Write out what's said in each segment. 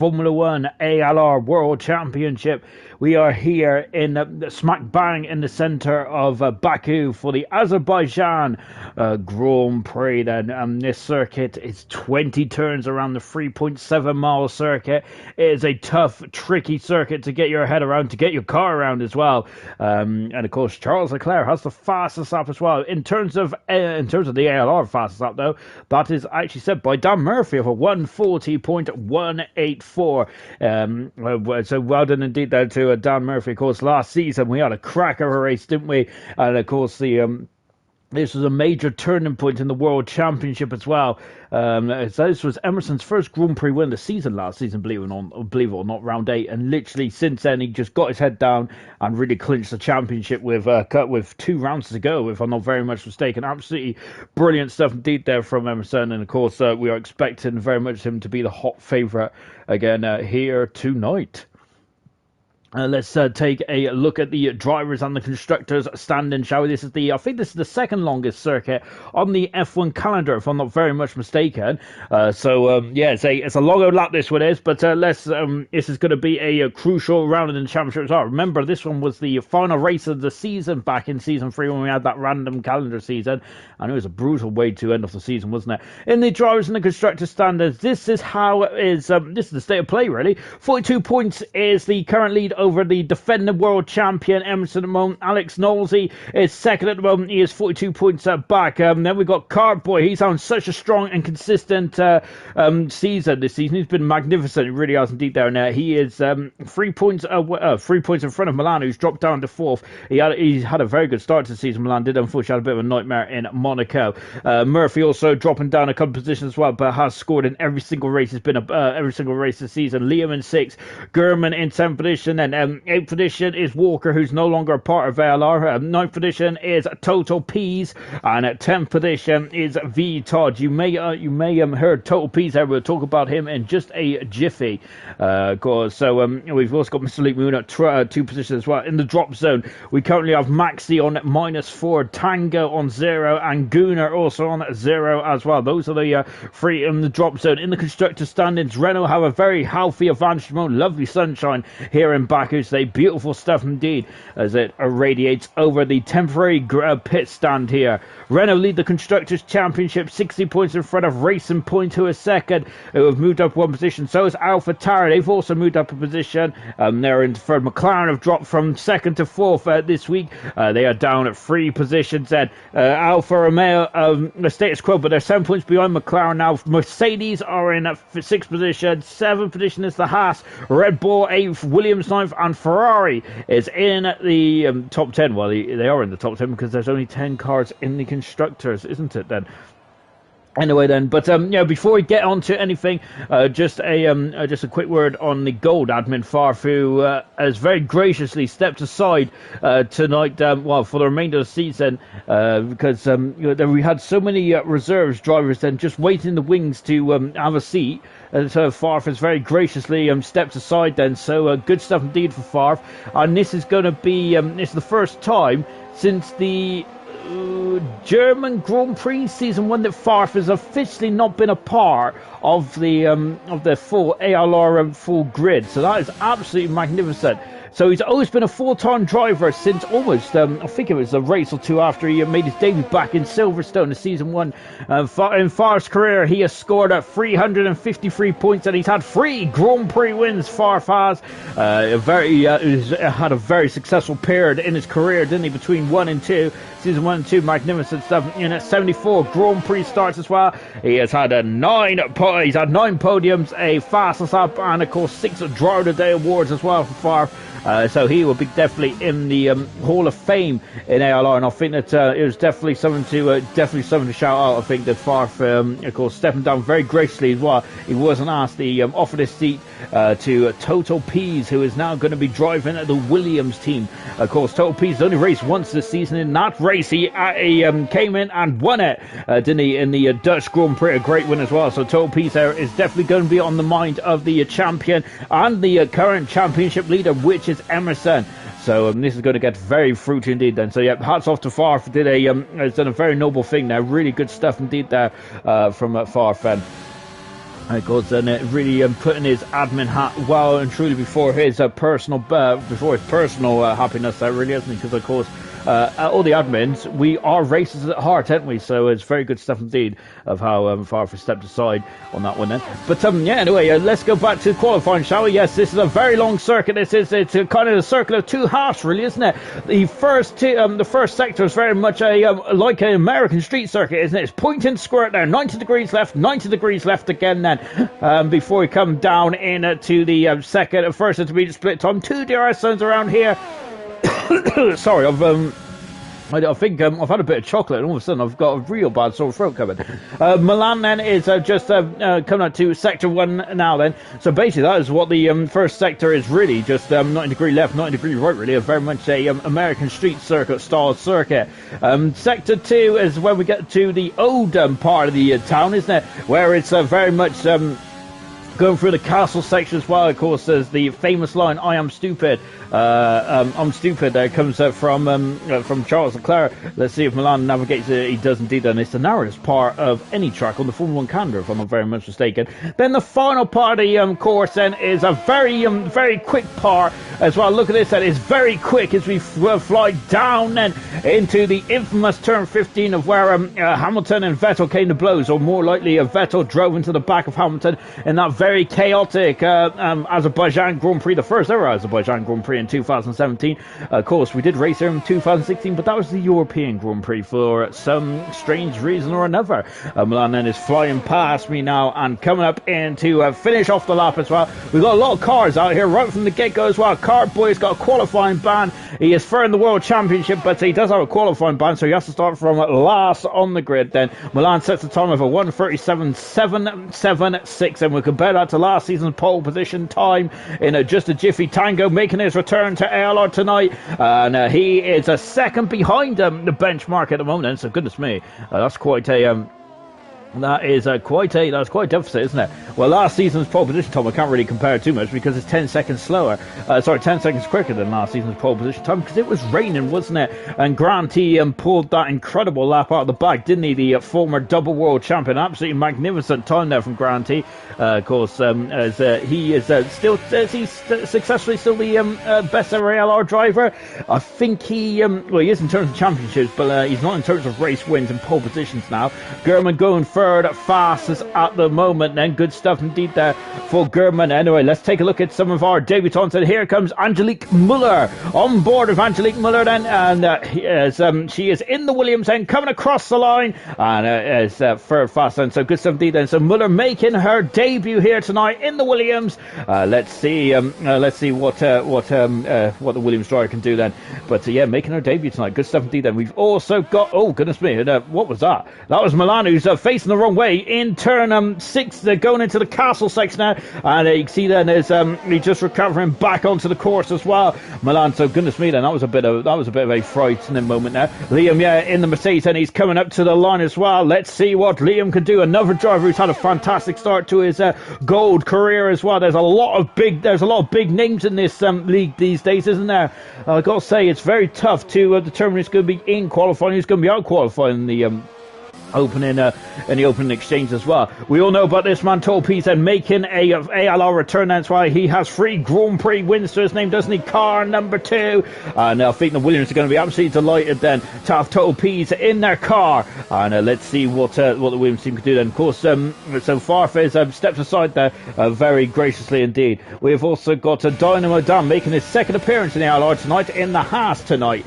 Formula One ALR World Championship. We are here in smack bang in the center of Baku for the Azerbaijan Grand Prix. Then this circuit is 20 turns around the 3.7 mile circuit. It is a tough, tricky circuit to get your head around, to get your car around as well. And of course, Charles Leclerc has the fastest lap as well. In terms of the ALR fastest lap, though, that is actually set by Dan Murphy of a 140.184. So well done indeed there to Dan Murphy. Of course, last season we had a cracker of a race, didn't we? And of course, this was a major turning point in the World Championship as well. So this was Emerson's first Grand Prix win of the season last season, believe it or not, round 8. And literally since then, he just got his head down and really clinched the championship with 2 rounds to go, if I'm not very much mistaken. Absolutely brilliant stuff indeed there from Emerson. And of course, we are expecting very much him to be the hot favourite again here tonight. Let's take a look at the drivers and the constructors standing, shall we? I think this is the second longest circuit on the F1 calendar, if I'm not very much mistaken. It's a long old lap this one is, but this is going to be a crucial round in the championship as well. Remember, this one was the final race of the season back in season 3 when we had that random calendar season, and it was a brutal way to end off the season, wasn't it? In the drivers and the constructors standards, this is how it is. This is the state of play, really. 42 points is the current lead over the defending world champion Emerson at the moment. Alex Knowlesy is second at the moment. He is 42 points back. Then we've got Cartboy. He's on such a strong and consistent season this season. He's been magnificent. He really has indeed there. And he is 3 points in front of Milan, who's dropped down to 4th. He had a very good start to the season. Milan did unfortunately have a bit of a nightmare in Monaco. Murphy also dropping down a couple of positions as well, but has scored in every single race. It's been every single race this season. Liam in 6th, Gurman in 7th position, and 8th position is Walker, who's no longer a part of ALR. 9th position is Total Peas, and at 10th position is V Todd. You may heard Total Peas there. We'll talk about him in just a jiffy. We've also got Mr. Luke Moon at 2 positions as well. In the drop zone, we currently have Maxi on -4, Tango on 0, and Gunnar also on 0 as well. Those are the 3 in the drop zone. In the constructor standings, Renault have a very healthy advantage. Lovely sunshine here in Baku. So beautiful stuff indeed as it irradiates over the temporary pit stand here. Renault lead the Constructors' Championship 60 points in front of Racing Point, who is second, who have moved up 1 position. So is Alpha Tara. They've also moved up a position. They're in third. McLaren have dropped from 2nd to 4th this week. They are down at 3 positions then. Alfa Romeo, the status quo, but they're 7 points behind McLaren now. Mercedes are in 6th position. 7th position is the Haas. Red Bull 8th, Williams 9th, and Ferrari is in the top 10. Well, they are in the top 10 because there's only 10 cars in the constructors, isn't it then? Anyway then, but before we get on to anything, just a quick word on the gold admin Farf, who has very graciously stepped aside tonight, for the remainder of the season, because we had so many reserves drivers then just waiting in the wings to have a seat. So Farf has very graciously stepped aside then, so good stuff indeed for Farf. And this is going to be this is the first time since the German Grand Prix season 1 that Farf has officially not been a part of the full ALR full grid. So that is absolutely magnificent. So he's always been a full-time driver since almost, I think it was a race or 2 after he made his debut back in Silverstone in season 1. In Farf's career, he has scored at 353 points, and he's had 3 Grand Prix wins. Farf has had a very successful period in his career, didn't he? Between 1 and 2, season 1 and 2, magnificent stuff. In at 74 Grand Prix starts as well. He has had 9 podiums, a fastest lap, and of course 6 Driver of the Day awards as well for Farf. So he will be definitely in the Hall of Fame in ALR, and I think that it was definitely something to shout out. I think that Farf, of course, stepping down very graciously as well. He wasn't asked. He offered his seat to Total Peas, who is now going to be driving the Williams team. Of course, Total Peas only raced once this season. In that race, he came in and won it, didn't he? In the Dutch Grand Prix, a great win as well. So Total Peas there is definitely going to be on the mind of the champion and the current championship leader, which is Emerson. So this is going to get very fruity indeed then. So yeah, hats off to Farf. Has done a very noble thing there. Really good stuff indeed there from Farf. Of course, and really putting his admin hat well and truly before his personal happiness there, really, isn't he? Because of course, all the admins, we are racers at heart, aren't we? So it's very good stuff indeed of how Farfar stepped aside on that one then. But yeah, anyway, let's go back to qualifying, shall we? Yes, this is a very long circuit. It's a kind of a circle of two halves, really, isn't it? The first sector is very much like an American street circuit, isn't it? It's point and squirt there, 90 degrees left, 90 degrees left again then, before we come down into the first intermediate split time. 2 DRS zones around here. Sorry, I think I've had a bit of chocolate and all of a sudden I've got a real bad sore throat coming. Milan then is just coming out to sector 1 now then. So basically that is what the first sector is really, just 90 degree left, 90 degree right really, very much a American street circuit style circuit. Sector 2 is when we get to the old part of the town, isn't it? Where it's very much going through the castle section as well. Of course, there's the famous line, "I am stupid." I'm stupid. That comes from Charles Leclerc. Let's see if Milan navigates it. He does indeed, and it's the narrowest part of any track on the Formula 1 calendar, if I'm not very much mistaken. Then the final part of the course then is a very quick part as well. Look at this, that is very quick as we fly down then into the infamous turn 15 of where Hamilton and Vettel came to blows, or more likely Vettel drove into the back of Hamilton in that very chaotic Azerbaijan Grand Prix, the first ever Azerbaijan Grand Prix in 2017. Of course, we did race here in 2016, but that was the European Grand Prix for some strange reason or another. Milan then is flying past me now and coming up in to finish off the lap as well. We've got a lot of cars out here right from the get-go as well. Kart Boy's got a qualifying ban. He is third in the World Championship, but he does have a qualifying ban, so he has to start from last on the grid. Then Milan sets the time of a 1:37.776, and we compare that to last season's pole position time in just a jiffy. Tango making his return to ALR tonight, and he is a second behind the benchmark at the moment. So goodness me, that's quite a that's quite a deficit, isn't it? Well, last season's pole position time I can't really compare it too much because it's 10 seconds slower. 10 seconds quicker than last season's pole position time because it was raining, wasn't it? And Grant pulled that incredible lap out of the bag, didn't he? The former double world champion, absolutely magnificent time there from Grant. Of course, as he is successfully still the best ever ALR driver. I think he is in terms of championships, but he's not in terms of race wins and pole positions now. German going third fastest at the moment, and good stuff indeed there for German. Anyway, let's take a look at some of our debutants, and here comes Angelique Muller on board of Angelique Muller then, and she is in the Williams then, coming across the line, and is third fast then, so good stuff indeed then. So Muller making her debut here tonight in the Williams. Let's see what the Williams driver can do then, but yeah, making her debut tonight, good stuff indeed then. We've also got, oh goodness me, what was that? That was Milan, who's facing the wrong way in turn 6. They're going into the castle section now, and you can see then is he's just recovering back onto the course as well, Milan. So goodness me, then that was a bit of a frightening moment there. Liam, in the Mercedes, and he's coming up to the line as well. Let's see what Liam can do. Another driver who's had a fantastic start to his gold career as well. There's a lot of big names in this league these days, isn't there? I got to say, it's very tough to determine who's going to be in qualifying, who's going to be out qualifying the opening exchange as well. We all know about this man, Tolpies, and making a ALR return. That's why he has 3 Grand Prix wins to his name, doesn't he? Car number 2, and I think the Williams are going to be absolutely delighted then to have Tolpies in their car. And let's see what the Williams team can do then. Of course, so Farfar steps aside there very graciously indeed. We have also got Dynamo Dan making his second appearance in the ALR tonight in the Haas tonight.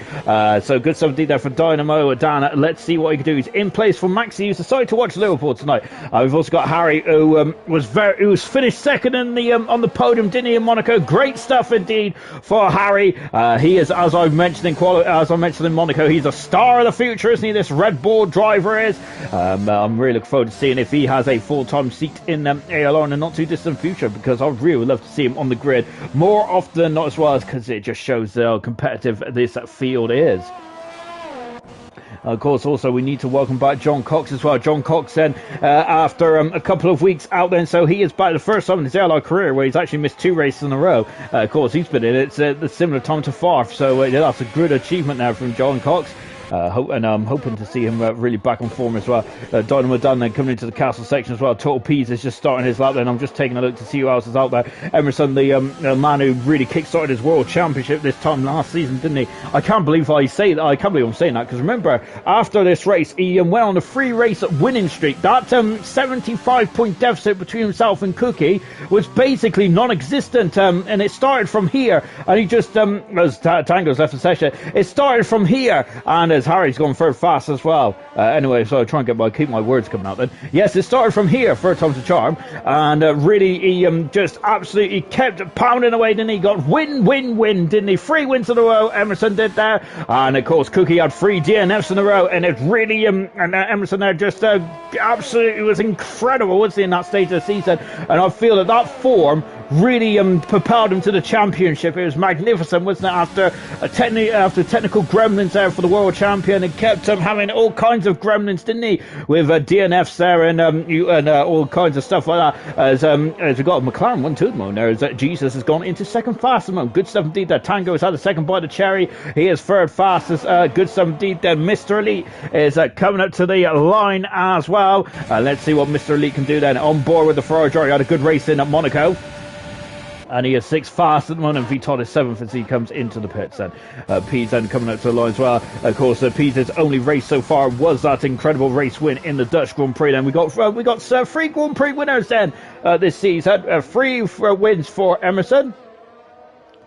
So good stuff indeed there for Dynamo Dan. Let's see what he can do. He's in place for Maxi, who's decided to watch Liverpool tonight. We've also got Harry, who was finished second in the on the podium, didn't he, in Monaco? Great stuff indeed for Harry. He is, as I mentioned in Monaco, he's a star of the future, isn't he? This Red Bull driver is. I'm really looking forward to seeing if he has a full-time seat in ALR in the not too distant future, because I really would love to see him on the grid more often than not, as well as because it just shows how competitive this field is. Of course, also we need to welcome back John Cox as well. John Cox then, after a couple of weeks out then, so he is back the first time in his ALR career where he's actually missed 2 races in a row. Of course, he's been in it. It's a similar time to Farf, so that's a good achievement now from John Cox. And I'm hoping to see him really back on form as well. Dynamo Dan then coming into the castle section as well. Total Peas is just starting his lap then. I'm just taking a look to see who else is out there. Emerson, the man who really kick-started his world championship this time last season, didn't he? I can't believe I say that. I can't believe I'm saying that, because remember, after this race, he went on a 3-race winning streak. That 75-point deficit between himself and Cookie was basically non-existent, and it started from here, and he just, as Tango's left the session, it started from here, and as Harry's gone third fast as well. Anyway, so I try and keep my words coming out then. Yes, it started from here, third time's a charm, and really, he just absolutely kept pounding away, didn't he? Got win, didn't he? 3 wins in a row, Emerson did there, and of course, Cookie had 3 DNFs in a row, and it really, and Emerson there just absolutely was incredible, wasn't he, in that stage of the season, and I feel that form really propelled him to the championship. It was magnificent, wasn't it, after technical gremlins there for the world champion, and kept having all kinds of gremlins, didn't he, with DNFs there and all kinds of stuff like that, as we got McLaren 1-2 at the moment there, as Jesus has gone into second fastest at the moment. Good stuff indeed there. Tango has had a second bite of cherry, he is third fastest. Good stuff indeed there. Mr. Elite is coming up to the line as well. Let's see what Mr. Elite can do then. On board with the Ferrari driver, he had a good race in at Monaco, and he is 6th fast at the moment, and Vitot is 7th as he comes into the pits then. Pease then coming up to the line as well. Of course, Pease's only race so far was that incredible race win in the Dutch Grand Prix. Then we got 3 Grand Prix winners then this season. 3 wins for Emerson,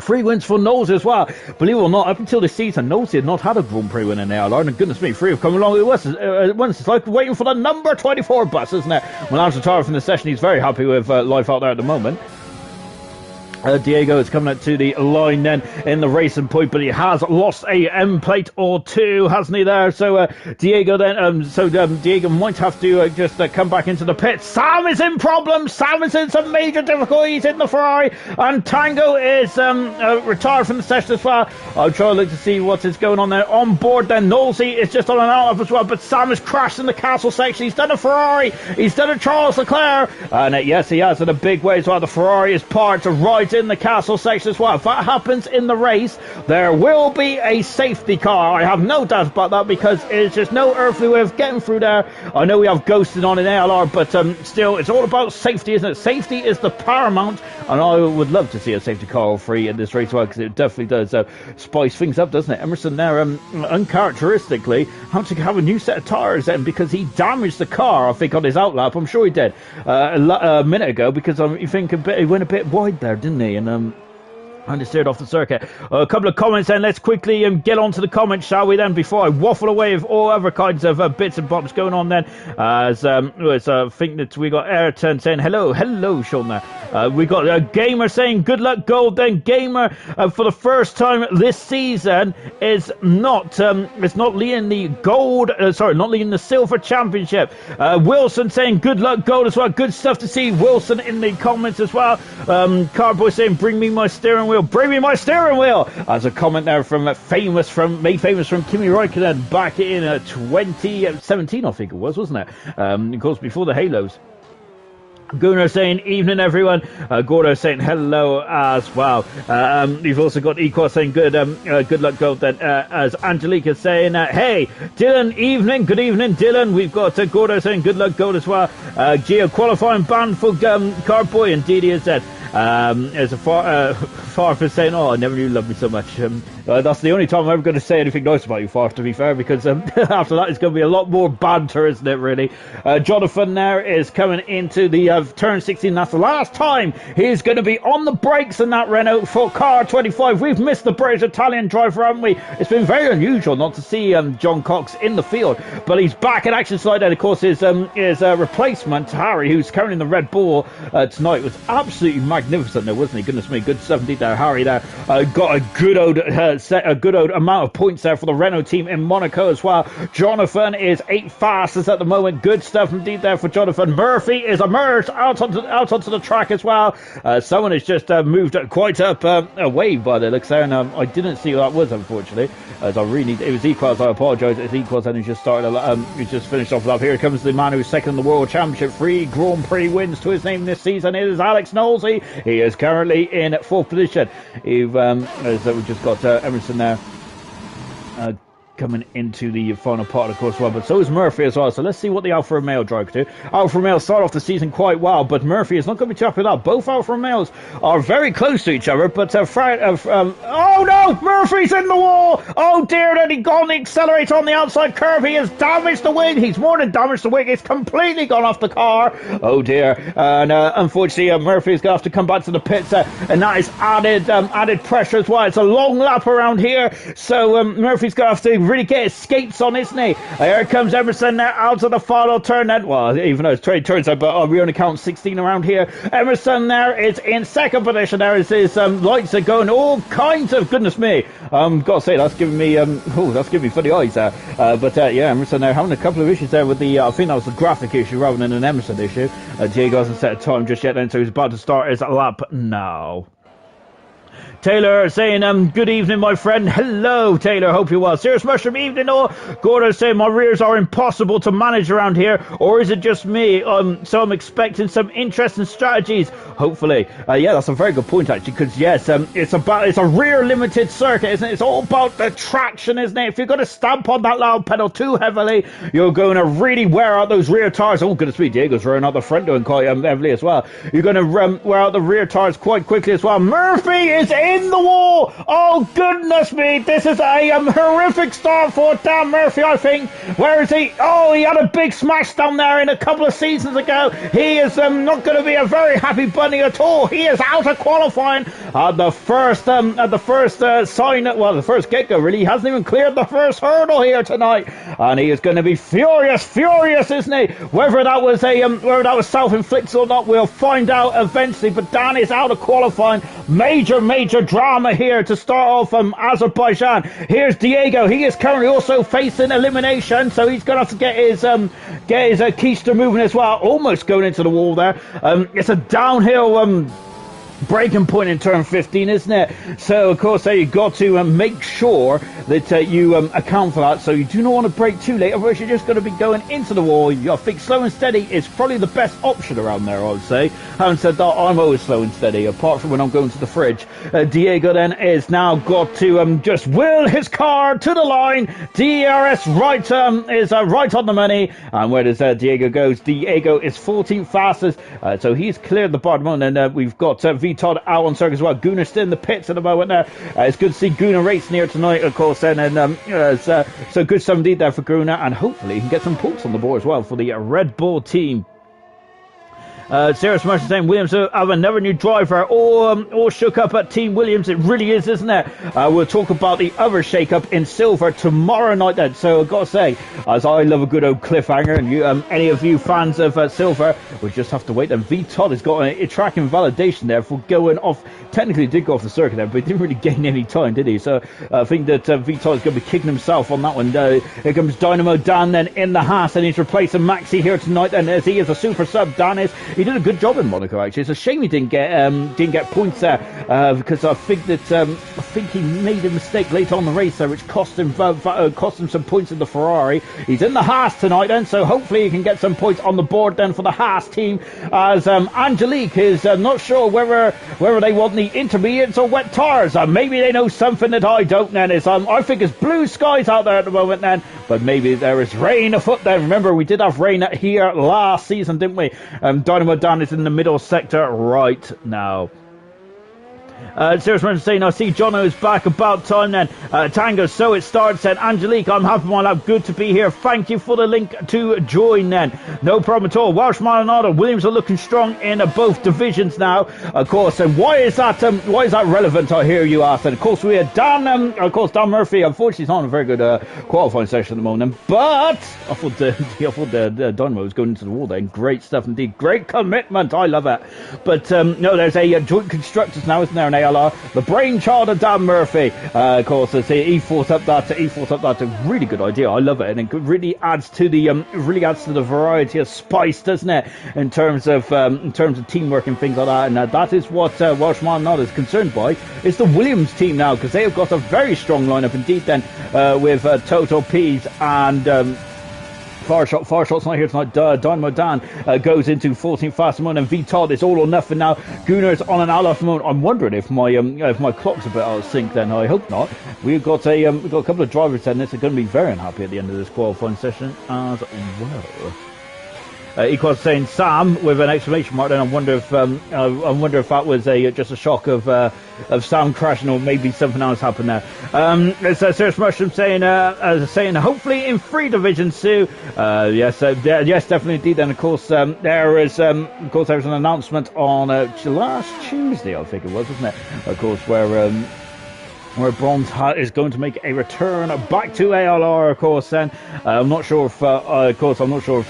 3 wins for Knowles as well. Believe it or not, up until this season, Knowles had not had a Grand Prix win in ALR, and goodness me, 3 have come along with us once. It's like waiting for the number 24 bus, isn't it? Milan's retired from the session. He's very happy with life out there at the moment. Diego is coming up to the line then in the racing point, but he has lost a M plate or 2, hasn't he there? So Diego then, Diego might have to just come back into the pit. Sam is in problems. Sam is in some major difficulties in the Ferrari, and Tango is retired from the session as well. I'll try to look to see what is going on there. On board then, Nolsey is just on an out as well, but Sam has crashed in the castle section. He's done a Ferrari. He's done a Charles Leclerc, and yes, he has in a big way as well. The Ferrari is parked right in the castle section as well. If that happens in the race, there will be a safety car. I have no doubt about that, because it's just no earthly way of getting through there. I know we have ghosting on in ALR, but still, it's all about safety, isn't it? Safety is the paramount, and I would love to see a safety car free in this race as well, because it definitely does spice things up, doesn't it? Emerson there, uncharacteristically, had to have a new set of tyres then, because he damaged the car, I think, on his outlap. I'm sure he did a minute ago, because you think he went a bit wide there, didn't he? And he steered off the circuit. A couple of comments then. Let's quickly get on to the comments, shall we then, before I waffle away with all other kinds of bits and bobs going on then. As I think that we got Ayrton saying hello, Sean there. We got a Gamer saying good luck, Gold. Then Gamer for the first time this season is not leading the gold. Not leading the silver championship. Wilson saying good luck, Gold as well. Good stuff to see Wilson in the comments as well. Carboy saying bring me my steering wheel. Bring me my steering wheel. As a comment there from famous from Kimi Räikkönen back in 2017, I think it was, wasn't it? Of course, before the Halos. Gunnar saying evening everyone. Gordo saying hello as well. You've also got Equal saying good luck, Gold. Then as Angelica saying hey Dylan, good evening Dylan. We've got Gordo saying good luck, Gold as well. Geo qualifying band for Cardboy, indeed he has said. As a far for saying, oh, I never knew you loved me so much. That's the only time I'm ever going to say anything nice about you, Far, to be fair, because after that it's going to be a lot more banter, isn't it, really? Jonathan there is coming into the turn 16. That's the last time he's going to be on the brakes in that Renault for car 25. We've missed the British Italian driver, haven't we? It's been very unusual not to see John Cox in the field, but he's back in action side. And of course his replacement, Harry, who's carrying the Red Bull tonight, was absolutely magnificent there, wasn't he? Goodness me, good stuff indeed there. Harry there got a good old amount of points there for the Renault team in Monaco as well. Jonathan is 8th fastest at the moment. Good stuff indeed there for Jonathan. Murphy is emerged out onto the track as well. Someone has just moved quite up away by the looks there, and I didn't see who that was, unfortunately, as it was Equals. I apologise. It's Equals, and he's just started he's just finished off a lap. Here comes the man who's second in the World Championship. 3 Grand Prix wins to his name this season. It is Alex Knowlesy. He is currently in 4th position. We've just got Emerson there. coming into the final part of the course as well, but so is Murphy as well. So let's see what the Alfa Romeo driver can do. Alfa Romeo start off the season quite well, but Murphy is not going to be too happy with that. Both Alfa Romeos are very close to each other, but oh no, Murphy's in the wall. Oh dear, then he got on the accelerator on the outside curve. He has damaged the wing. He's more than damaged the wing. It's completely gone off the car. Oh dear, and unfortunately Murphy's going to have to come back to the pits, and that is added pressure as well. It's a long lap around here, so Murphy's going to have to really get his skates on, isn't he? Here comes Emerson there out of the final turn then. Well, even though it's 20 turns out, but we only count 16 around here. Emerson there is in second position. There is his lights are going all kinds of, goodness me. Gotta say, that's giving me funny eyes there. But yeah, Emerson there having a couple of issues there with the, I think that was the graphic issue rather than an Emerson issue. Diego hasn't set a time just yet then, so he's about to start his lap now. Taylor saying, good evening, my friend. Hello, Taylor. Hope you're well. Serious mushroom evening, or Gordon saying my rears are impossible to manage around here, or is it just me? So I'm expecting some interesting strategies, hopefully. Yeah, that's a very good point, actually, because yes, it's a rear limited circuit, isn't it? It's all about the traction, isn't it? If you're going to stamp on that loud pedal too heavily, you're going to really wear out those rear tires. Oh, goodness me, Diego's wearing out the front doing quite heavily as well. You're going to wear out the rear tires quite quickly as well. Murphy is in the wall. Oh goodness me, this is a horrific start for Dan Murphy, I think. Where is he? Oh, he had a big smash down there in a couple of seasons ago. He is not going to be a very happy bunny at all. He is out of qualifying at the first the first get-go really. He hasn't even cleared the first hurdle here tonight, and he is going to be furious, isn't he? Whether that was self-inflicted or not, we'll find out eventually. But Dan is out of qualifying. Major drama here to start off from Azerbaijan. Here's Diego. He is currently also facing elimination, so he's going to have to get his keister moving as well. Almost going into the wall there. It's a downhill breaking point in turn 15, isn't it? So of course you got to make sure that you account for that, so you do not want to brake too late, otherwise you're just going to be going into the wall. I think slow and steady is probably the best option around there, I would say. Having said that, I'm always slow and steady, apart from when I'm going to the fridge. Diego then is now got to just will his car to the line. DRS right is right on the money, and where does Diego goes? Diego is 14th fastest, so he's cleared the bottom, and then we've got Todd out on circuit as well. Gunnar still in the pits at the moment there. It's good to see Gunnar racing here tonight, of course, and so good stuff indeed there for Gunnar, and hopefully he can get some points on the board as well for the Red Bull team. Serious Merchant saying Williams have another new driver, all shook up at Team Williams. It really is, isn't it? We'll talk about the other shake-up in Silver tomorrow night then. So I've got to say, as I love a good old cliffhanger, and you, any of you fans of Silver, we just have to wait. And V Todd has got a track invalidation there for going off. Technically he did go off the circuit there, but he didn't really gain any time, did he? So I think that V Todd is going to be kicking himself on that one. Here comes Dynamo Dan then in the Haas, and he's replacing Maxi here tonight, and as he is a super sub. Dan is, he did a good job in Monaco, actually. It's a shame he didn't get points there, because I think he made a mistake late on the race there, which cost him some points in the Ferrari. He's in the Haas tonight then, so hopefully he can get some points on the board then for the Haas team, as Angelique is not sure whether they want the intermediates or wet tires. Maybe they know something that I don't then. I think it's blue skies out there at the moment then, but maybe there is rain afoot there. Remember, we did have rain here last season, didn't we? Dynamo Dan is in the middle sector right now. Serious Merchant saying, I see Jono is back, about time then. Tango, so it starts then. Angelique, I'm happy my lap, good to be here. Thank you for the link to join then. No problem at all. Welsh Maranada, Williams are looking strong in both divisions now, of course. And why is that relevant, I hear you ask? And of course we had Dan Murphy, unfortunately he's not in a very good qualifying session at the moment, but I thought the Dynamo was going into the wall there. Great stuff indeed, great commitment, I love it. But no, there's a joint constructors now, isn't there, an ALR, the brainchild of Dan Murphy. Of course, he thought up that a really good idea. I love it, and it really adds to the variety of spice, doesn't it? In terms of teamwork and things like that. And that is what Welsh Maranada is concerned by. It's the Williams team now, because they have got a very strong lineup indeed. Then with Total Peas and Far shot's not here tonight. Dynamo Dan goes into 14th fast mode, and VTOD is all or nothing now. Gunar's on an ALR mode. I'm wondering if my clock's a bit out of sync. Then I hope not. We've got a couple of drivers then that are going to be very unhappy at the end of this qualifying session as well. Equals saying Sam with an exclamation mark. Then I wonder if that was just a shock of Sam crashing, or maybe something else happened there. It's Serious Mushroom saying hopefully in 3 Division 2. Yes, definitely indeed. And of course there was an announcement on last Tuesday, I think it was, wasn't it? Of course, where Bronze is going to make a return back to ALR, of course. And I'm not sure if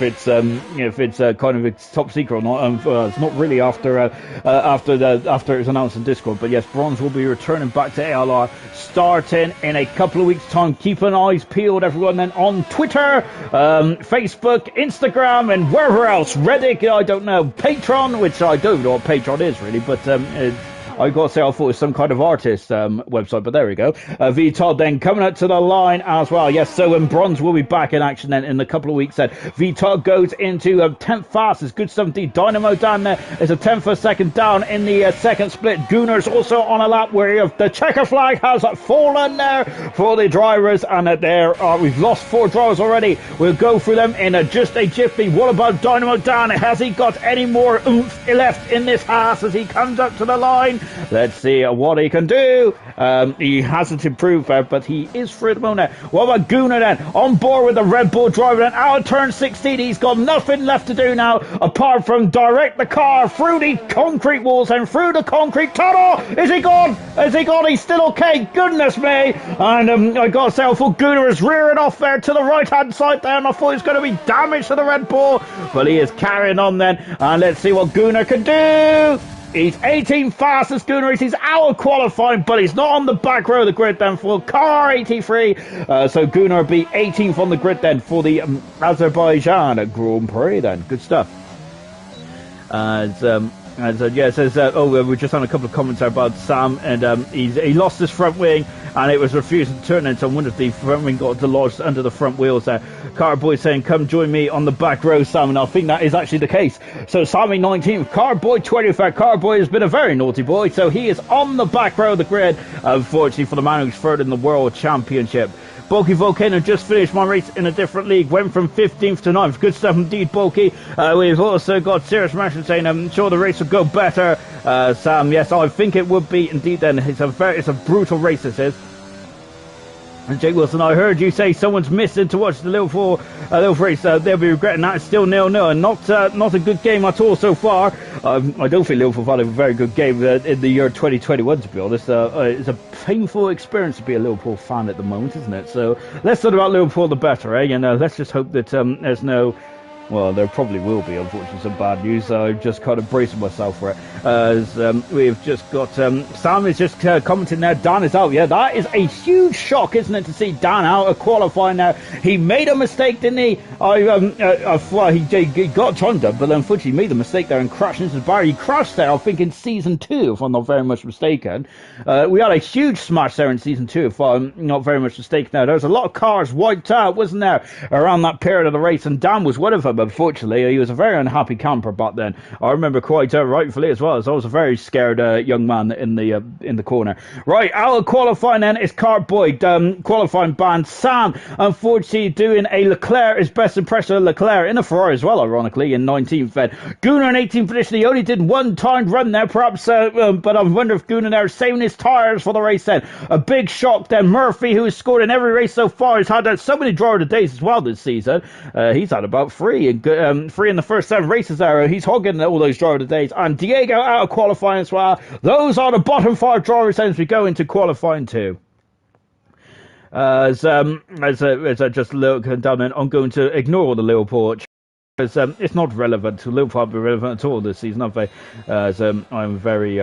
it's kind of it's top secret or not. It's not really after it's announced in Discord. But yes, Bronze will be returning back to ALR starting in a couple of weeks' time. Keep an eyes peeled, everyone. Then on Twitter, Facebook, Instagram, and wherever else. Reddit, I don't know. Patreon, which I don't know what Patreon is really, but I got to say, I thought it was some kind of artist website, but there we go. VTOD then coming up to the line as well. Yes, so Bronze will be back in action then in a couple of weeks then. VTOD goes into 10th fastest. Good stuff indeed. Dynamo down there is a 10th for a second down in the second split. Gunar's also on a lap where the checker flag has fallen there for the drivers, and we've lost 4 drivers already. We'll go through them in just a jiffy. What about Dynamo Dan? Has he got any more oomph left in this ass as he comes up to the line? Let's see what he can do. He hasn't improved, but he is through the moment. What about Gunnar then? On board with the Red Bull driver and out of turn 16. He's got nothing left to do now apart from direct the car through the concrete walls and through the concrete tunnel. Is he gone? Is he gone? He's still okay. Goodness me. And I got to say, I thought Gunnar is rearing off there to the right hand side there, and I thought he was going to be damage to the Red Bull, but he is carrying on then. And let's see what Gunnar can do. He's 18th fastest Gunnar. He's out of qualifying, but he's not on the back row of the grid then for car 83. So Gunnar will be 18th on the grid then for the Azerbaijan Grand Prix then. Good stuff. It says, we just had a couple of comments about Sam, and he lost his front wing, and it was refusing to turn in, so I wonder if the front wing got lodged under the front wheels there. Carboy saying, come join me on the back row, Sam, and I think that is actually the case. So Sammy 19th, Carboy 20th. Carboy has been a very naughty boy, so he is on the back row of the grid, unfortunately for the man who's third in the World Championship. Bulky Volcano just finished my race in a different league, went from 15th to 9th. Good stuff indeed, Bulky. We've also got Serious Marshall saying, I'm sure the race will go better. Sam, yes, I think it would be indeed then. It's a brutal race, this is. And Jake Wilson, I heard you say someone's missing to watch the Liverpool race. They'll be regretting that. It's still 0-0, and not a good game at all so far. I don't think Liverpool had a very good game in the year 2021, to be honest. It's a painful experience to be a Liverpool fan at the moment, isn't it? So less said about Liverpool, the better, eh? And let's just hope that there's no... Well, there probably will be, unfortunately, some bad news. So I'm just kind of bracing myself for it. As we've just got Sam is just commenting there. Dan is out. Yeah, that is a huge shock, isn't it, to see Dan out of qualifying now. He made a mistake, didn't he? He got turned up, but unfortunately he made the mistake there and crashed into the barrier. He crashed there, I think, in season 2, if I'm not very much mistaken. We had a huge smash there in season 2, if I'm not very much mistaken. Now, there was a lot of cars wiped out, wasn't there, around that period of the race, and Dan was one of them. Unfortunately, he was a very unhappy camper back then. I remember quite rightfully as well, as I was a very scared young man in the corner. Right, out of qualifying then is Carboy, qualifying band. Sam, unfortunately, doing a Leclerc, his best impression of Leclerc in a Ferrari as well, ironically, in 19th then. Gunnar in 18th position, he only did one timed run there, perhaps, but I wonder if Gunnar there is saving his tyres for the race then. A big shock then. Murphy, who has scored in every race so far, has had so many driver of the days as well this season. He's had about 3 in the first 7 races there. He's hogging all those driver of the days. And Diego out of qualifying as well. Those are the bottom 5 drivers as we go into qualifying 2. As I just look down, and I'm going to ignore the Liverpool. It's not relevant. Liverpool haven't been relevant at all this season, have they? I'm very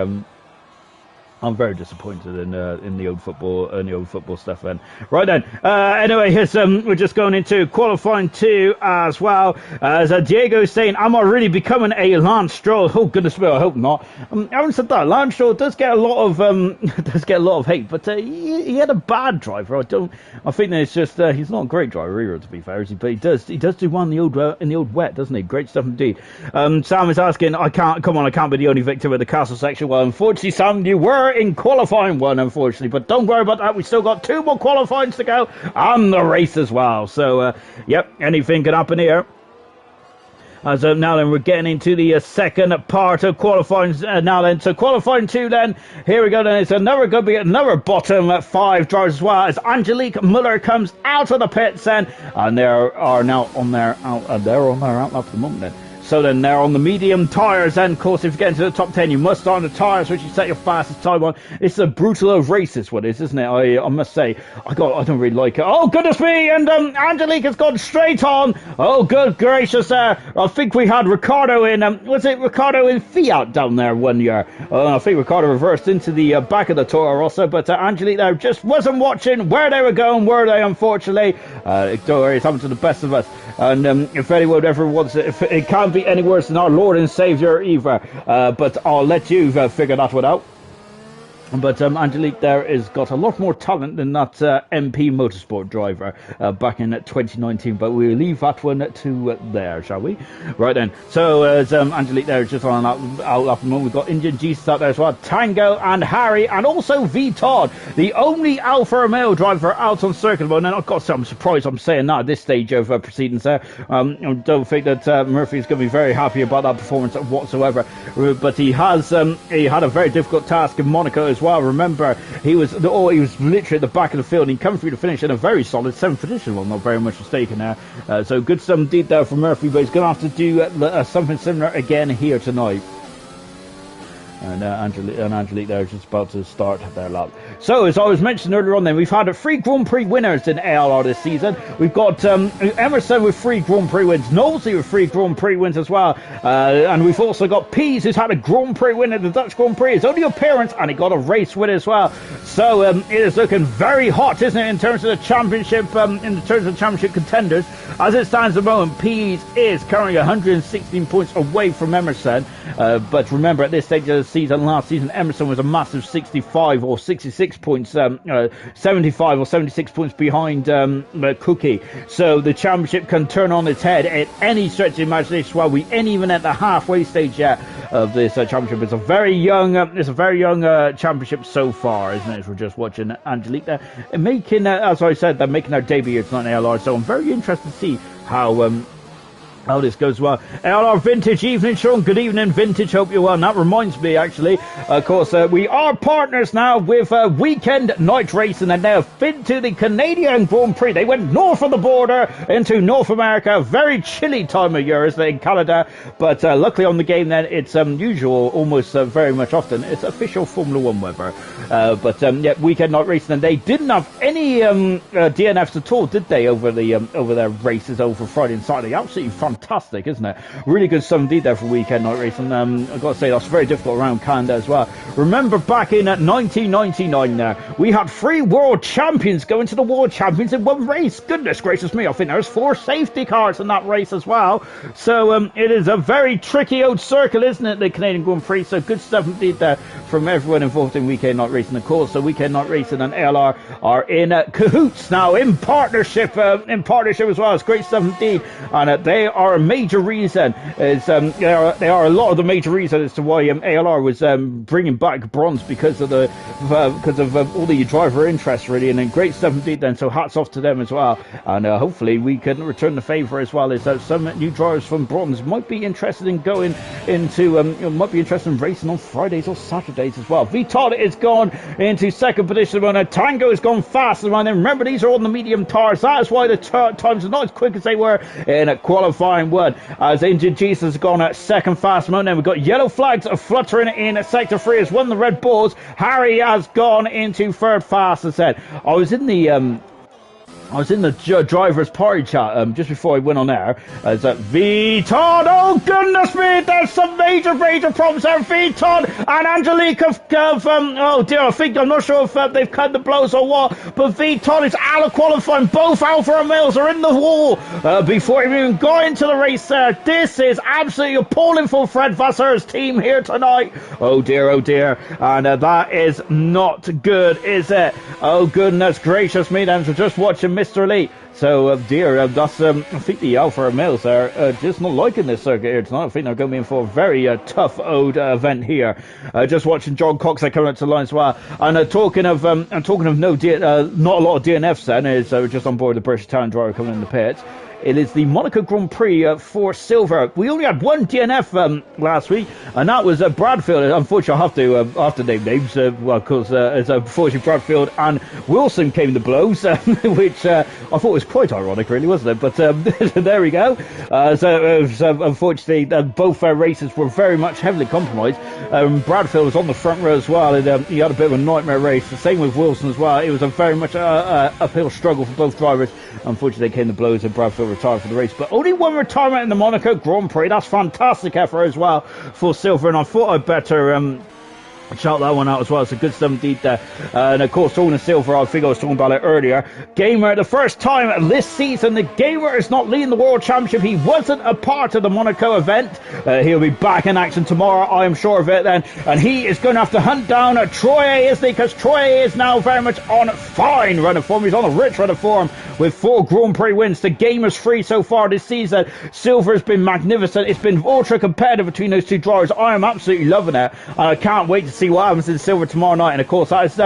I'm very disappointed in the old football stuff. Then, right then. Anyway, here's we're just going into qualifying 2 as well. As Diego's saying, am I really becoming a Lance Stroll? Oh goodness me, I hope not. Having said that, Lance Stroll does get a lot of hate, but he had a bad driver. I think that it's just he's not a great driver either, to be fair, but he does do one in the old wet, doesn't he? Great stuff indeed. Sam is asking, I can't be the only victim of the castle section. Well, unfortunately, Sam, you were in qualifying 1, unfortunately, but don't worry about that. We still got 2 more qualifyings to go and the race as well. So, yep, anything can happen here. As now then, we're getting into the second part of qualifying now then. So qualifying 2 then, here we go then. It's going to be another bottom 5 drivers as well, as Angelique Muller comes out of the pits then, and they are now on their outlap at the moment then. So then they're on the medium tyres, and of course if you get into the top 10 you must start on the tyres which you set your fastest time on. It's a brutal of race, this one is, isn't it? I must say, I don't really like it. Oh goodness me, and Angelique has gone straight on. Oh good gracious, I think we had Ricardo in, was it Ricardo in Fiat down there one year? I think Ricardo reversed into the back of the Toro Rosso, but Angelique there just wasn't watching where they were going, were they, unfortunately? Don't worry, it's happened to the best of us. And if anyone ever wants it, it can't be any worse than our Lord and Saviour either. But I'll let you figure that one out. But Angelique there has got a lot more talent than that MP Motorsport driver back in 2019. But we'll leave that one to there, shall we? Right then. So as Angelique there is just on out at the moment, we've got Indian Jesus out there as well. Tango and Harry and also V Todd, the only Alfa Romeo driver out on circuit. And I've got some surprise I'm saying that at this stage of proceedings there. I don't think that Murphy is going to be very happy about that performance whatsoever. But he had a very difficult task in Monaco as well. Remember, he was literally at the back of the field. He come through the finish in a very solid 7th position. Well, not very much mistaken there. So good stuff indeed there for Murphy, but he's going to have to do something similar again here tonight. And Angelique there is just about to start their lap. So, as I was mentioning earlier on then, we've had 3 Grand Prix winners in ALR this season. We've got Emerson with 3 Grand Prix wins, Knowlesy with 3 Grand Prix wins as well. And we've also got Pease, who's had a Grand Prix win at the Dutch Grand Prix. His only appearance, and he got a race win as well. So, it is looking very hot, isn't it, in terms of the championship, contenders. As it stands at the moment, Pease is currently 116 points away from Emerson. But remember, at this stage of the season, last season, Emerson was a massive 65 or 66 points, 75 or 76 points behind Cookie. So the championship can turn on its head at any stretch of the imagination. Well, we ain't even at the halfway stage yet of this championship. It's a very young, championship so far, isn't it? We're just watching Angelique there, making, as I said, they're making their debut here tonight in ALR. So I'm very interested to see how this goes well. ALR Vintage evening, Sean. Good evening, Vintage. Hope you're well. And that reminds me, actually, of course, we are partners now with Weekend Night Racing, and they have been to the Canadian Grand Prix. They went north of the border into North America. Very chilly time of year, isn't it, in Canada? But luckily on the game, then, it's usual, almost very much often. It's official Formula 1 weather. But yeah, Weekend Night Racing, and they didn't have any DNFs at all, did they, over their races over Friday and Saturday? Absolutely fantastic, isn't it? Really good stuff indeed there for Weekend Night Racing. I've got to say, that's very difficult around Canada as well. Remember back in 1999 there, we had 3 world champions going to the world champions in one race. Goodness gracious me, I think there's 4 safety cars in that race as well. So it is a very tricky old circle, isn't it, the Canadian Grand Prix? So good stuff indeed there from everyone involved in Weekend Night Racing, of course. So Weekend Night Racing and ALR are in cahoots now, in partnership as well. It's great stuff indeed, and they are a major reason. They are a lot of the major reason as to why ALR was bringing back bronze, because of all the driver interest, really, and then great stuff indeed. Then so hats off to them as well, and hopefully we can return the favour as well. Is that some new drivers from bronze might be interested in going into might be interested in racing on Fridays or Saturdays as well. V Todd is gone into second position, and Tango has gone fast. And remember, these are on the medium tires. That is why the times are not as quick as they were in qualifying 1. As Injured Jesus has gone at second fast moment. Then we've got yellow flags fluttering in sector 3 as one of the Red Bulls. Harry has gone into third fast. As I said, I was in the I was in the driver's party chat just before I went on air. It's Viton, oh goodness me, there's some major problems there. Viton and Angelique have oh dear, I'm not sure if they've cut the blows or what, but Viton is out of qualifying. Both Alfa males are in the wall before he even got into the race there. This is absolutely appalling for Fred Vassar's team here tonight. Oh dear, and that is not good, is it? Oh goodness gracious me, then, so just watching Mr. Lee. So, that's, I think the Alfa males are just not liking this circuit here tonight. I think they're going to be in for a very tough ode event here. Just watching John Cox coming up to the line as well. And talking of not a lot of DNFs then, is just on board the British talent driver coming in the pits. It is the Monaco Grand Prix for silver. We only had one DNF last week, and that was Bradfield. Unfortunately, I have to name names. Because it's unfortunately Bradfield and Wilson came to blows, which I thought was quite ironic, really, wasn't it? But there we go. Unfortunately, both races were very much heavily compromised. Bradfield was on the front row as well, and he had a bit of a nightmare race. The same with Wilson as well. It was a very much uphill struggle for both drivers. Unfortunately, they came to blows, and Bradfield retired for the race, but only one retirement in the Monaco Grand Prix. That's fantastic effort as well for silver, and I thought I'd better shout that one out as well. It's a good stuff indeed there. And of course, talking of silver, I think I was talking about it earlier. Gamer, the first time this season, the Gamer is not leading the World Championship. He wasn't a part of the Monaco event. He'll be back in action tomorrow, I am sure of it then. And he is going to have to hunt down Troy, isn't he? Because Troy is now very much on fine run of form. He's on a rich run of form with 4 Grand Prix wins. The Gamer's 3 so far this season. Silver has been magnificent. It's been ultra competitive between those two drivers. I am absolutely loving it. And I can't wait to see what happens in silver tomorrow night. And of course, that is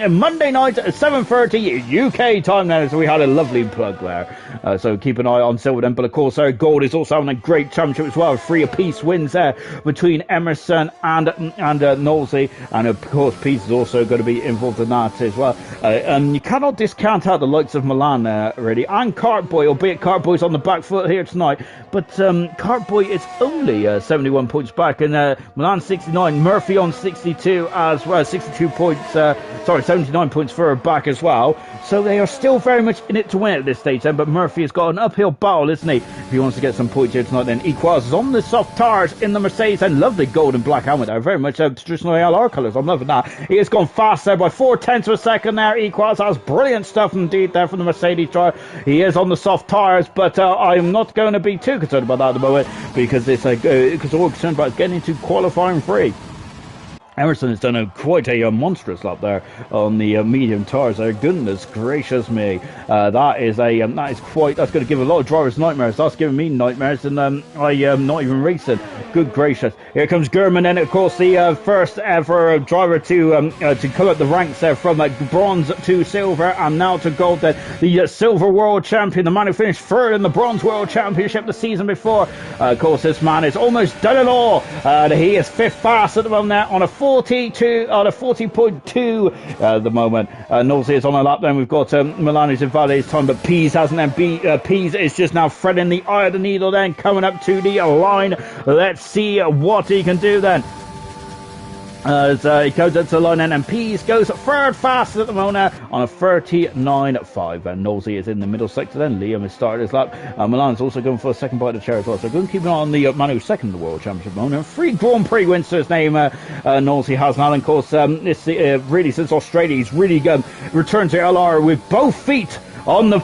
Monday night at 7:30 UK time now. So we had a lovely plug there. So keep an eye on silver then. But of course, gold is also having a great championship as well. 3 apiece wins there between Emerson and Knowlesy. And of course, Peace is also going to be involved in that as well. And you cannot discount out the likes of Milan really, and Cartboy, albeit Cartboy's on the back foot here tonight. But Cartboy is only 71 points back, and Milan 69, Murphy on 62 as well, 62 points, 79 points further back as well. So they are still very much in it to win at this stage then, but Murphy has got an uphill battle, isn't he, if he wants to get some points here tonight then. Equals is on the soft tires in the Mercedes, and lovely gold and black helmet there, very much traditional ALR colours. I'm loving that. He has gone fast there by 4/10 of a second there. Equals, that was brilliant stuff indeed there from the Mercedes driver. He is on the soft tires, but I'm not going to be too concerned about that at the moment, because it's because all I'm concerned about is getting into qualifying 3. Emerson has done quite a monstrous lap there on the medium tires there. Goodness gracious me, that's going to give a lot of drivers nightmares. That's giving me nightmares, and I am not even racing. Good gracious! Here comes Gurman, and of course the first ever driver to come up the ranks there from bronze to silver and now to gold. The silver world champion, the man who finished third in the bronze world championship the season before. Of course, this man is almost done it all. He is 5th fast at the moment there on a 40.2 at the moment. Knowlesy is on a lap then. We've got Milani's in Valdez time, but Pease hasn't then. Pease is just now threading the eye of the needle then, coming up to the line. Let's see what he can do then. As he goes up to the line, and Pease goes third fast at the moment on a 39.5. And Knowlesy is in the middle sector then. Liam has started his lap. Milan's also going for a second bite of the chair as well. So go and keep an eye on the man who's second in the World Championship moment. 3 Grand Prix wins to his name, Knowlesy has now. And of course, really since Australia, he's really returned to ALR with both feet on the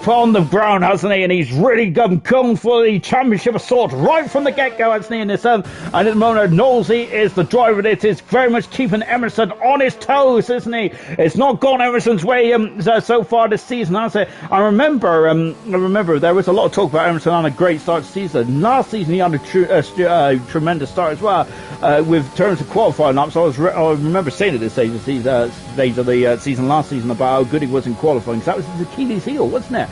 ground, hasn't he? And he's really come for the championship assault right from the get-go, hasn't he? And at the moment, Knowlesy is the driver that is very much keeping Emerson on his toes, isn't he? It's not gone Emerson's way so far this season, has it? I remember there was a lot of talk about Emerson on a great start to the season. Last season he had a tremendous start as well, with terms of qualifying laps. I remember saying at this stage of the season last season about how good he was in qualifying, because that was his Achilles heel, wasn't it,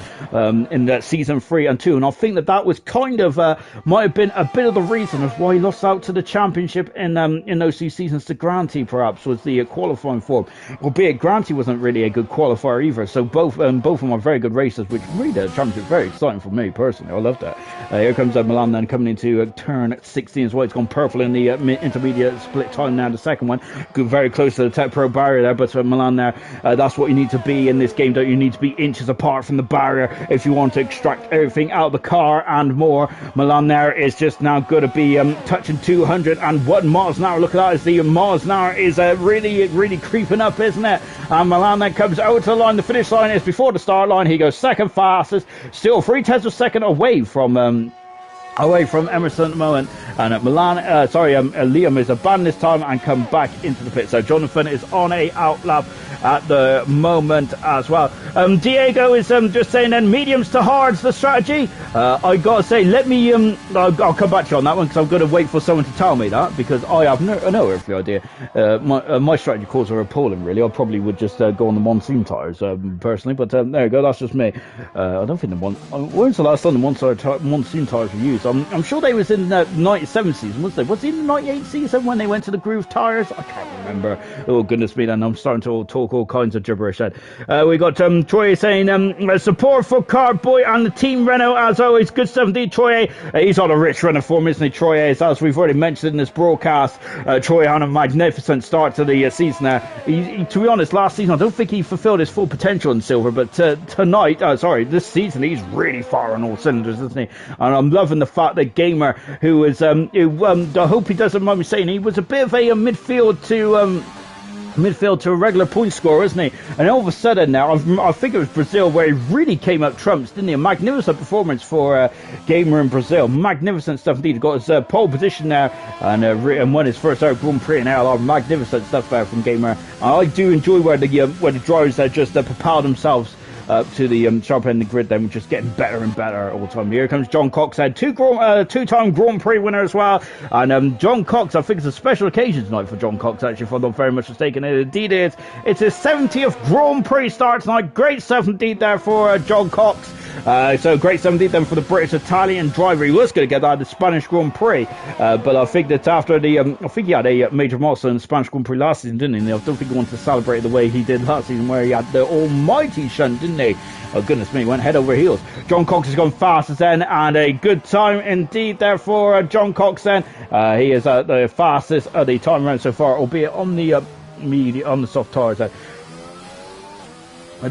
in season 3 and 2, and I think that was kind of might have been a bit of the reason of why he lost out to the championship in those 2 seasons to Granty, perhaps, was the qualifying form, albeit Granty wasn't really a good qualifier either. So both of them are very good races, which made the championship very exciting for me personally. I loved it. Here comes Milan then coming into turn 16 as well. It's gone purple in the intermediate split time now, the second one, very close to the Tech Pro barrier there, but Milan there, that's what you need to be in this game, don't you? You need to be inches apart crossing the barrier if you want to extract everything out of the car and more. Milan there is just now going to be touching 201 miles an hour. Look at that, as the miles an hour is really creeping up, isn't it? And Milan then comes over to the line. The finish line is before the start line. He goes second fastest, still 3/10 of a second away from Emerson at the moment. And Liam is abandoned this time and come back into the pit. So Jonathan is on a out lap at the moment as well. Diego is just saying then mediums to hards the strategy. I gotta say, let me I'll come back to you on that one, because I'm going to wait for someone to tell me that, because I have no earthly idea. My strategy calls are appalling, really. I probably would just go on the monsoon tires personally, but there you go, that's just me. I don't think when's the last time the monsoon tires were used? I'm sure they was in the 97 season, was it in the 98 season when they went to the groove tires? I can't remember. Oh goodness me, then I'm starting to talk all kinds of gibberish then. We got Troy saying support for Carboy and the team Renault as always. Good stuff indeed, Troy. He's on a rich run of form, isn't he? Troy is, as we've already mentioned in this broadcast. Troy had a magnificent start to the season there. He, to be honest, last season I don't think he fulfilled his full potential in silver, but this season he's really firing all cylinders, isn't he? And I'm loving the fact that Gamer, who is I hope he doesn't mind me saying, he was a bit of a midfield to a regular point scorer, isn't he? And all of a sudden now, I think it was Brazil where he really came up trumps, didn't he? A magnificent performance for Gamer in Brazil. Magnificent stuff indeed. He got his pole position there and won his first Grand Prix in ALR. Magnificent stuff there from Gamer. I do enjoy where the drivers just propel themselves to the sharp end of the grid, then just getting better and better all the time. Here comes John Cox, had two-time Grand Prix winner as well. And John Cox, I think it's a special occasion tonight for John Cox, actually, if I'm not very much mistaken. It indeed is. It's his 70th Grand Prix start tonight. Great stuff indeed there for John Cox. So great stuff indeed then for the British-Italian driver. He was going to get that at the Spanish Grand Prix, but I think that after I think he had a major milestone in the Spanish Grand Prix last season, didn't he? I don't think he wanted to celebrate the way he did last season, where he had the almighty shunt, didn't he? Oh goodness me, went head over heels. John Cox has gone fastest then, and a good time indeed there for John Cox then. He is the fastest of the time around so far, albeit on the soft tires then.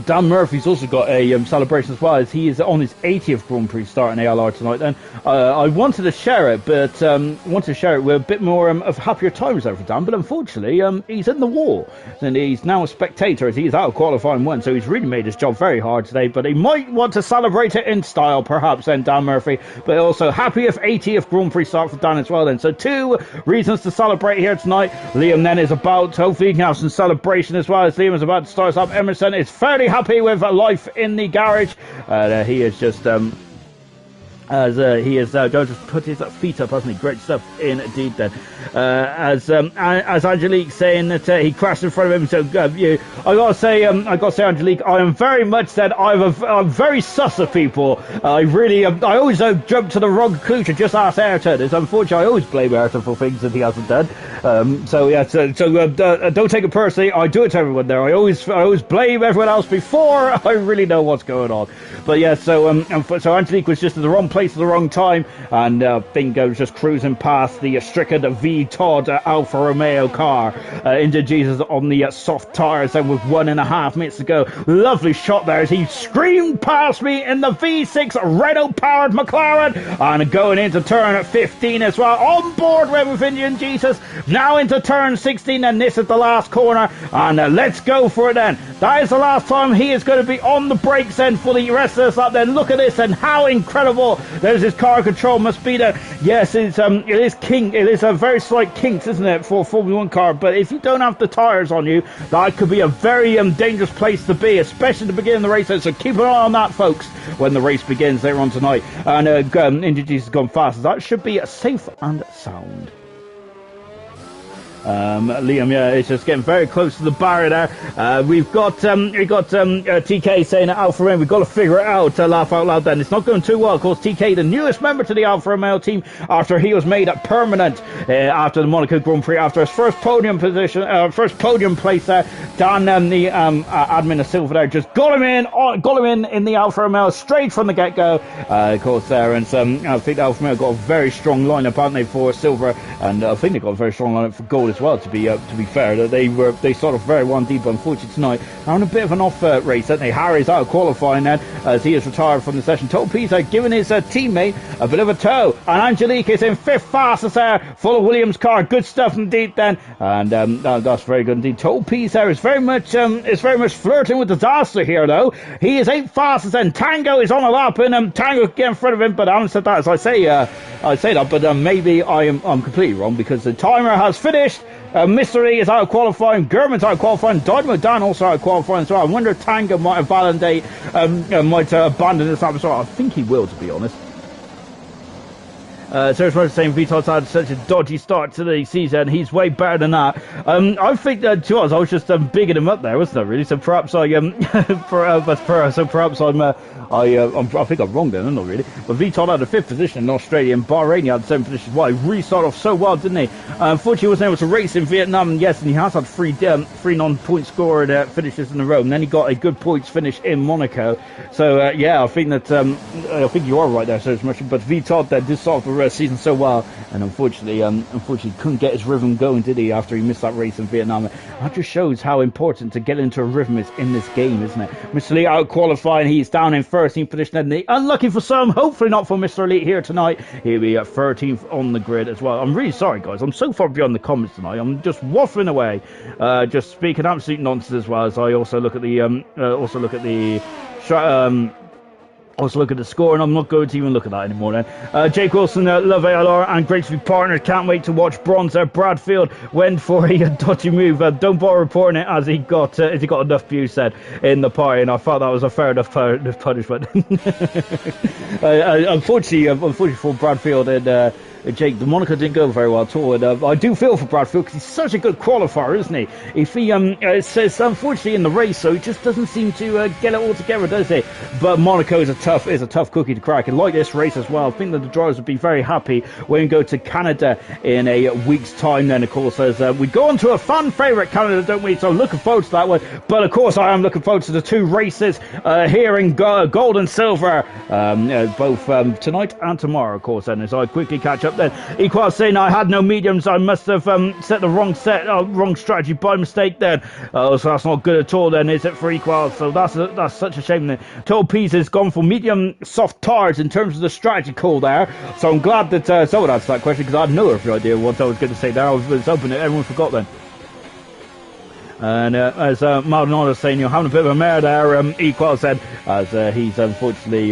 Dan Murphy's also got a celebration as well, as he is on his 80th Grand Prix start in ALR tonight. Then I wanted to share it, but with a bit more of happier times there for Dan. But unfortunately, he's in the wall, and he's now a spectator as he's out of qualifying one. So he's really made his job very hard today. But he might want to celebrate it in style, perhaps. Then Dan Murphy, but also happiest 80th Grand Prix start for Dan as well. Then so two reasons to celebrate here tonight. Liam then is about, hopefully he can have some celebration as well, as Liam is about to start us up. Emerson is fairly happy with life in the garage. He is just he is going to put his feet up, hasn't he? Great stuff indeed then. As Angelique saying that he crashed in front of him. So I gotta say, Angelique, I am very much that I'm very sus of people. I always jump to the wrong conclusion. Just ask Ayrton. It's unfortunate. I always blame Ayrton for things that he hasn't done. Don't take it personally. I do it to everyone there. I always blame everyone else before I really know what's going on. But yeah, so Angelique was just in the wrong place at the wrong time, and Bingo was just cruising past the stricken V Todd Alfa Romeo car into Jesus on the soft tires, and with 1.5 minutes to go. Lovely shot there as he screamed past me in the V6 Renault powered McLaren, and going into turn 15 as well, on board with Indian Jesus. Now into turn 16, and this is the last corner, and let's go for it then. That is the last time he is going to be on the brakes then for the rest of us up then. Look at this, and how incredible. There's his car control, must be there. Yes, it is a very slight kinks, isn't it, for a Formula 1 car, but if you don't have the tyres on you, that could be a very dangerous place to be, especially at the beginning of the race. So keep an eye on that, folks, when the race begins later on tonight. And Indian has gone fast. That should be safe and sound. Liam, yeah, it's just getting very close to the barrier there. We've got TK saying at Alfa Romeo, we've got to figure it out, laugh out loud then. It's not going too well. Of course, TK, the newest member to the Alfa Romeo team, after he was made permanent after the Monaco Grand Prix, after his first podium place there. Dan, the admin of Silver there, just got him in the Alfa Romeo straight from the get-go, of course, there. And I think the Alfa Romeo got a very strong lineup, haven't they, for Silver, and I think they got a very strong lineup for gold thought as well. To be fair, that they started very well indeed, but unfortunately tonight having a bit of an off race, don't they? Harry's out of qualifying then as he is retired from the session. Total Pisa giving his teammate a bit of a tow, and Angelique is in fifth fastest there for the Williams car. Good stuff indeed then, and that's very good indeed. Total Pisa is very much flirting with disaster here though. He is eighth fastest, and Tango is on a lap, and Tango get in front of him. But I haven't said that as I say that, but maybe I'm completely wrong because the timer has finished. Mr. E is out of qualifying, German's out of qualifying, Dynamo Dan also out of qualifying as well. I wonder if Tango might abandon this lap as well. I think he will, to be honest. Serge Murray saying Vital's had such a dodgy start to the season. He's way better than that. I think that to us, I was just bigging him up there, wasn't I? Really. So perhaps I think I'm wrong then, I'm not really. But Vital had the fifth position in Australia, and Bahrain had the seventh position as well. He really started off so well, didn't he? Unfortunately, he wasn't able to race in Vietnam. And yes, and he has had three non-point scored finishes in a row, and then he got a good points finish in Monaco. So yeah, I think that I think you are right there, Serge Murray. But Vital did start off the season so well, and unfortunately couldn't get his rhythm going, did he, after he missed that race in Vietnam. That just shows how important to get into a rhythm is in this game, isn't it? Mr. Lee out qualifying, he's down in 13th position. Unlucky for some, hopefully not for Mr. Elite here tonight. He'll be at 13th on the grid as well. I'm really sorry, guys. I'm so far beyond the comments tonight. I'm just waffling away, just speaking absolute nonsense as well as I also look at the Also look at the score, and I'm not going to even look at that anymore then. Jake Wilson, love ALR, and great to be partnered. Can't wait to watch bronze there. Bradfield went for a dodgy move. Don't bother reporting it as he got enough views said in the party, and I thought that was a fair enough punishment. Unfortunately for Bradfield and Jake, the Monaco didn't go very well at all, and I do feel for Bradfield because he's such a good qualifier, isn't he? If he says unfortunately in the race, so he just doesn't seem to get it all together, does he? But Monaco is a tough cookie to crack, and like this race as well, I think that the drivers would be very happy when we go to Canada in a week's time. Then of course, as we go on to a fan favourite Canada, don't we? So I'm looking forward to that one. But of course, I am looking forward to the two races here in gold and silver, both tonight and tomorrow, of course. And as I quickly catch up. Then Equal saying I had no mediums. I must have set the wrong strategy by mistake. Then so that's not good at all. Then is it for Equal? So that's such a shame. Then Total Peas has gone for medium soft tires in terms of the strategy call there. So I'm glad that someone answered that question because I had no idea what I was going to say there. I was hoping that everyone forgot then. And as Maldonado saying, you're having a bit of a mare there, Equal said, as he's unfortunately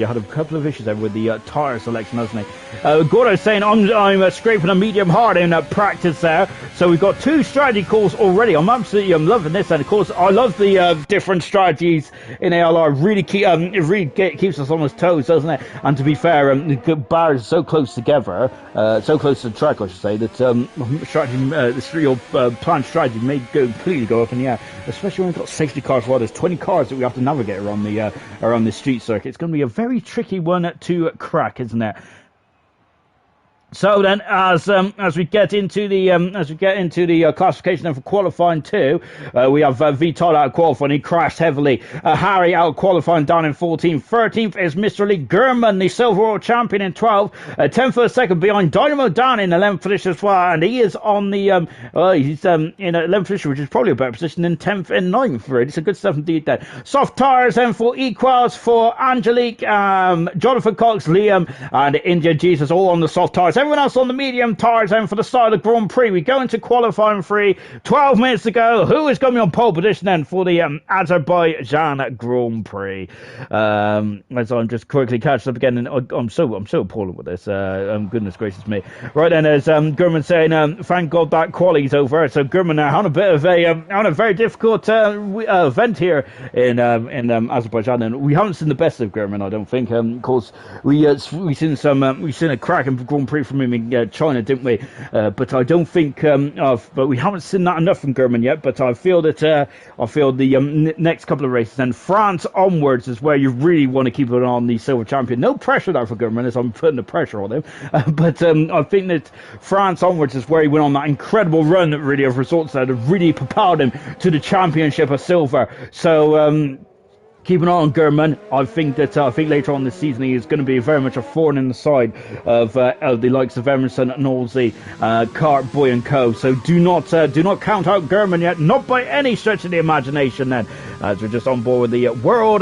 had a couple of issues there with the tyre selection, hasn't he? Gordo saying, I'm scraping a medium hard in practice there. So we've got two strategy calls already. I'm absolutely loving this, and of course I love the different strategies in ALR. It really keeps us on his toes, doesn't it? And to be fair, the bars are so close together, so close to the track, I should say, that your planned strategy may completely go up in the air, especially when we've got safety cars. Well, there's 20 cars that we have to navigate around the street circuit. It's going to be a very tricky one to crack, isn't it? So then, as we get into the classification then for qualifying two, we have Vital out of qualifying. He crashed heavily. Harry out of qualifying, down in 14th. 13th is Mr. Lee German, the silver world champion, in 12th. 10th for a second behind Dynamo Dan in 11th position as well, and he is on the he's in 11th position, which is probably a better position than 10th and 9th. Really, so good stuff indeed there. Soft tires then for Equals for Angelique, Jonathan Cox, Liam, and India Jesus, all on the soft tires. Everyone else on the medium tires then for the start of the Grand Prix. We go into qualifying 3, 12 minutes to go. Who is going to be on pole position then for the Azerbaijan Grand Prix? As I'm just quickly catching up again, and I'm so appalling with this. Goodness gracious me. Right then, as Gurman saying, thank God that quali's over. So Gurman now on a bit of a very difficult event here in Azerbaijan, and we haven't seen the best of Gurman, I don't think. Of course, we've seen a cracking Grand Prix from him in China, didn't we? But I don't think but we haven't seen that enough from Gurman yet. But I feel that the next couple of races and France onwards is where you really want to keep it on the silver champion. No pressure there for Gurman, as I'm putting the pressure on him. But I think that France onwards is where he went on that incredible run, really, of results that have really propelled him to the championship of silver. So keep an eye on German. I think later on this season he is going to be very much a thorn in the side of the likes of Emerson, Knowlesy, Cartboy and co. So do not count out German yet, not by any stretch of the imagination. Then, as we're just on board with the world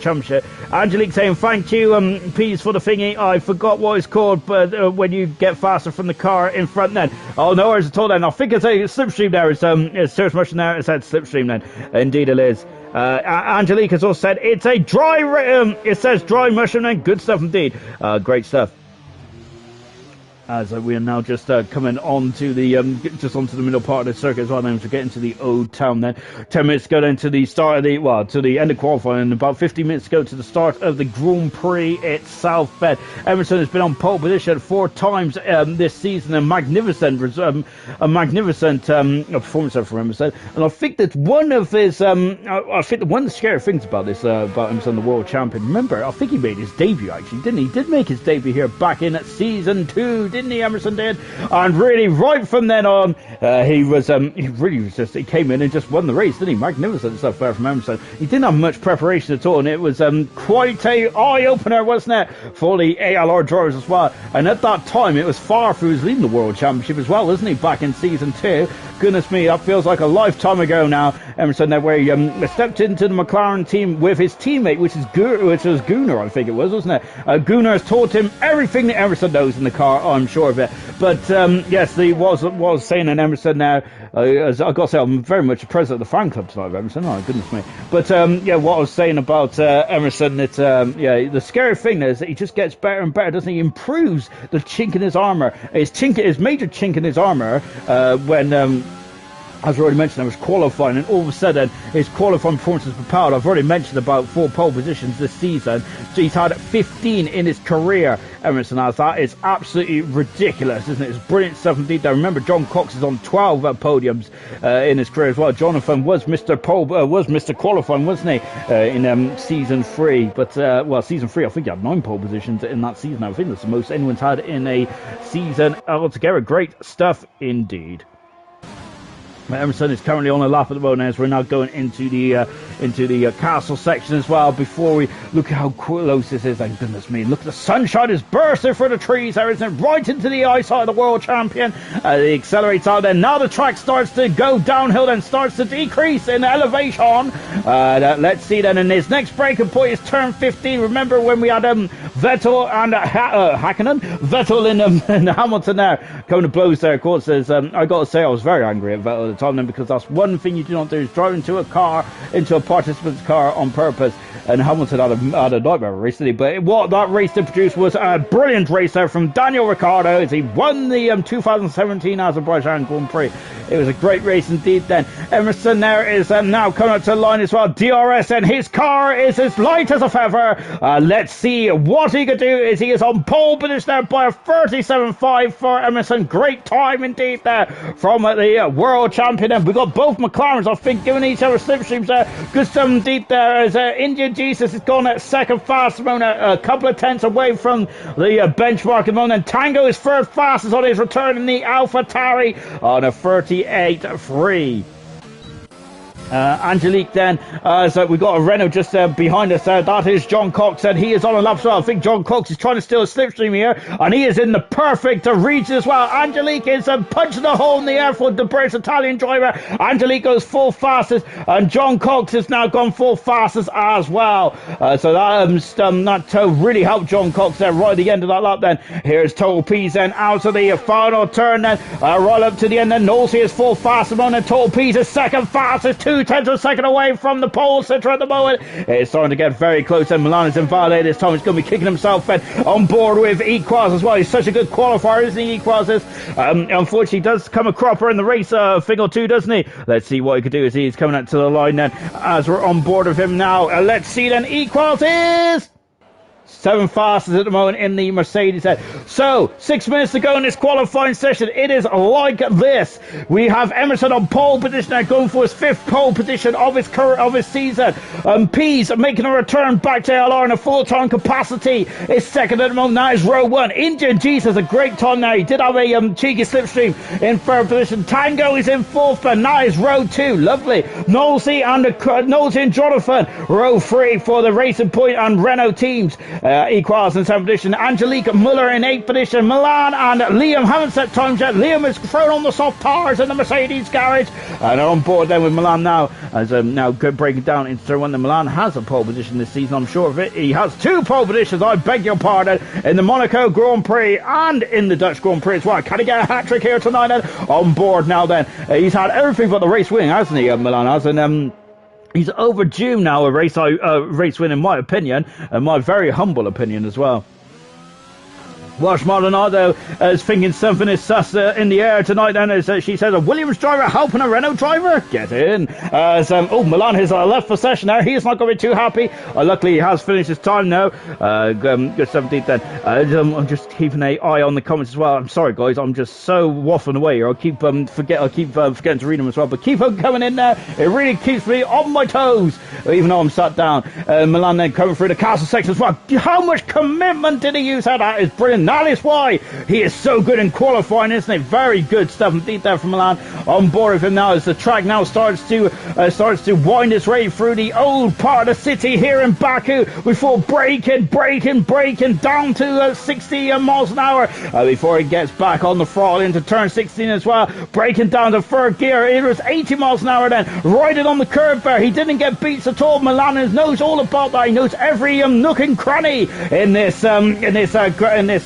championship. Angelique saying thank you, Peas, for the thingy. I forgot what it's called, but when you get faster from the car in front, then no worries at all. Then I think it's a slipstream there. It's search motion there. It said slipstream then. Indeed it is. Angelique has also said it's a it says dry mushroom, and good stuff indeed. Great stuff. As we are now just coming on to the onto the middle part of the circuit as well. Then we're getting to the Old Town. Then 10 minutes to go then to the start of to the end of qualifying, and about 15 minutes to go to the start of the Grand Prix itself. Emerson has been on pole position 4 times this season. A magnificent performance from Emerson, and I think that one of his I think that one of the scary things about this about Emerson, the world champion. Remember, I think he made his debut actually, didn't he? He did make his debut here back in season 2. Didn't he, Emerson did? And really, right from then on, he came in and just won the race, didn't he? Magnificent stuff there from Emerson. He didn't have much preparation at all, and it was quite a eye-opener, wasn't it, for the ALR drivers as well. And at that time, it was far from he was leading the World Championship as well, isn't he, back in Season 2? Goodness me, that feels like a lifetime ago now. Emerson there, where he stepped into the McLaren team with his teammate, which was Gunnar, I think it was, wasn't it? Gunnar has taught him everything that Emerson knows in the car, I'm sure of it. But yes, he was saying in Emerson now, as I got to say, I'm very much a president of the fan club tonight of Emerson. Oh goodness me! But what I was saying about Emerson, it's the scary thing is that he just gets better and better, doesn't he? He improves the chink in his armor. His major chink in his armor when. As I already mentioned, I was qualifying, and all of a sudden his qualifying performance has propelled. I've already mentioned about 4 pole positions this season. So he's had 15 in his career, Emerson has. That is absolutely ridiculous, isn't it? It's brilliant stuff indeed. Now remember, John Cox is on 12 podiums in his career as well. Jonathan was Mr. Qualifying, wasn't he, in season 3? But season 3, I think he had 9 pole positions in that season. I think that's the most anyone's had in a season altogether. Great stuff indeed. Emerson is currently on a lap at the moment as we're now going into the castle section as well. Before we look at how close this is, and goodness me, look at the sunshine is bursting through the trees. Emerson right into the eyesight of the world champion. He accelerates out there. Now the track starts to go downhill and starts to decrease in elevation. Let's see then. And his next breaking point is turn 15. Remember when we had Vettel and Hakkinen? Vettel and Hamilton there coming to blows there. Of course, I got to say I was very angry at Vettel at the time then, because that's one thing you do not do, is drive into a participant's car on purpose. And Hamilton had a nightmare race, didn't he? But what that race did produce was a brilliant race there from Daniel Ricciardo as he won the 2017 Azerbaijan Grand Prix. It was a great race indeed then. Emerson there is now coming up to the line as well. DRS, and his car is as light as a feather. Let's see what he could do. He is on pole position there by a 37.5 for Emerson. Great time indeed there from the world champion. And we've got both McLarens, I think, giving each other slipstreams there. Good stuff indeed there as Indian Jesus has gone at second fast, a couple of tenths away from the benchmark at the moment. And Tango is third fastest on his return in the AlphaTauri on a 38.3. Angelique then, so we've got a Renault just behind us there. That is John Cox, and he is on a lap as well. I think John Cox is trying to steal a slipstream here, and he is in the perfect region as well. Angelique is punching a hole in the air for the British Italian driver. Angelique goes full fastest, and John Cox has now gone full fastest as well. So that really helped John Cox there right at the end of that lap then. Here's Total Peas then out of the final turn then, right up to the end then. Knowlesy is full fastest on, and Total Peas is second fastest, 2/10 of a second away from the pole sitter at the moment. It's starting to get very close, and Milan is invalidated this time. He's going to be kicking himself on board with Equals as well. He's such a good qualifier, isn't he, Equals is? Unfortunately, he does come a cropper in the race thing or two, doesn't he? Let's see what he could do as he's coming out to the line then, as we're on board with him now. Let's see then. Equals is Seven fastest at the moment in the Mercedes head. So 6 minutes to go in this qualifying session. It is like this. We have Emerson on pole position now, going for his 5th pole position of his season. Pease making a return back to ALR in a full-time capacity. Is second at the moment. Now is row 1. Indian Jesus, a great time now. He did have a cheeky slipstream in 3rd position. Tango is in 4th, but now is row 2. Lovely. Nosey and Jonathan. Row 3 for the Racing Point and Renault teams. Equals in 7th position. Angelique Muller in 8th position. Milan and Liam haven't set times yet. Liam is thrown on the soft tires in the Mercedes garage and are on board then with Milan now, as now breaking down into turn 1. The Milan has a pole position this season, I'm sure of it. He has 2 pole positions, I beg your pardon, in the Monaco Grand Prix and in the Dutch Grand Prix as well. Can he get a hat-trick here tonight then? On board now then. He's had everything but the race win, hasn't he, Milan has? And he's overdue now a race win, in my opinion, and my very humble opinion as well. Welsh Maldonado is thinking something is sus in the air tonight, and as she says, a Williams driver helping a Renault driver? Get in. Milan has left for session now. He's not going to be too happy. Luckily, he has finished his time now. Good 17th then. I'm just keeping an eye on the comments as well. I'm sorry, guys. I'm just so waffling away here. I'll keep forgetting to read them as well. But keep on coming in there. It really keeps me on my toes, even though I'm sat down. Milan then coming through the castle section as well. How much commitment did he use? That is brilliant. That is why he is so good in qualifying, isn't it? Very good stuff indeed there from Milan. On board with him now as the track now starts to wind its way through the old part of the city here in Baku before braking down to 60 miles an hour before he gets back on the throttle into turn 16 as well. Braking down to 3rd gear. It was 80 miles an hour then. Right it on the curb there. He didn't get beats at all. Milan knows all about that. He knows every nook and cranny in this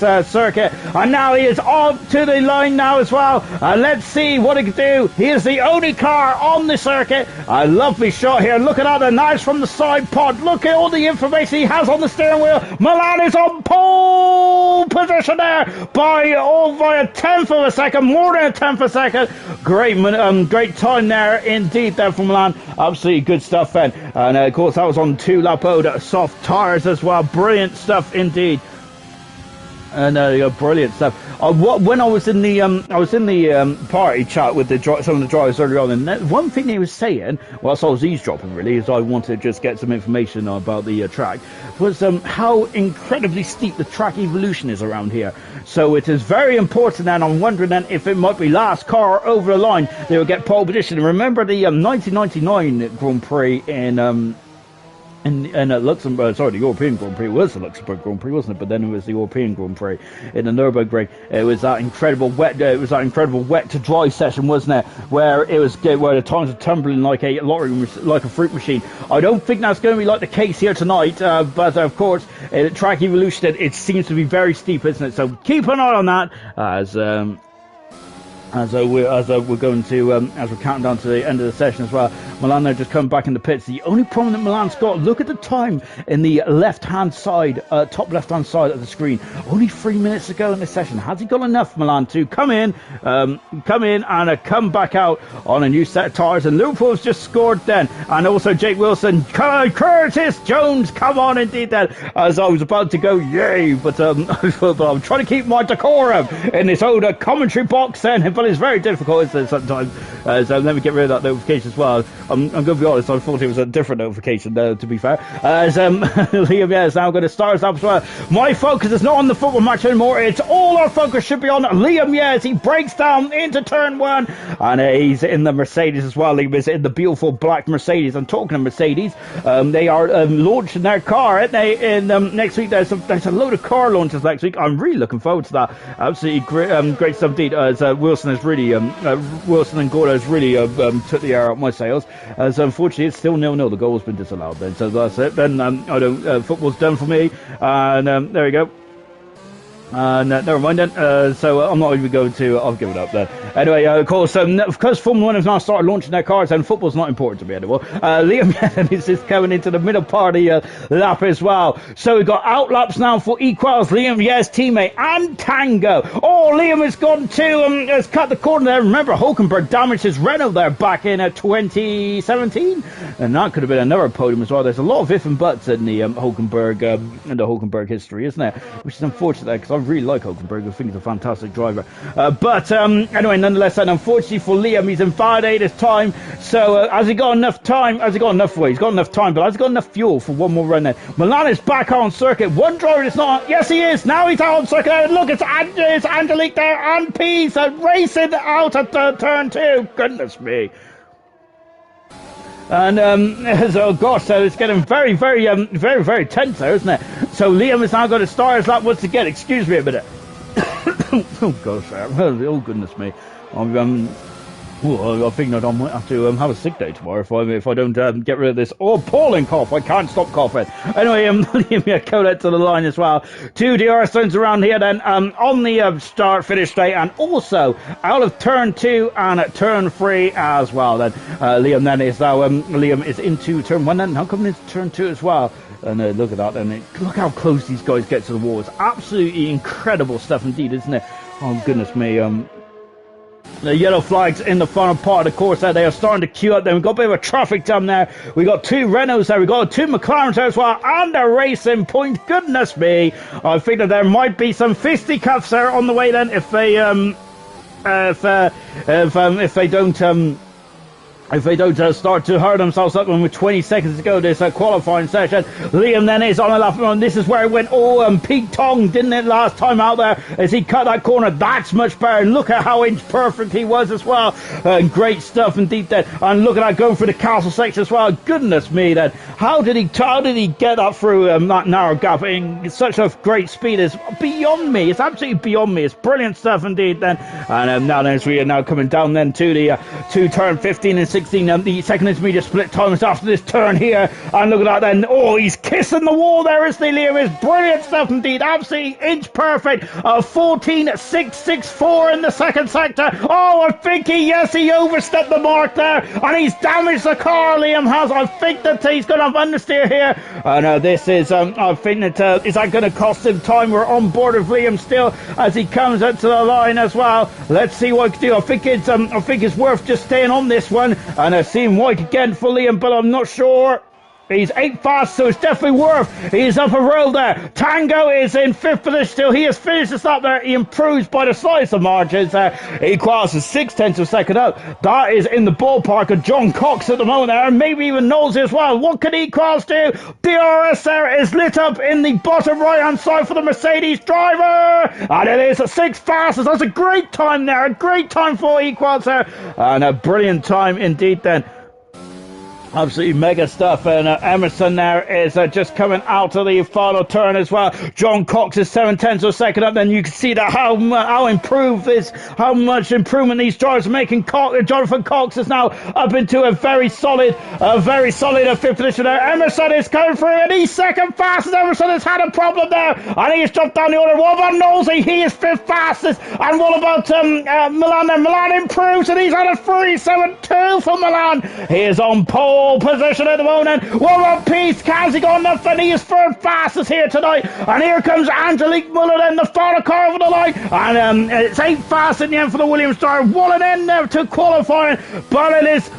circuit, and now he is off to the line now as well. Let's see what he can do. He is the only car on the circuit. A lovely shot here. Look at that, a nice from the side pod. Look at all the information he has on the steering wheel. Milan is on pole position there by a 10th of a second, more than a 10th of a second. Great time there indeed there from Milan. Absolutely good stuff then, and of course that was on 2 Lapod soft tires as well. Brilliant stuff indeed. And brilliant stuff. When I was in the party chat with some of the drivers earlier on, and one thing they were saying, whilst I was eavesdropping really, is I wanted to just get some information about the track, was how incredibly steep the track evolution is around here. So it is very important, and I'm wondering then if it might be last car over the line they will get pole position. Remember the 1999 Grand Prix in Luxembourg, sorry, the European Grand Prix was the Luxembourg Grand Prix, wasn't it? But then it was the European Grand Prix in the Nürburgring. It was that incredible wet to dry session, wasn't it? Where the tires were tumbling like a fruit machine. I don't think that's going to be like the case here tonight. But of course, track evolution, it seems to be very steep, isn't it? So keep an eye on that as we're going to as we're counting down to the end of the session as well. Milan now just coming back in the pits. The only problem that Milan's got, look at the time in the left-hand side, top left-hand side of the screen. Only 3 minutes to go in this session. Has he got enough, Milan, to come in and come back out on a new set of tyres? And Liverpool's just scored then, and also Jake Wilson, Curtis Jones, come on indeed then, as I was about to go yay, but I'm trying to keep my decorum in this old commentary box then, but it's very difficult, isn't it, sometimes? So let me get rid of that notification as well. I'm going to be honest, I thought it was a different notification, to be fair. As Liam is now going to start us up as well. My focus is not on the football match anymore. It's all our focus should be on Liam Yes. He breaks down into turn 1, and he's in the Mercedes as well. Liam is in the beautiful black Mercedes. I'm talking of Mercedes. They are launching their car, aren't they? Next week, there's a load of car launches next week. I'm really looking forward to that. Absolutely great stuff indeed. As Wilson and Gordo has really took the air out my sails. As unfortunately it's still 0-0. The goal's been disallowed then, so that's it. Then football's done for me, and there we go. No, never mind then. So I'm not even going to. I'll give it up then. Anyway, of course, because Formula One has now started launching their cars, and football's not important to me anymore. Liam Neeson is just coming into the middle part of the lap as well. So we've got out laps now for equals. Liam, yes, teammate, and Tango. Oh, Liam has gone to has cut the corner there. Remember, Hulkenberg damaged his Renault there back in 2017, and that could have been another podium as well. There's a lot of if and buts in the Hulkenberg history, isn't there? Which is unfortunate because I really like Hulkenberg. I think he's a fantastic driver. But anyway, nonetheless, and unfortunately for Liam, he's invalidated his time. So has he got enough time? Has he got enough way? He's got enough time, but has he got enough fuel for one more run then? Milan is back on circuit. One driver is not. Yes, he is. Now he's out on circuit. Look, it's Angelique there and Pease racing out at turn 2. Goodness me. And oh gosh, so it's getting very, very tense there, isn't it? So Liam is now going to start his lap once again. Excuse me a minute. Oh gosh, oh goodness me. I think I might have to have a sick day tomorrow if I don't get rid of this appalling cough. I can't stop coughing. Anyway, Liam Colet to the line as well. 2 DRS zones around here then on the start-finish straight, and also out of turn 2 and turn 3 as well. Then Liam then is now Liam is into turn 1 then. Now coming into turn 2 as well. And look at that, and look how close these guys get to the wall. It's absolutely incredible stuff indeed, isn't it? Oh goodness me. The yellow flags in the final part of the course there. They are starting to queue up there. We've got a bit of a traffic jam there. We got 2 Renaults there. We've got 2 McLarens there as well. And a racing point. Goodness me. I think that there might be some fisticuffs there on the way then if they start to hurl themselves up with 20 seconds to go this qualifying session. Liam then is on a lap, and this is where it went. Pete Tong, didn't it, last time out there as he cut that corner. That's much better. And look at how inch perfect he was as well. Great stuff indeed then. And look at that going through the castle section as well. Goodness me then. How did he get that through that narrow gap in such a great speed? Is beyond me. It's absolutely beyond me. It's brilliant stuff indeed then. And now as we are now coming down then to the to turn 15 and 16, the second intermediate split times after this turn here, and look at that then. He's kissing the wall there, isn't he, Liam? It's brilliant stuff indeed, absolutely inch perfect. 14.664 in the second sector. I think he overstepped the mark there, and he's damaged the car, Liam has. I think that he's going to have understeer here, and this is I think that is that going to cost him time? We're on board with Liam still as he comes up to the line as well. Let's see what he can do. I think it's worth just staying on this one. And I've seen White again for Liam, but I'm not sure. He's 8 fast, so it's definitely worth. He's up a roll there. Tango is in 5th position still. He has finished this up there. He improves by the slice of margins there. He qualifies 6/10 of a second up. That is in the ballpark of John Cox at the moment there, and maybe even Knowles as well. What can he quals do? DRS there is lit up in the bottom right-hand side for the Mercedes driver. And it is a 6 fastest. That's a great time there. A great time for equals there. And a brilliant time indeed then. Absolutely mega stuff, and Emerson there is just coming out of the final turn as well. John Cox is 7/10 of a second up. Then you can see that how much improvement these drivers are making. Jonathan Cox is now up into a very solid 5th position there. Emerson is coming through, and he's second fastest. Emerson has had a problem there, and he has dropped down the order. What about Nosey? He is 5th fastest. And what about Milan there? Milan improves, and he's on a 3.72 for Milan. He is on pole position at the moment. What about Peace? Has he got enough? And he is 3rd fastest here tonight. And here comes Angelique Muller then, the final car over the line. And it's 8 fast in the end for the Williams driver. What an end there to qualifying. But it is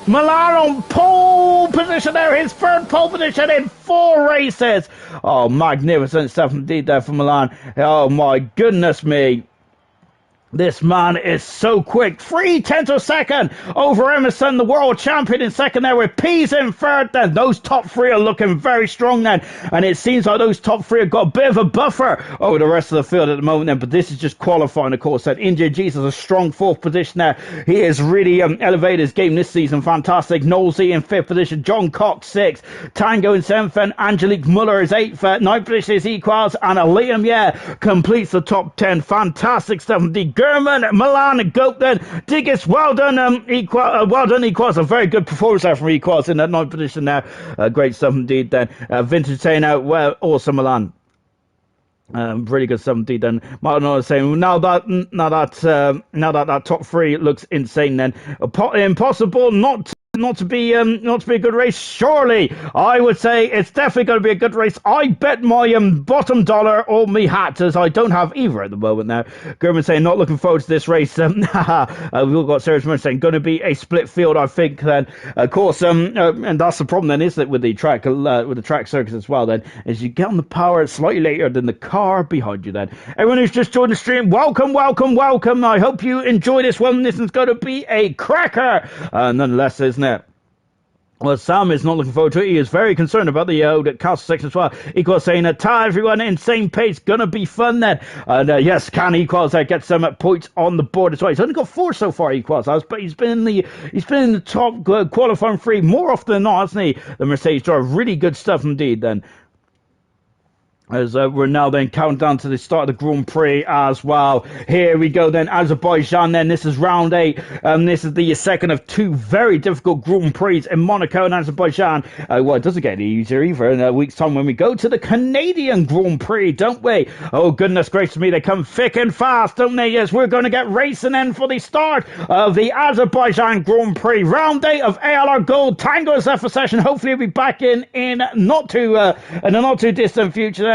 Milan on pole position there. His 3rd pole position in 4 races. Oh, magnificent stuff indeed there for Milan. Oh, my goodness me. This man is so quick. 3/10 of a second over Emerson, the world champion, in second there with Pease in 3rd then. Those top 3 are looking very strong then. And it seems like those top 3 have got a bit of a buffer over the rest of the field at the moment then. But this is just qualifying, of course. That India Jesus, a strong 4th position there. He has really elevated his game this season. Fantastic. Knowlesy in 5th position. John Cox 6th. Tango in 7th. And Angelique Muller is 8th. 9th position is equals. And Liam, completes the top 10. Fantastic stuff indeed. German, Milan, Goat then. Diggis, well done, Equals. A very good performance there from Equals in that 9th position there. Great stuff indeed then. Vintage saying out, well, awesome Milan. Really good stuff indeed. Then Martin was saying, now that top three looks insane. Then impossible not to be a good race. Surely, I would say it's definitely going to be a good race. I bet my bottom dollar or me hat, as I don't have either at the moment now. German saying, not looking forward to this race. We've all got Sarah's Munch saying, going to be a split field, I think. Then, of course, and that's the problem then, isn't it, with the track circuits as well. Then, as you get on the power slightly later than the car behind you. Then, everyone who's just joined the stream, welcome. I hope you enjoy this one. This is going to be a cracker, nonetheless, isn't it? Well, Sam is not looking forward to it. He is very concerned about the castle section as well. Equals saying, tie everyone in same pace. Gonna be fun then. And yes, can Equals get some points on the board as well. He's only got 4 so far, Equals, but he's been in the top qualifying 3 more often than not, hasn't he? The Mercedes driver, really good stuff indeed. Then. As we're now then counting down to the start of the Grand Prix as well. Here we go then, Azerbaijan then. This is round 8. This is the second of 2 very difficult Grand Prix in Monaco and Azerbaijan. Well, it doesn't get any easier either in a week's time when we go to the Canadian Grand Prix, don't we? Oh, goodness gracious me, they come thick and fast, don't they? Yes, we're going to get racing then for the start of the Azerbaijan Grand Prix. Round 8 of ALR Gold. Tango is there for session. Hopefully he'll be back in a not too distant future then.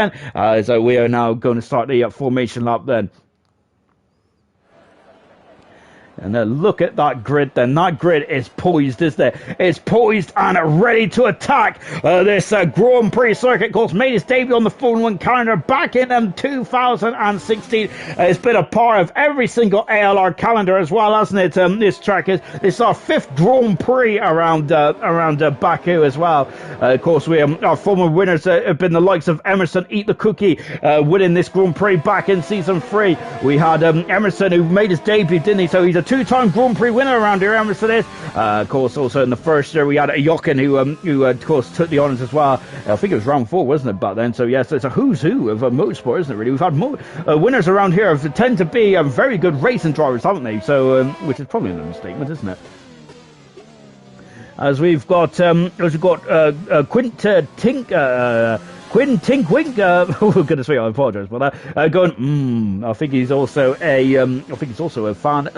So we are now going to start the formation lap then. And look at that grid then. That grid is poised, isn't it? It's poised and ready to attack this Grand Prix circuit. Of course, made its debut on the Formula 1 calendar back in 2016. It's been a part of every single ALR calendar as well, hasn't it? This track is our 5th Grand Prix around Baku as well. Of course, our former winners have been the likes of Emerson Eat the Cookie, winning this Grand Prix back in Season 3. We had Emerson, who made his debut, didn't he? So he's a 2-time Grand Prix winner around here, Emerson is. Of course, also in the first year, we had Jochen, who of course, took the honours as well. I think it was round 4, wasn't it, back then? So, yes, it's a who's who of motorsport, isn't it, really? We've had winners around here who tend to be very good racing drivers, haven't they? So, which is probably an understatement, isn't it? As we've got Quint Tinkwink, oh goodness me, I apologise for that. Going, I think he's also a fan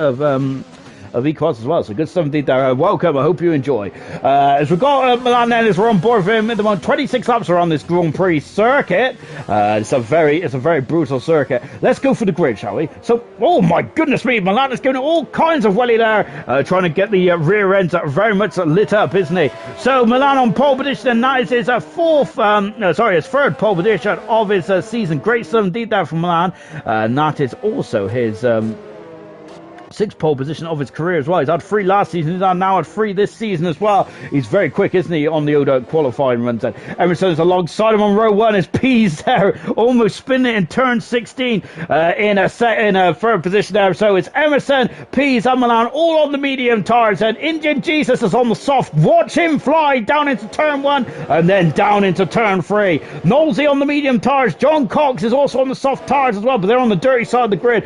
of Equals as well. So good stuff indeed there. Welcome. I hope you enjoy. As we've got Milan then, as we're on board with him at the moment, 26 laps are on this Grand Prix circuit. It's a very brutal circuit. Let's go for the grid, shall we? So, oh my goodness me, Milan is going all kinds of welly there, trying to get the rear ends very much lit up, isn't he? So Milan on pole position, and that is his his 3rd pole position of his season. Great stuff indeed there from Milan. And that is also his 6th pole position of his career as well. He's had 3 last season. He's now had 3 this season as well. He's very quick, isn't he, on the Odo qualifying runs. Emerson's alongside him on row 1. His P's there, almost spinning it in turn 16 in a 3rd position there. So it's Emerson, P's and Milan all on the medium tires. And Indian Jesus is on the soft. Watch him fly down into turn 1 and then down into turn 3. Knowlesy on the medium tires. John Cox is also on the soft tires as well, but they're on the dirty side of the grid.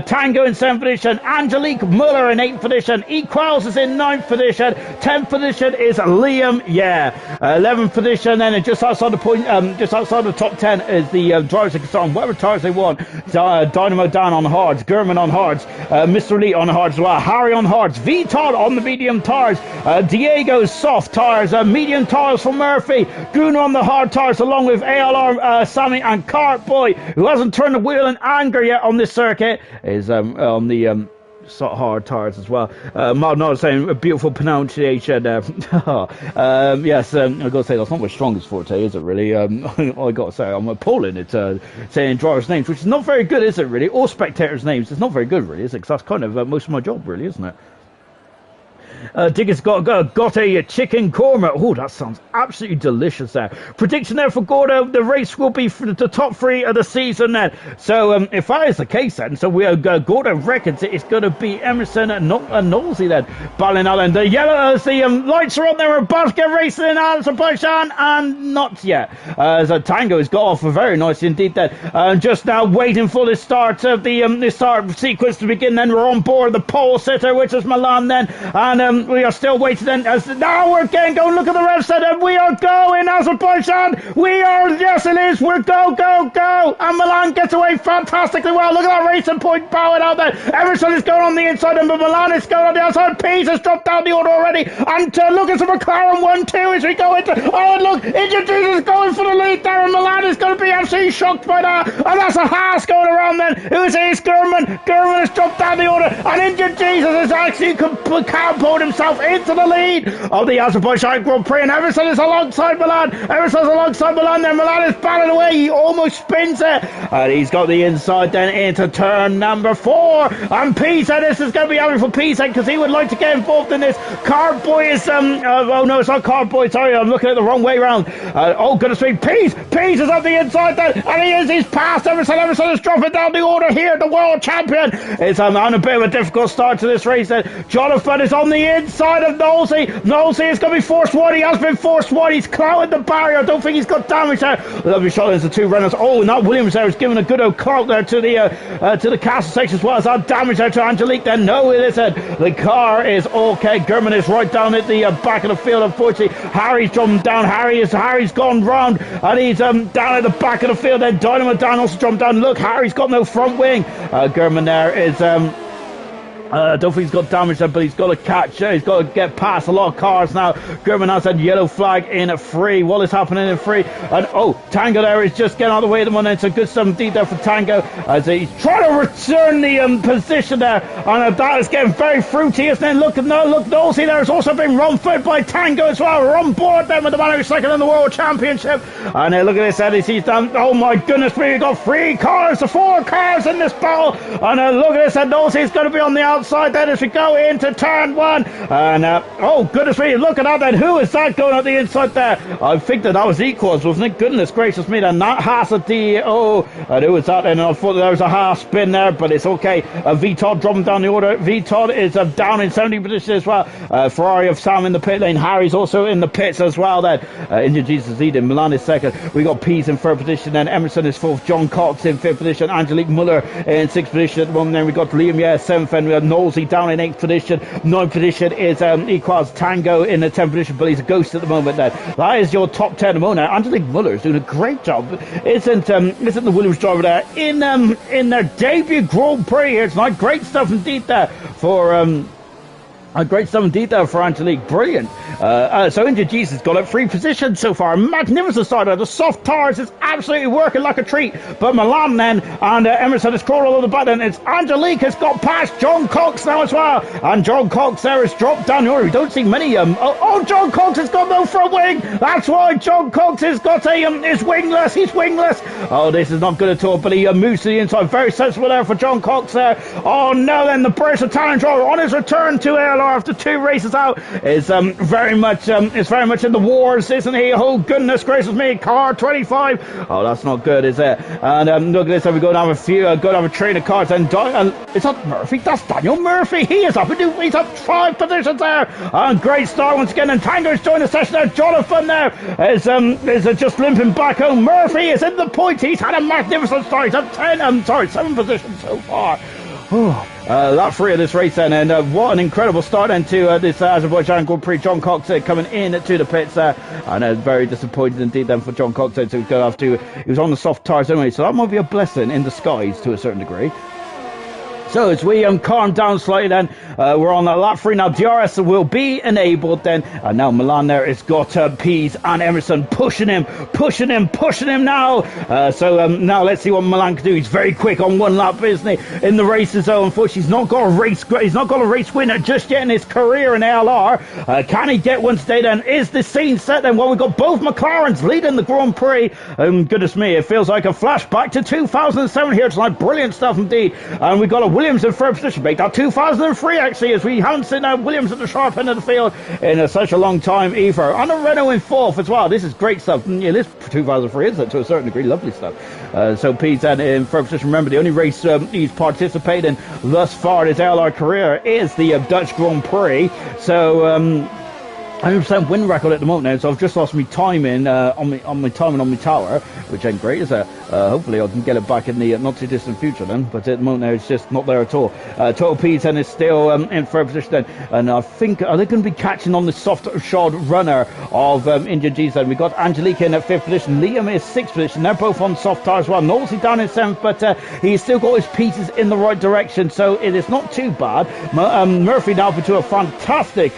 Tango in 7th position. Angelique Muller in 8th position. Equals is in 9th position. 10th position is Liam. 11th position. Then just outside the top 10 is the drivers that can start on whatever tires they want. Dynamo Dan on hards. Gurman on hards. Mr. Lee on hards as well. Harry on hards. Todd on the medium tires. Diego's soft tires. Medium tires for Murphy. Gunnar on the hard tires along with ALR Sammy and Cartboy, who hasn't turned the wheel in anger yet on this circuit, is on the hard tires as well. Not saying a beautiful pronunciation. Yes, I got to say that's not my strongest forte, is it really? I got to say I'm appalling at saying drivers' names, which is not very good, is it really? Or spectators' names. It's not very good, really, is it? Because that's kind of most of my job, really, isn't it? Digger's got a chicken korma. Oh, that sounds absolutely delicious there. Prediction there for Gordo, the race will be for the top 3 of the season then. So if that is the case then, so Gordo reckons it's going to be Emerson and Knowlesy then. Battling out then. The yellow, the lights are on there. We're about to get racing in Azerbaijan, and not yet. So Tango has got off very nice indeed then. Just now waiting for the start of the start sequence to begin then. We're on board the pole sitter, which is Milan then. And we are still waiting then. Now we're getting going. Look at the ref set, and we are going. Azerbaijan, we are, yes it is, we're go. And Milan gets away fantastically well. Look at that racing point bowing out there. Emerson is going on the inside, and Milan is going on the outside. Pease has dropped down the order already. And look at the McLaren 1-2 as we go into, oh look, Injured Jesus is going for the lead there, and Milan is going to be absolutely shocked by that. And that's a Haas going around then. Who's Ace Gurman? Gurman has dropped down the order, and Injured Jesus is actually catapulted himself into the lead of the Azerbaijan Grand Prix, and Emerson is alongside Milan. Emerson's alongside Milan there. Milan is battling away. He almost spins it, and he's got the inside then into turn number 4. And P said this is going to be happy for P said, because he would like to get involved in this. Cardboy is oh no, it's not Cardboy, sorry, I'm looking at the wrong way round. Oh goodness me, Pease is on the inside there, and he's passed Emerson. Emerson is dropping down the order here, the world champion. It's on a bit of a difficult start to this race then. Jonathan is on the inside of Nosey. Nosey is going to be forced wide. He has been forced wide. He's clouting the barrier. I don't think he's got damage there. Lovely shot as the two runners. Oh, not Williams there is giving a good old clout there to the castle section as well. Is that damage there to Angelique then? No, it isn't. The car is okay. Gurman is right down at the back of the field, unfortunately. Harry's jumped down. Harry's gone round, and he's down at the back of the field. Then Dynamo Dan also jumped down. Look, Harry's got no front wing. Gurman there is I don't think he's got damage there, but he's got to catch. He's got to get past a lot of cars now. Gurman has that yellow flag in a free. What is happening in free? And Tango there is just getting out of the way of the moment. It's a good 17 there for Tango as he's trying to return the position there. And that is getting very fruity, isn't it? Look, Nosey there has also been run-footed by Tango as well. We're on board then with the man who's second in the World Championship. And look at this, Eddie. He's done. Oh my goodness me, we've got 4 cars in this battle. And look at this, and Nosey is going to be on the outside then as we go into turn 1. And oh goodness me, look at that then. Who is that going on the inside there? I think that was Equals, wasn't it? Goodness gracious me, then not Haas at the and who was that then? I thought there was a Haas spin there, but it's okay. V-Todd dropping down the order. V-Todd is down in 70 position as well. Ferrari of Sam in the pit lane. Harry's also in the pits as well then. Injured Jesus leading. Milan is second. We got Pease in 3rd position, then Emerson is 4th. John Cox in 5th position. Angelique Muller in 6th position at the moment. Then we got Liam 7th, and we have Nosey down in 8th position. 9th position is Equals Tango in the 10th position, but he's a ghost at the moment then. That is your top 10 at the moment. Angelique Muller is doing a great job. Isn't the Williams driver there in their debut Grand Prix here tonight? Great stuff indeed there for great stuff indeed there for Angelique. Brilliant. So Injured Jesus got up 3 positions so far. Magnificent start there. The soft tires is absolutely working like a treat. But Milan then and Emerson has crawled all over the back. And it's Angelique has got past John Cox now as well. And John Cox there has dropped down the order. We don't see many. John Cox has got no front wing. That's why John Cox has got is wingless. He's wingless. Oh, this is not good at all. But he moves to the inside. Very sensible there for John Cox there. Oh no, then the British Italian driver on his return to ALR after 2 races out is very much in the wars, isn't he? Oh goodness gracious me, car 25. Oh, that's not good, is it? And look at this, we're going to have a train of cars, and is that Murphy? That's Daniel Murphy. He is up. He's up 5 positions there. And great start once again. And Tango's joined the session there. Jonathan there is just limping back home. Murphy is in the points. He's had a magnificent start. He's up 7 positions so far. That 3 of this race then, and what an incredible start then to this Azerbaijan Grand Prix. John Cox coming in to the pits there, and very disappointed indeed then for John Cox to go after. He was on the soft tyres anyway, so that might be a blessing in disguise to a certain degree. So as we calm down slightly then, we're on lap 3 now. DRS will be enabled then. And now Milan there has got Pease and Emerson pushing him now. So now let's see what Milan can do. He's very quick on 1 lap, isn't he? In the races though, unfortunately, he's not got a race winner just yet in his career in ALR. Can he get one today then? Is the scene set then? Well, we've got both McLarens leading the Grand Prix. Goodness me, it feels like a flashback to 2007 here tonight. Brilliant stuff indeed. And we've got a Williams in 3rd position. Make that 2003 actually, as we haven't seen Williams at the sharp end of the field in such a long time either. And a Renault in 4th as well. This is great stuff. Yeah, this 2003 is to a certain degree lovely stuff. So Pete's in 3rd position. Remember, the only race he's participated in thus far in his ALR career is the Dutch Grand Prix. So 100% win record at the moment now, so I've just lost my timing on my timing on my tower, which ain't great, is it? Hopefully I can get it back in the not too distant future then, but at the moment now it's just not there at all. Total P's then is still in third position then, and I think are they going to be catching on the soft shod runner of Indian G's then? We got Angelique in at 5th position, Liam is 6th position, they're both on soft tires as well. Nosey down in 7th, but he's still got his pieces in the right direction, so it is not too bad. Murphy now up to a fantastic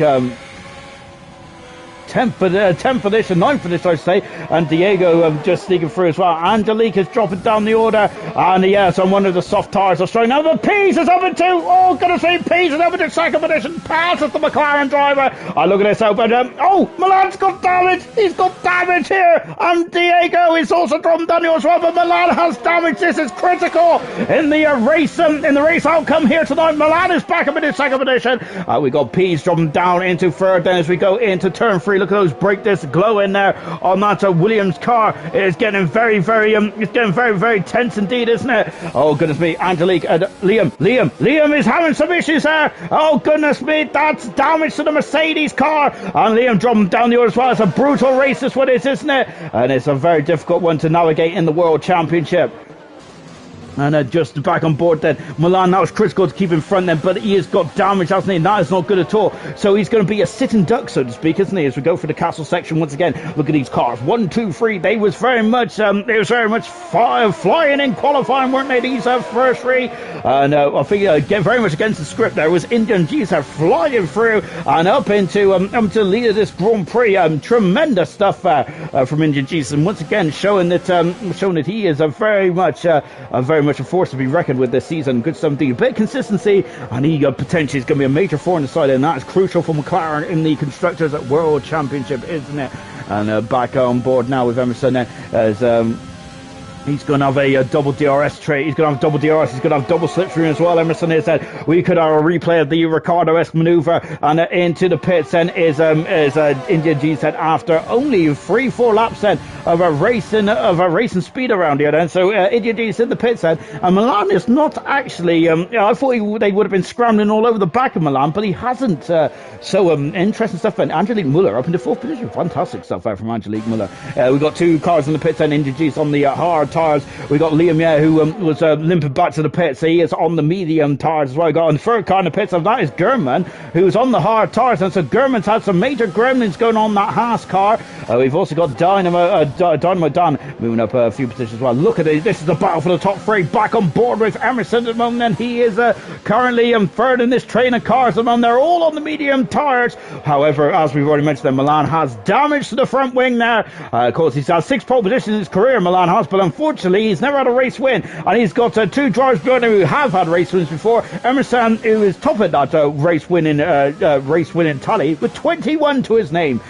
10th position, 9th position, I say, and Diego just sneaking through as well. Angelique is dropping down the order, and yes, on one of the soft tires are straight. Now the Pease is up into, oh, gotta say, Pease is up into 2nd position, passes the McLaren driver. Look at this out, but oh, Milan's got damage, he's got damage here, and Diego is also dropping down the order as well, but Milan has damage. This is critical in the race outcome here tonight. Milan is back up into 2nd position. We got Pease dropping down into 3rd, then as we go into turn 3. Look at those brake discs glow in there on that Williams car. It's getting very, very tense indeed, isn't it? Oh, goodness me. Angelique and Liam is having some issues there. Oh, goodness me. That's damage to the Mercedes car. And Liam dropping down the order as well. It's a brutal race, this one is, isn't it? And it's a very difficult one to navigate in the World Championship. And just back on board then. Milan, that was critical to keep in front then, but he has got damage, hasn't he? And that is not good at all. So he's going to be a sitting duck, so to speak, isn't he? As we go for the castle section once again. Look at these cars. 1, 2, 3. They was very much flying in qualifying, weren't they? These first 3. And I think very much against the script there was Indian G's flying through and up into the lead of this Grand Prix. Tremendous stuff from Indian G's, and once again showing that he is a very much a force to be reckoned with this season. Good stuff indeed. A bit of consistency, and he potentially is going to be a major force in the side, and that is crucial for McLaren in the Constructors World Championship, isn't it? And back on board now with Emerson as he's going to have a double DRS trait. He's going to have double DRS. He's going to have double slipstream as well. Emerson is that we could have a replay of the Ricardo-esque maneuver, and into the pits then is Indian G said after only 3-4 laps then of a racing speed around here then. So Indian G's in the pits then, and Milan is not actually. I thought they would have been scrambling all over the back of Milan, but he hasn't. So interesting stuff. And Angelique Muller up into 4th position. Fantastic stuff out from Angelique Muller. We got 2 cars in the pits then. Indian G's on the hard tires. We got Liam, who was limping back to the pits. So he is on the medium tires as well. We got on the 3rd car in the pits, and that is German, who's on the hard tires. And so German's had some major gremlins going on that Haas car. We've also got Dynamo Dan moving up a few positions as well. Look at it. This is the battle for the top 3. Back on board with Emerson at the moment, and he is currently 3rd in this train of cars at the moment. They're all on the medium tires. However, as we've already mentioned, Milan has damage to the front wing there. Of course, he's had 6 pole positions in his career, Milan has, but unfortunately he's never had a race win, and he's got 2 drivers behind him who have had race wins before. Emerson, who is top of that race winning tally with 21 to his name.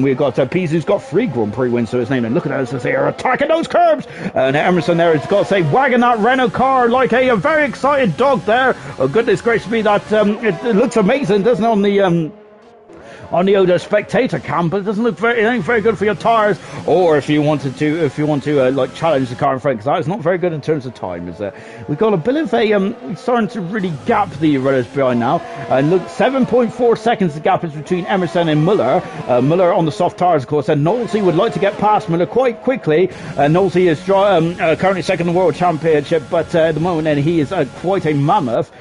We've got Pease, who's got 3 Grand Prix wins to his name, and look at that, as they are attacking those curbs. And Emerson there has got to say, wagging that Renault car like a very excited dog there. Oh, goodness gracious me, that it looks amazing, doesn't it, on the older spectator cam, but it doesn't look it ain't very good for your tires, or if you want to like challenge the car in front, because that is not very good in terms of time, is it? We've got a bit of a starting to really gap the runners behind now, and look, 7.4 seconds the gap is between Emerson and Muller. Muller on the soft tires, of course, and Nolsey would like to get past Muller quite quickly. Nolsey is currently 2nd in the World Championship, but at the moment, and he is quite a mammoth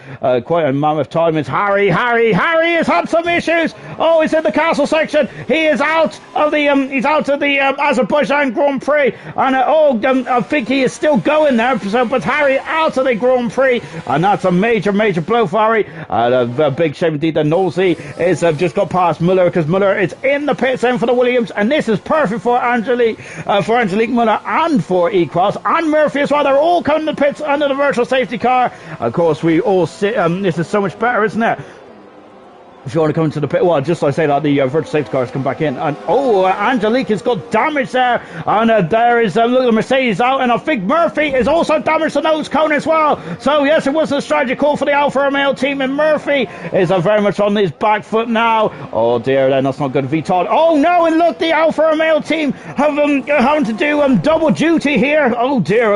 time. It's Harry has had some issues. Oh, he's in the castle section. He is out of the Azerbaijan Grand Prix, and I think he is still going there. So, but Harry out of the Grand Prix, and that's a major blow for Harry. And a big shame indeed that Nolsey is just got past Muller, because Muller is in the pits end for the Williams, and this is perfect for Angelique Muller and for Equals and Murphy as well. They're all coming to the pits under the virtual safety car. Of course, we all sit. This is so much better, isn't it? If you want to come into the pit, well, just like I say that, the virtual safety cars come back in, and Angelique has got damage there, and there is look, the Mercedes out, and I think Murphy is also damaged the nose cone as well. So yes, it was a strategy call for the Alfa Romeo team, and Murphy is very much on his back foot now. Oh dear, then that's not good. Vital. Oh no, and look, the Alfa Romeo team have having to do double duty here. Oh dear.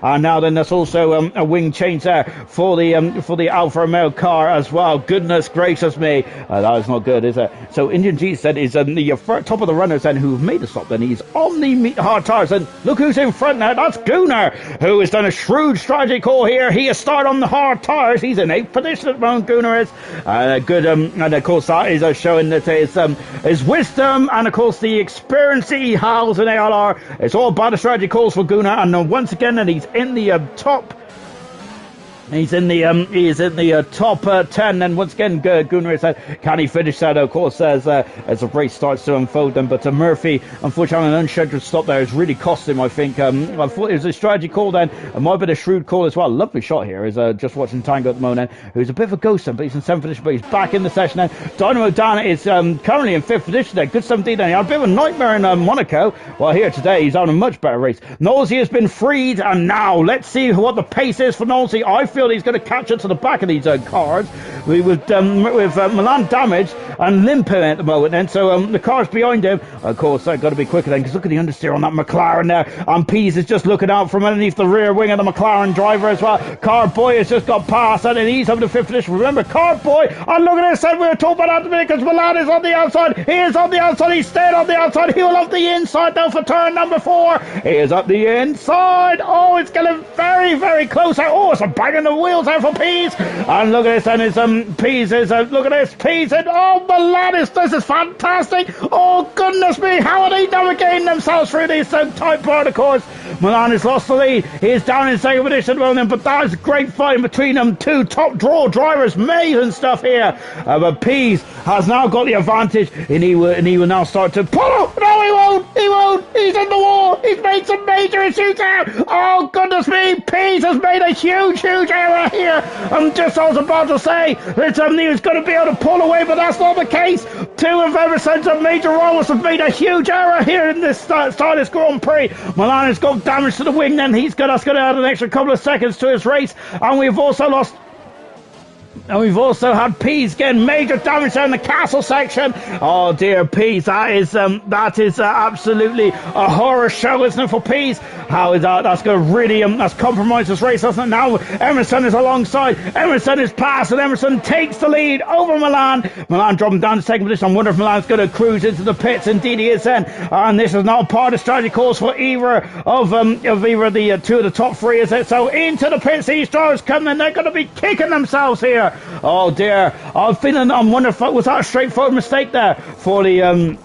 And now then, there's also a wing change there for the Alfa Romeo car as well. Goodness gracious me. me. That is not good, is it? So Indian Jesus then is the top of the runners then who've made a stop. Then he's on the hard tires, and look who's in front now. That's Gunnar, who has done a shrewd strategy call here. He has started on the hard tires. He's in 8th position at the moment. Gunnar is good, and of course that is showing that his wisdom and of course the experience he has in ALR. It's all about the strategy calls for Gunnar, and once again, and he's in the top. He's in the top 10, and once again, Gunnar is can he finish that? Of course, as the race starts to unfold, then. But Murphy, unfortunately, an unscheduled stop there has really cost him. I think. I thought it was a strategy call then. It might have been a shrewd call as well. Lovely shot here. Is just watching Tango at the moment, who's a bit of a ghost, but he's in 7th position, but he's back in the session now. Dynamo Dan is currently in 5th position there. Good 17 then. He had a bit of a nightmare in Monaco. Well, here today he's on a much better race. Nosey has been freed, and now let's see what the pace is for Nosey. I feel he's going to catch it to the back of these cars with Milan damaged and limping at the moment then, so the cars behind him, of course, they've got to be quicker then, because look at the understeer on that McLaren there, and Pease is just looking out from underneath the rear wing of the McLaren driver as well. Cardboy has just got past, and he's up to 5th position. Remember, Cardboy, and look at this, we were talking about that to me, because Milan is on the outside. He is on the outside, he's staying on the outside. He will up the inside now for turn number 4. He is up the inside. Oh, it's getting very, very close. Oh, it's a bang in the wheels there for Pease, and look at this, and it's Pease is look at this, Pease, and oh, Milan, this is fantastic. Oh goodness me, how are they navigating themselves through these tight part of course? Milan has lost the lead. He is down in 2nd position at the moment, but that is a great fight between them two top draw drivers, Mays and stuff here. But Pease has now got the advantage, and he will now start to pull up. No, he won't. He's in the wall. He's made some major issues there. Oh goodness me, Pease has made a huge error here. Just I was about to say that he was going to be able to pull away, but that's not the case. 2 of Emerson's major rivals have made a huge error here in this start of this Grand Prix. Milan has got damage to the wing, then that's going to add an extra couple of seconds to his race, and we've also lost. And we've also had Pease getting major damage down the castle section. Oh dear, Pease, that is absolutely a horror show, isn't it, for Pease? How is that? That's going to really that's compromised this race, doesn't it? Now Emerson is alongside. Emerson is past, and Emerson takes the lead over Milan. Milan dropping down to 2nd position. I wonder if Milan's going to cruise into the pits. Indeed, he is then. And this is not part of strategy calls for either of either the 2 of the top 3, is it? So into the pits, these drivers come in. They're going to be kicking themselves here. Oh dear, I'm wondering if was that a straightforward mistake there for the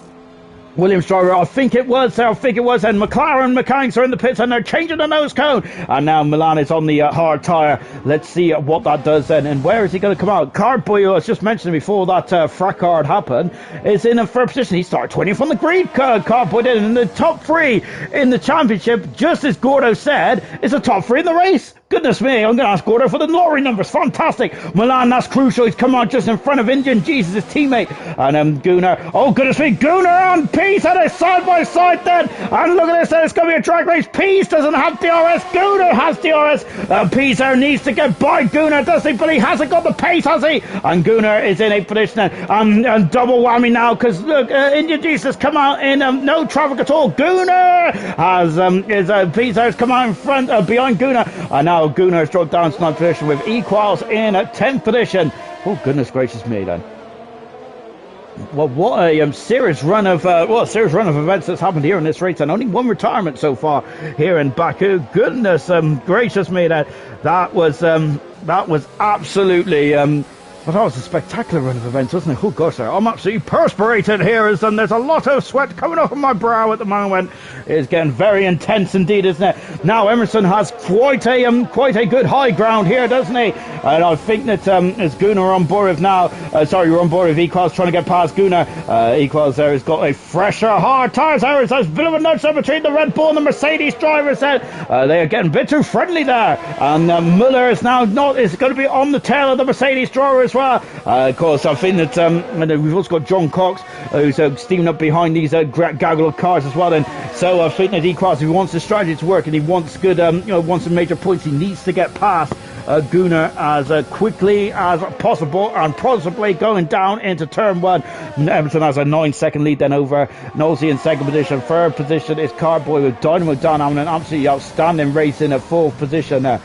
Williams driver. I think it was, and McLaren mechanics are in the pits, and they're changing the nose cone, and now Milan is on the hard tyre. Let's see what that does then, and where is he going to come out? Cardboy, who I was just mentioning before that fracard happened, is in a 3rd position. He started 20th on the grid. Cardboy did, in the top 3 in the championship, just as Gordo said, is the top 3 in the race. Goodness me, I'm going to ask Gordo for the lorry numbers. Fantastic. Milan, that's crucial. He's come on just in front of Indian Jesus, his teammate. And Gunnar. Oh, goodness me. Gunnar and Pease had a side-by-side then. And look at this. It's going to be a drag race. Pease doesn't have DRS. Gunnar has DRS. Pease there needs to get by Gunnar, doesn't he? But he hasn't got the pace, has he? And Gunnar is in 8th position then. And double whammy now, because look, Indian Jesus come out in no traffic at all. Gunnar has Pease has come out in front, behind Gunnar. And now Gunnar has dropped down to 9th position with Equals in at 10th position. Oh, goodness gracious me then. Well, what a serious run of events that's happened here in this race, and only 1 retirement so far here in Baku. Goodness gracious me, that was absolutely but that was a spectacular run of events, wasn't it? Oh gosh, I'm absolutely perspirated here, and there's a lot of sweat coming off of my brow at the moment. It's getting very intense indeed, isn't it? Now Emerson has quite a good high ground here, doesn't he? And I think that as Gunnar on board with now, you're on board with Equals trying to get past Gunnar. Equals there has got a fresher hard tyres there. There's a bit of a nudge there between the Red Bull and the Mercedes drivers there. They are getting a bit too friendly there, and Muller is now is going to be on the tail of the Mercedes driver as well. Of course, I think that we've also got John Cox who's steaming up behind these gaggle of cars as well. And so I think that Equals, if he wants the strategy to work and he wants good, wants some major points, he needs to get past Gunnar as quickly as possible, and possibly going down into turn 1. Emerson has a 9-second lead then over Nosey in 2nd position. 3rd position is Cardboy with Dynamo Dan having an absolutely outstanding race in a 4th position there.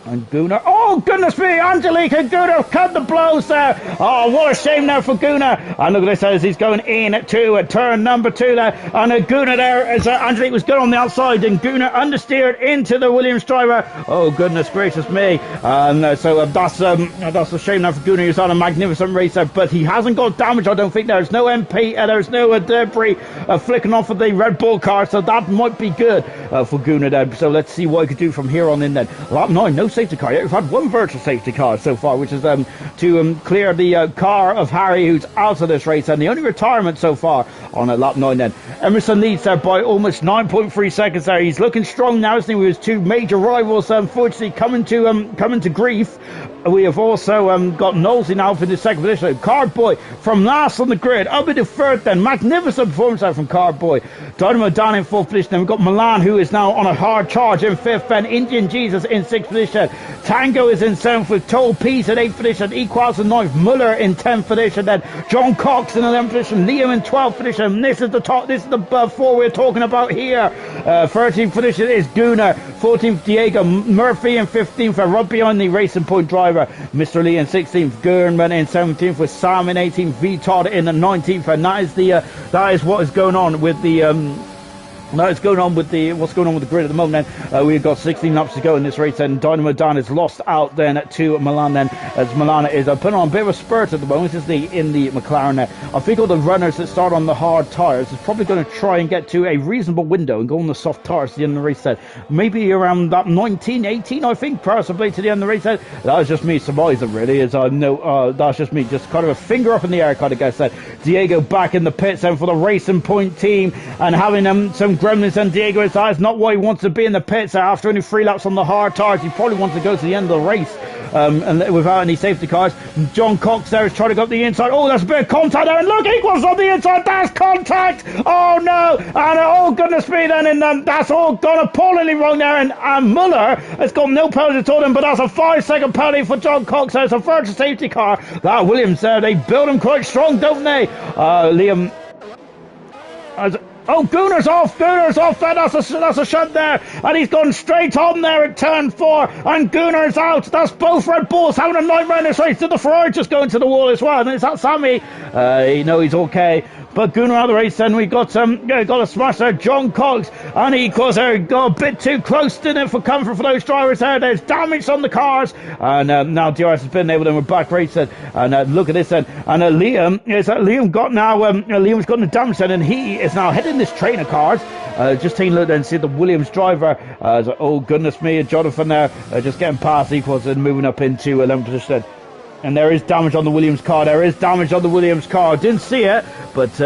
And Gunnar, oh Oh, goodness me, Angelique and Gunnar cut the blows there. Oh, what a shame there for Gunnar. And look at this as he's going in to turn number 2 there. And Gunnar there, as Angelique was good on the outside, and Gunnar understeered into the Williams driver. Oh, goodness gracious me. And so that's a shame now for Gunnar. He's on a magnificent race there, but he hasn't got damage, I don't think. There's no MP, there's no debris flicking off of the Red Bull car, so that might be good for Gunnar there. So let's see what he could do from here on in then. Lap 9, no safety car yet. We've had one virtual safety car so far, which is to clear the car of Harry, who's out of this race, and the only retirement so far on lap 9 then. Emerson leads there by almost 9.3 seconds there. He's looking strong now, isn't he, with his two major rivals unfortunately coming to grief. We have also got Knowlesy now for the second position. Cardboy from last on the grid, up into third then. Magnificent performance out from Cardboy. Dynamo down in fourth position. Then we've got Milan, who is now on a hard charge in fifth. Then Indian Jesus in sixth position. Tango is in seventh with Toll Peace in eighth position. Equals in ninth. Muller in 10th position. Then John Cox in 11th position. Liam in 12th position. This is the four we're talking about here. 13th position is Gunnar. 14th Diego Murphy in 15th. Right behind the Racing Point driver, Mr. Lee in 16th. Gurnman in 17th with Sam in 18th. V Todd in the 19th. And that is what is going on with the what's going on with the grid at the moment then. We've got 16 laps to go in this race, and Dynamo Dan is lost out then to Milan then, as Milan is putting on a bit of a spurt at the moment, isn't he, in the McLaren there. I think all the runners that start on the hard tyres is probably going to try and get to a reasonable window and go on the soft tyres to the end of the race then. Maybe around that 19, 18 I think, possibly to the end of the race then. That was just me surmising really, as I know, that's just me, just kind of a finger up in the air kind of guess that. Diego back in the pits then for the Racing Point team, and having some gremlins and Diego is not why he wants to be in the pits after only 3 laps on the hard tyres. He probably wants to go to the end of the race and without any safety cars. John Cox there is trying to go up the inside. Oh, there's a bit of contact there, and look, Equals on the inside. That's contact. Oh no, and oh goodness me then, and that's all gone appallingly wrong there, and Muller has got no penalty at all then, but that's a 5-second penalty for John Cox. There's a virtual safety car. That Williams there, they build him quite strong, don't they? Liam oh, Gunnar's off, that's a shunt there, and he's gone straight on there at turn 4, and Gunnar's out. That's both Red Bulls having a nightmare in this race. Did the Ferrari just go into the wall as well? And is that Sammy? He's okay. But Gunnar out of the race, then we got a smash there, John Cox, and he got a bit too close, didn't it, for comfort for those drivers there. There's damage on the cars, and now DRS has been able to back racing, and look at this then, and Liam's got the damage then, and he is now heading this train of cars. Just taking a look and see the Williams driver. Oh goodness me, Jonathan there just getting past Equals and moving up into 11th position. And there is damage on the Williams car. Didn't see it, but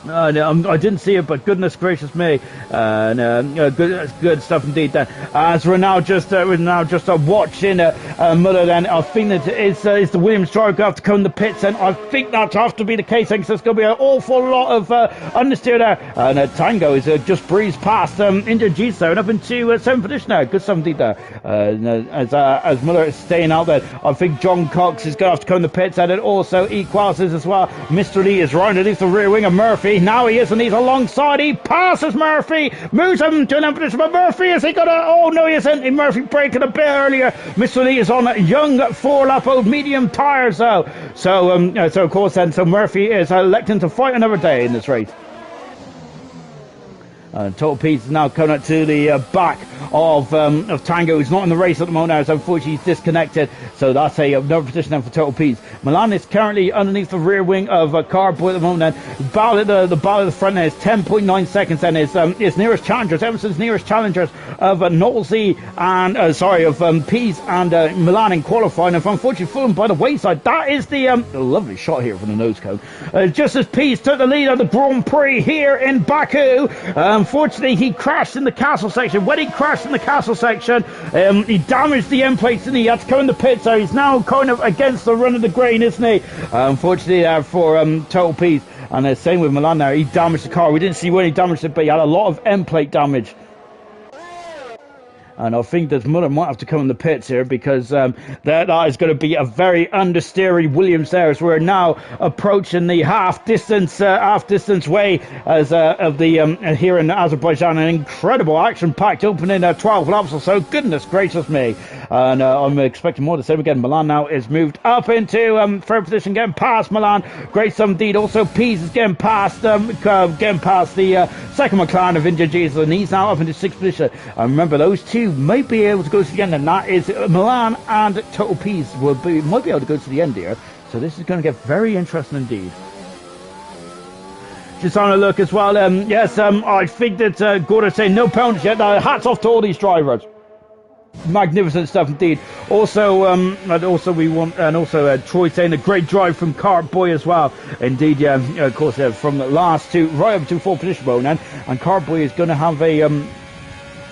I didn't see it, but goodness gracious me, good stuff indeed. Then, as we're now just watching Muller. Then I think that it's the Williams driver going to have to come in the pits, and I think that have to be the case. Because there's going to be an awful lot of understeer there, and Tango is just breezed past Indian Jesus there and up into 7th position now. Good stuff indeed there. As Muller is staying out there, I think John Cox is going to have to come in the pits, and it also Equals as well. Mr. Lee is right underneath the rear wing of Murphy. Now he is, and he's alongside. He passes Murphy, moves him to an empty, but Murphy, is he gonna? Oh no, he isn't. Murphy braking a bit earlier. Mr. Lee is on young 4-lap-old medium tyres though. So of course then, so Murphy is electing to fight another day in this race. Total Peace is now coming up to the back of Tango, who's not in the race at the moment now, so unfortunately he's disconnected. So that's another position then for Total Peace. Milan is currently underneath the rear wing of Carboy at the moment then. The battle at the front end is 10.9 seconds then. His nearest challengers, Emerson's nearest challengers of Knowlesy and of Peace and Milan in qualifying, and unfortunately fallen by the wayside. That is the lovely shot here from the nose cone. Just as Peace took the lead of the Grand Prix here in Baku. Unfortunately, he crashed in the castle section. When he crashed in the castle section, he damaged the end plates, and he had to come in the pit, so he's now kind of against the run of the grain, isn't he? Unfortunately, for Total Peace. And the same with Milan there. He damaged the car. We didn't see when he damaged it, but he had a lot of end plate damage. And I think that Muller might have to come in the pits here, because that is going to be a very understeery Williams there, as we're now approaching the half distance way as of the here in Azerbaijan. An incredible action-packed opening 12 laps or so. Goodness gracious me. And I'm expecting more to say again. Milan now is moved up into third position, getting past Milan. Great stuff indeed. Also, Pease is getting past the second McLaren of India Jesus, and he's now up into sixth position. And remember, those two might be able to go to the end, and that is Milan and Total Pease might be able to go to the end here. So this is going to get very interesting indeed. Just on a look as well. I think that Gordon saying no penalties yet. Hats off to all these drivers. Magnificent stuff indeed. Also, Troy saying a great drive from Cart Boy as well. Indeed, yeah, of course, from the last to right up to fourth position, Ronan. And Cart Boy is going to have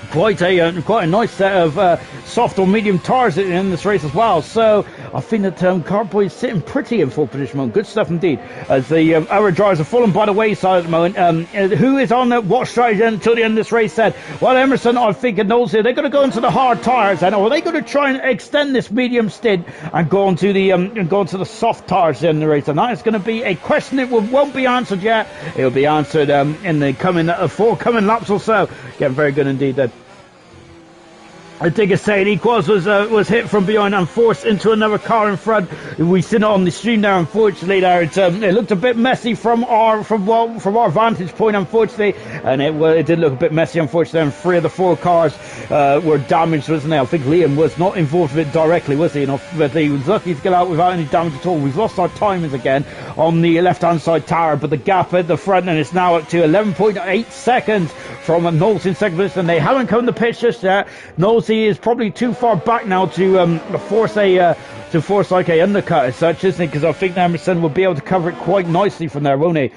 quite a nice set of soft or medium tires in this race as well. So I think that Carboy is sitting pretty in full position. Good stuff indeed. As the other drivers are falling by the wayside at the moment. Who is on what strategy until the end of this race said, well, Emerson, I think, and Knowles here, they're going to go into the hard tires, and or are they going to try and extend this medium stint and go onto the soft tires in the race? And that is going to be a question that won't be answered yet. It will be answered in the coming laps or so. Getting very good indeed then. I think it's saying Equals was hit from behind and forced into another car in front. We seen it on the stream there. Unfortunately, there it looked a bit messy from our vantage point. Unfortunately, and it did look a bit messy. Unfortunately, and 3 of the 4 cars were damaged, wasn't they? I think Liam was not involved with it directly, was he? But he was lucky to get out without any damage at all. We've lost our timings again on the left-hand side tower, but the gap at the front, and it's now up to 11.8 seconds from Knowles in second position. And they haven't come to the pitch just yet. Knowles is probably too far back now to force like a undercut as such, isn't it? Because I think Emerson will be able to cover it quite nicely from there, won't he?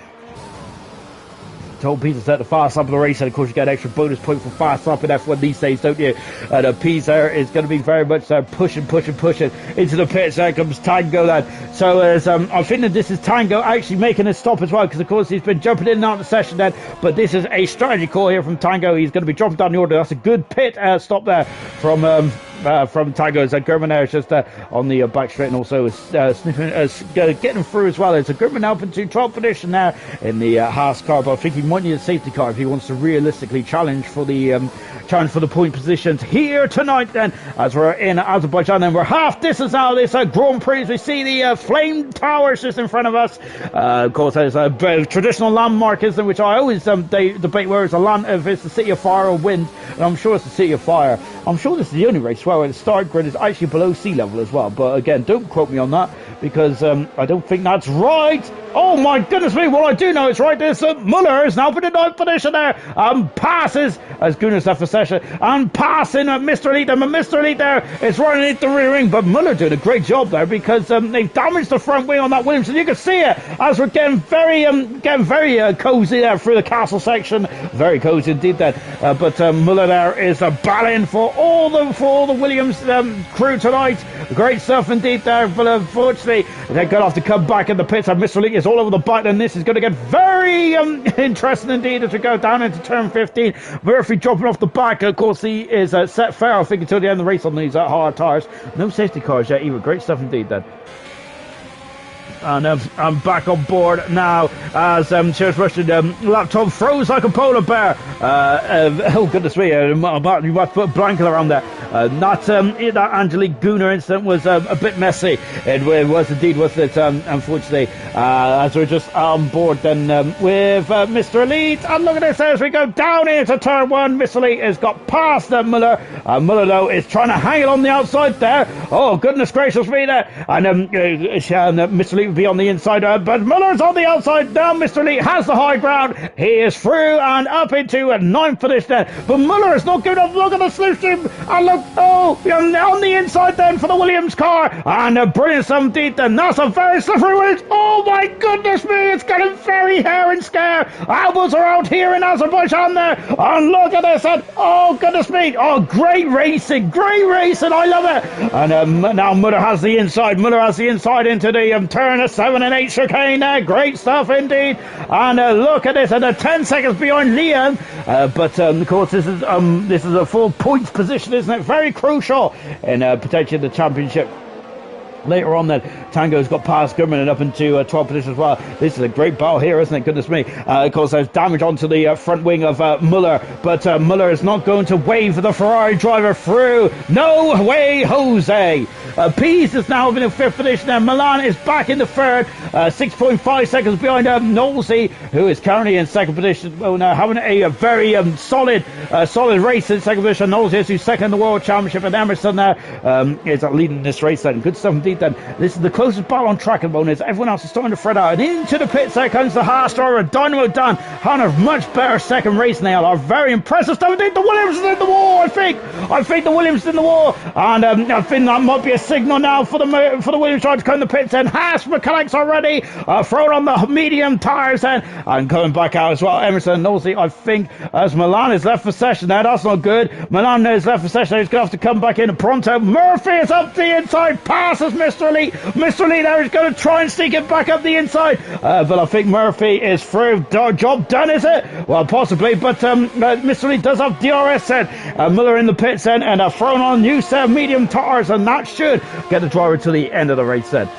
Told Peter set the fast lap of the race, and of course you get an extra bonus point for fast lap in F1 these days, don't you? And Peter is going to be very much pushing into the pits. There comes Tango then. So I think that this is Tango actually making a stop as well, because of course he's been jumping in and out of the session then, but this is a strategy call here from Tango. He's going to be dropping down the order. That's a good pit stop there from Tango. As German there is just on the back straight, and also getting through as well. It's a German up into 12th position there in the Haas car, but I think he might need a safety car if he wants to realistically challenge for the point positions here tonight then, as we're in Azerbaijan. And we're half distance out of this Grand Prix. We see the flame towers just in front of us. Of course, there's a traditional landmark, isn't it, which I always debate where it's if it's the City of Fire or Wind, and I'm sure it's the City of Fire. I'm sure this is the only race where the start grid is actually below sea level as well, but again, don't quote me on that, because I don't think that's right. Oh my goodness me, well I do know it's right. There's Muller is now for the 9th position there, passes as Gunners left the session, and passing Mr. Elite, and Mr. Elite there is running into the rear ring, but Muller doing a great job there, because they've damaged the front wing on that Williams, and you can see it as we're getting very cozy there through the castle section, very cozy indeed then, but Muller there is battling for all the Williams crew tonight. Great stuff indeed there, but unfortunately they're going to have to come back in the pits, and Mr. Elite is all over the bike, and this is going to get very interesting indeed as we go down into turn 15. Murphy dropping off the back. Of course, he is set fair, I think, until the end of the race on these hard tires. No safety cars yet either. Great stuff indeed then. And I'm back on board now as Cheers Russian laptop froze like a polar bear. Oh goodness me, you might put a blanket around there. That Angelique Gunner incident was a bit messy. It was indeed, wasn't it? Unfortunately, as we're just on board then with Mr. Elite. And look at this as we go down into turn 1. Mr. Elite has got past Muller. Muller though is trying to hang it on the outside there. Oh goodness gracious me there. And Mr. Elite would be on the inside, but Muller's on the outside now. Mr. Elite has the high ground. He is through and up into a 9th position there. But Muller is not good enough. Look at the slipstream, and look on the inside then for the Williams car, and a brilliant 17th, and that's a very slippery Williams. Oh my goodness me, it's getting very hair and scare. Albers are out here in Azerbaijan there, and look at this, and oh goodness me, oh great racing, I love it. And now Muller has the inside into the turn of 7 and 8 chicane there, great stuff indeed. And look at this, and 10 seconds behind Liam, but of course this is a full points position, isn't it? Very crucial in potentially the championship. Later on then, Tango's got past Gurman and up into 12th position as well. This is a great battle here, isn't it? Goodness me. Of course, there's damage onto the front wing of Muller, but Muller is not going to wave the Ferrari driver through. No way, Jose. Pease is now in the 5th position, and Milan is back in the 3rd, 6.5 seconds behind Knowlesy, who is currently in 2nd position. Well, now having a very solid race in 2nd position. Knowlesy is who's 2nd in the World Championship, and Emerson is leading this race then. Good stuff indeed then. This is the closest battle on track at the moment. Everyone else is starting to fret out, and into the pits there comes the Haas driver, Dynamo Dan. Having a much better 2nd race than they are. Very impressive stuff indeed. The Williams is in the wall, I think the Williams is in the wall, and I think that might be a signal now for the Williams trying to come in the pits, and Haas mechanics are ready, throwing on the medium tyres then, and coming back out as well. Emerson and Nosey, I think, as Milan is left for session now, that's not good. Milan is left for session, he's going to have to come back in pronto. Murphy is up the inside, passes Mr. Lee there is going to try and sneak it back up the inside, but I think Murphy is through. Job done, is it? Well, possibly, but Mr. Lee does have DRS then. Miller in the pits then, and thrown on new set of medium tyres, and that should get the driver to the end of the race then.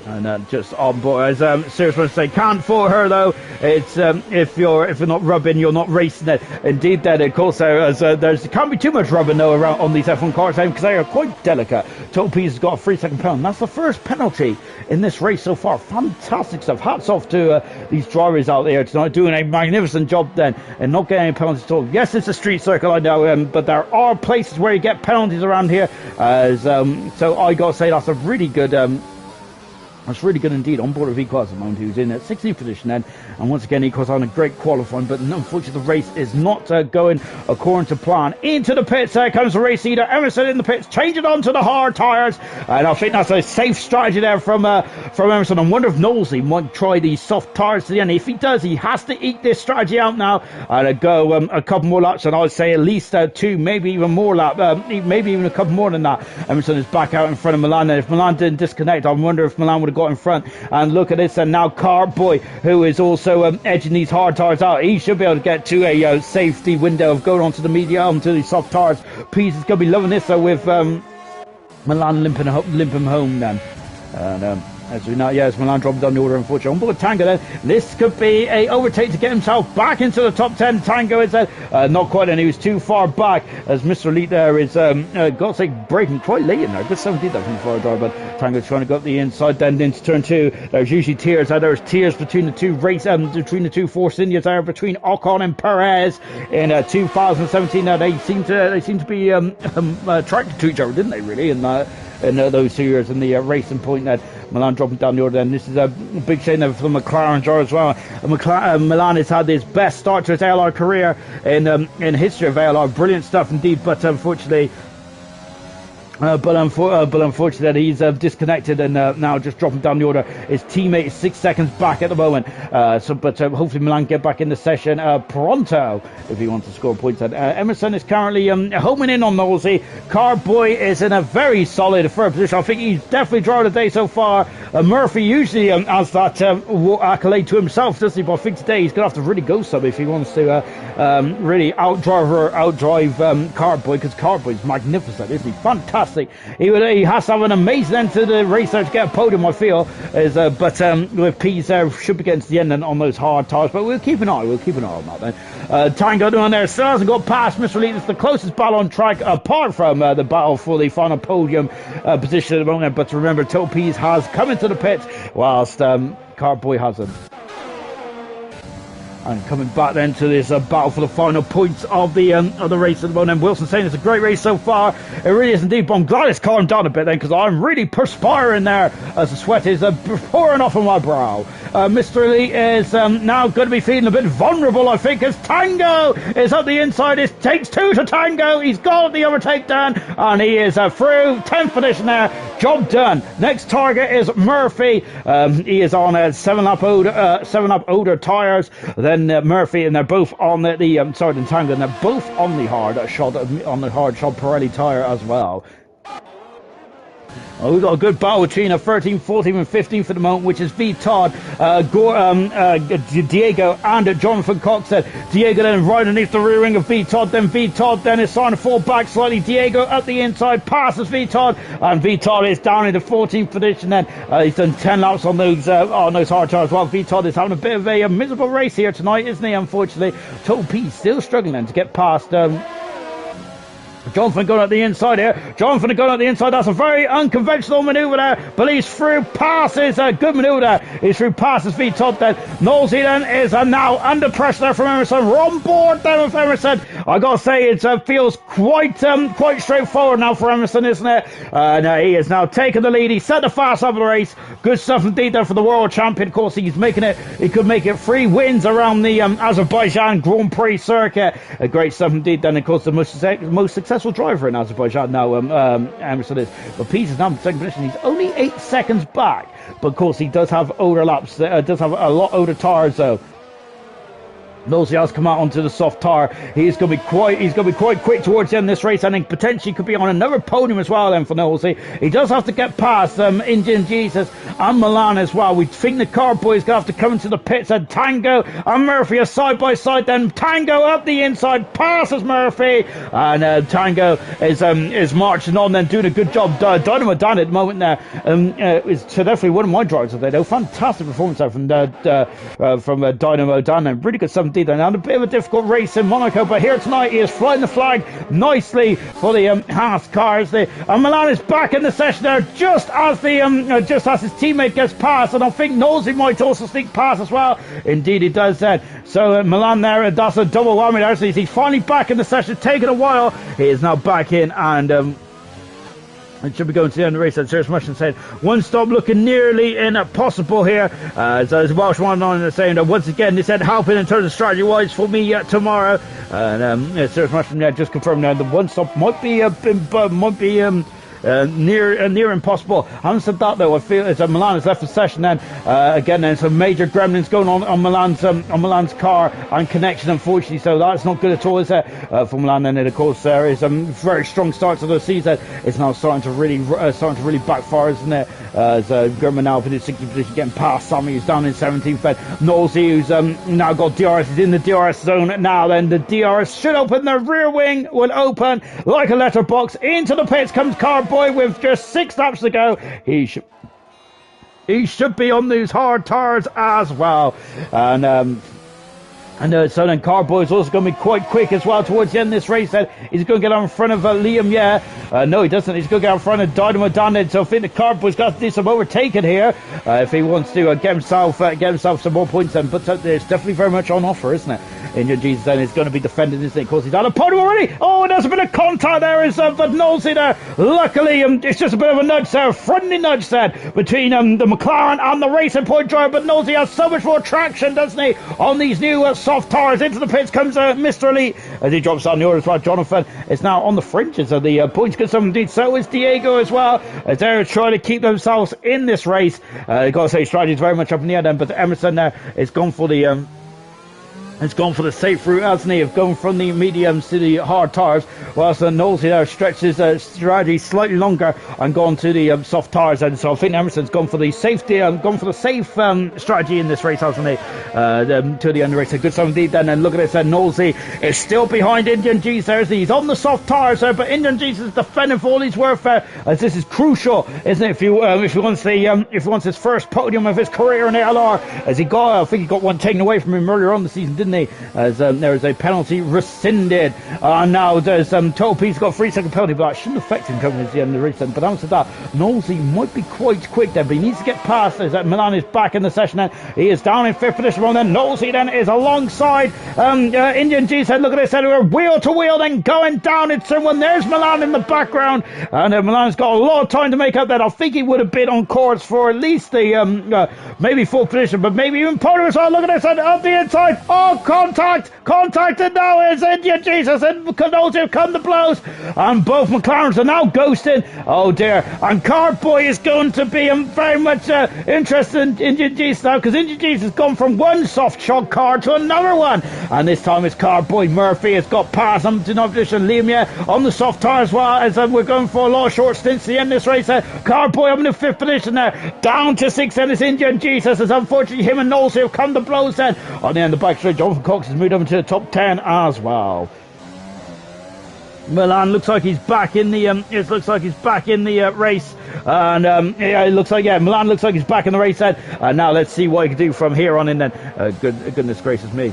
And just on board, as Serious wants to say, can't fault her though. It's if you're not rubbing, you're not racing it. Indeed, then of course there can't be too much rubbing though around on these F1 cars because they are quite delicate. Total Pease has got a 3-second penalty. That's the first penalty in this race so far. Fantastic stuff. Hats off to these drivers out there tonight, doing a magnificent job then and not getting any penalties at all. Yes, it's a street circle, I know, but there are places where you get penalties around here. So I got to say that's a really good. That's really good indeed. On board with Equals at the moment, who's in at 16th position then. And once again, Equals on a great qualifying, but unfortunately the race is not going according to plan. Into the pits, there comes the race leader. Emerson in the pits, change it on to the hard tyres. And I think that's a safe strategy there from Emerson. I wonder if Knowlesy might try these soft tyres to the end. If he does, he has to eat this strategy out now and go a couple more laps. And I'd say at least 2, maybe even more laps, maybe even a couple more than that. Emerson is back out in front of Milan. And if Milan didn't disconnect, I wonder if Milan would have got in front. And look at this, and now Carboy, who is also edging these hard tyres out, he should be able to get to a safety window of going onto the medium, to the soft tyres. Pease is going to be loving this though, with Milan limping home then. And as we know, yes, Milan dropped down the order, unfortunately. On board Tango then, this could be a overtake to get himself back into the top 10. Tango is not quite, and he was too far back as Mr. Elite there is, got to say, breaking quite late in there. Good 17 that from far drive, but Tango's trying to go up the inside then into turn 2. There's usually tears. There's tears between the two between the two Force Indians there, between Ocon and Perez in 2017. Now they seem to be attracted to each other, didn't they? Really, in those 2 years in the racing point that Milan dropping down the order. And this is a big shame there for the McLaren driver as well. Milan has had his best start to his ALR career in history of ALR. Brilliant stuff indeed, but unfortunately. But unfortunately, he's disconnected and now just dropping down the order. His teammate is 6 seconds back at the moment. But hopefully Milan get back in the session pronto if he wants to score points. Emerson is currently homing in on Knowlesy. Carboy is in a very solid third position. I think he's definitely driver of the day so far. Murphy usually has that accolade to himself, doesn't he? But I think today he's going to have to really go some if he wants to really outdrive Carboy, because Carboy's magnificent, isn't he? Fantastic. He has to have an amazing end to the race there to get a podium, I feel. But with Pease there, should be getting to the end on those hard tyres. But we'll keep an eye on that then. Tango down there still hasn't got past Mr. Elite. It's the closest battle on track, apart from the battle for the final podium position at the moment. But remember, Total Pease has come into the pit, whilst Carboy hasn't. And coming back then to this battle for the final points of the race at the moment. And Wilson saying it's a great race so far. It really is indeed, but I'm glad it's calmed down a bit then, because I'm really perspiring there as the sweat is pouring off of my brow. Mr. Elite is now going to be feeling a bit vulnerable, I think, as Tango is up the inside. It takes two to Tango. He's got the overtake done, and he is through. 10th position there. Job done. Next target is Murphy. He is on 7-up older tyres. Then Murphy, and they're both on the Tango, and they're both on the hard shod Pirelli tyre as well. Oh, we've got a good battle between 13, 14 and 15 for the moment, which is V. Todd, Diego and Jonathan Cox. Diego then right underneath the rear wing of V. Todd. Then V. Todd then is starting to fall back slightly. Diego up the inside, passes V. Todd, and V. Todd is down in the 14th position then. He's done 10 laps on those hard tires. While V. Todd is having a bit of a miserable race here tonight, isn't he, unfortunately. Total P still struggling then to get past... Jonathan going at the inside here. Jonathan going at the inside. That's a very unconventional manoeuvre there. But he's through, passes. A good manoeuvre there. He's through, passes V. Todd then. Knowlesy then is now under pressure there from Emerson. We're on board there with Emerson. I gotta say, it feels quite straightforward now for Emerson, isn't it? He is now taking the lead. He set the fast up of the race. Good stuff indeed there for the world champion. Of course, he's making it. He could make it 3 wins around the Azerbaijan Grand Prix circuit. Great stuff indeed. Then, of course, the most successful driver in Azerbaijan now, Emerson is. But Pease is now in second position. He's only 8 seconds back. But of course, he does have older laps. Does have a lot older tires though. Knowlesy has come out onto the soft tire. He's going to be quite quick towards the end of this race. I think potentially could be on another podium as well then for Knowlesy. He does have to get past Indian Jesus and Milan as well. We think the car boy is going to have to come into the pits, and Tango and Murphy are side by side. Then Tango up the inside, passes Murphy, and Tango is marching on, then doing a good job. Dynamo Dan at the moment there is definitely one of my drivers today though. Fantastic performance there from Dynamo Dan, and really good stuff. And a bit of a difficult race in Monaco, but here tonight he is flying the flag nicely for the Haas cars. And Milan is back in the session there just as his teammate gets past, and I think Knowlesy might also sneak past as well. Indeed he does that. So Milan there, that's a double whammy there. So he's finally back in the session, taking a while. He is now back in, and it should be going to the end of the race. Serious Russian said, one stop looking nearly impossible here. So there's a Welsh one on saying that once again, they said helping in terms of strategy wise for me tomorrow. And Serious Russian just confirmed now the one stop might be near impossible. Having said that though, I feel as Milan has left the session then again, there's some major gremlins going on Milan's car and connection, unfortunately, so that's not good at all, is it, for Milan. And then of course there is very strong starts of the season. It's now starting to really backfire, isn't it? As German now in his 60th position, getting past Sammy, who's down in 17th. Then Knowlesy, who's now got DRS, is in the DRS zone now. Then the DRS should open, the rear wing will open like a letterbox. Into the pits comes Carboy with just 6 laps to go. He should be on these hard tires as well. And so then Carboy is also going to be quite quick as well towards the end of this race. Then he's going to get out in front of Liam. No, he doesn't. He's going to get out in front of Dynamo Dan. So I think the Carboy's got to do some overtaking here if he wants to get himself some more points. Then, but it's definitely very much on offer, isn't it? Indian Jesus then is going to be defending, isn't it? Of course, he's on a podium already. Oh, and there's a bit of contact there, but Knowlesy there. Luckily, it's just a bit of a nudge there, friendly nudge there between the McLaren and the Racing Point driver. But Knowlesy has so much more traction, doesn't he, on these new soft tires. Into the pits comes Mr. Elite as he drops down the order as well. Jonathan is now on the fringes of the points. Good stuff indeed. So is Diego as well, as they're trying to keep themselves in this race. I've got to say, strategy is very much up in the air then, but Emerson there is gone for the It's gone for the safe route, hasn't he, of going from the mediums to the hard tires, whilst Knowlesy there stretches strategy slightly longer and gone to the soft tires. And so I think Emerson's gone for the safety, gone for the safe strategy in this race, hasn't he, to the end of the race. A good stuff indeed then. And look at this, Knowlesy is still behind Indian G's there. He's on the soft tires there, but Indian G's is defending for all he's worth, as this is crucial, isn't it, if he wants his first podium of his career in ALR, as I think he got one taken away from him earlier on the season, didn't didn't he? As there is a penalty rescinded. Now there's 12 He's got a 3-second penalty, but that shouldn't affect him coming to the end of the race. But after that, Knowlesy might be quite quick there, but he needs to get past. As Milan is back in the session then. He is down in 5th position. Then Knowlesy then is alongside Indian G said, look at this, we're wheel to wheel, then going down in turn 1. There's Milan in the background, and Milan's got a lot of time to make up that. I think he would have been on course for at least the maybe 4th position, but maybe even podium as well. Look at this, and up the inside. Oh, contacted now is Indian Jesus, and Knowlesy have come to blows, and both McLarens are now ghosting. Oh dear, and Carboy is going to be very much interested in Indian Jesus now, because Indian Jesus has gone from one soft shock car to another one, and this time it's Carboy Murphy has got past him to no position. Liam on the soft tire as well, as we're going for a lot of short stints to the end of this race. Carboy up in the 5th position there, down to 6th, and it's Indian Jesus, as unfortunately him and Knowles have come to blows then. On the end of the back straight, Jonathan Cox has moved up into the top 10 as well. Milan looks like he's back in the race, and it looks like Milan looks like he's back in the race then. Now let's see what he can do from here on in then. Goodness gracious me.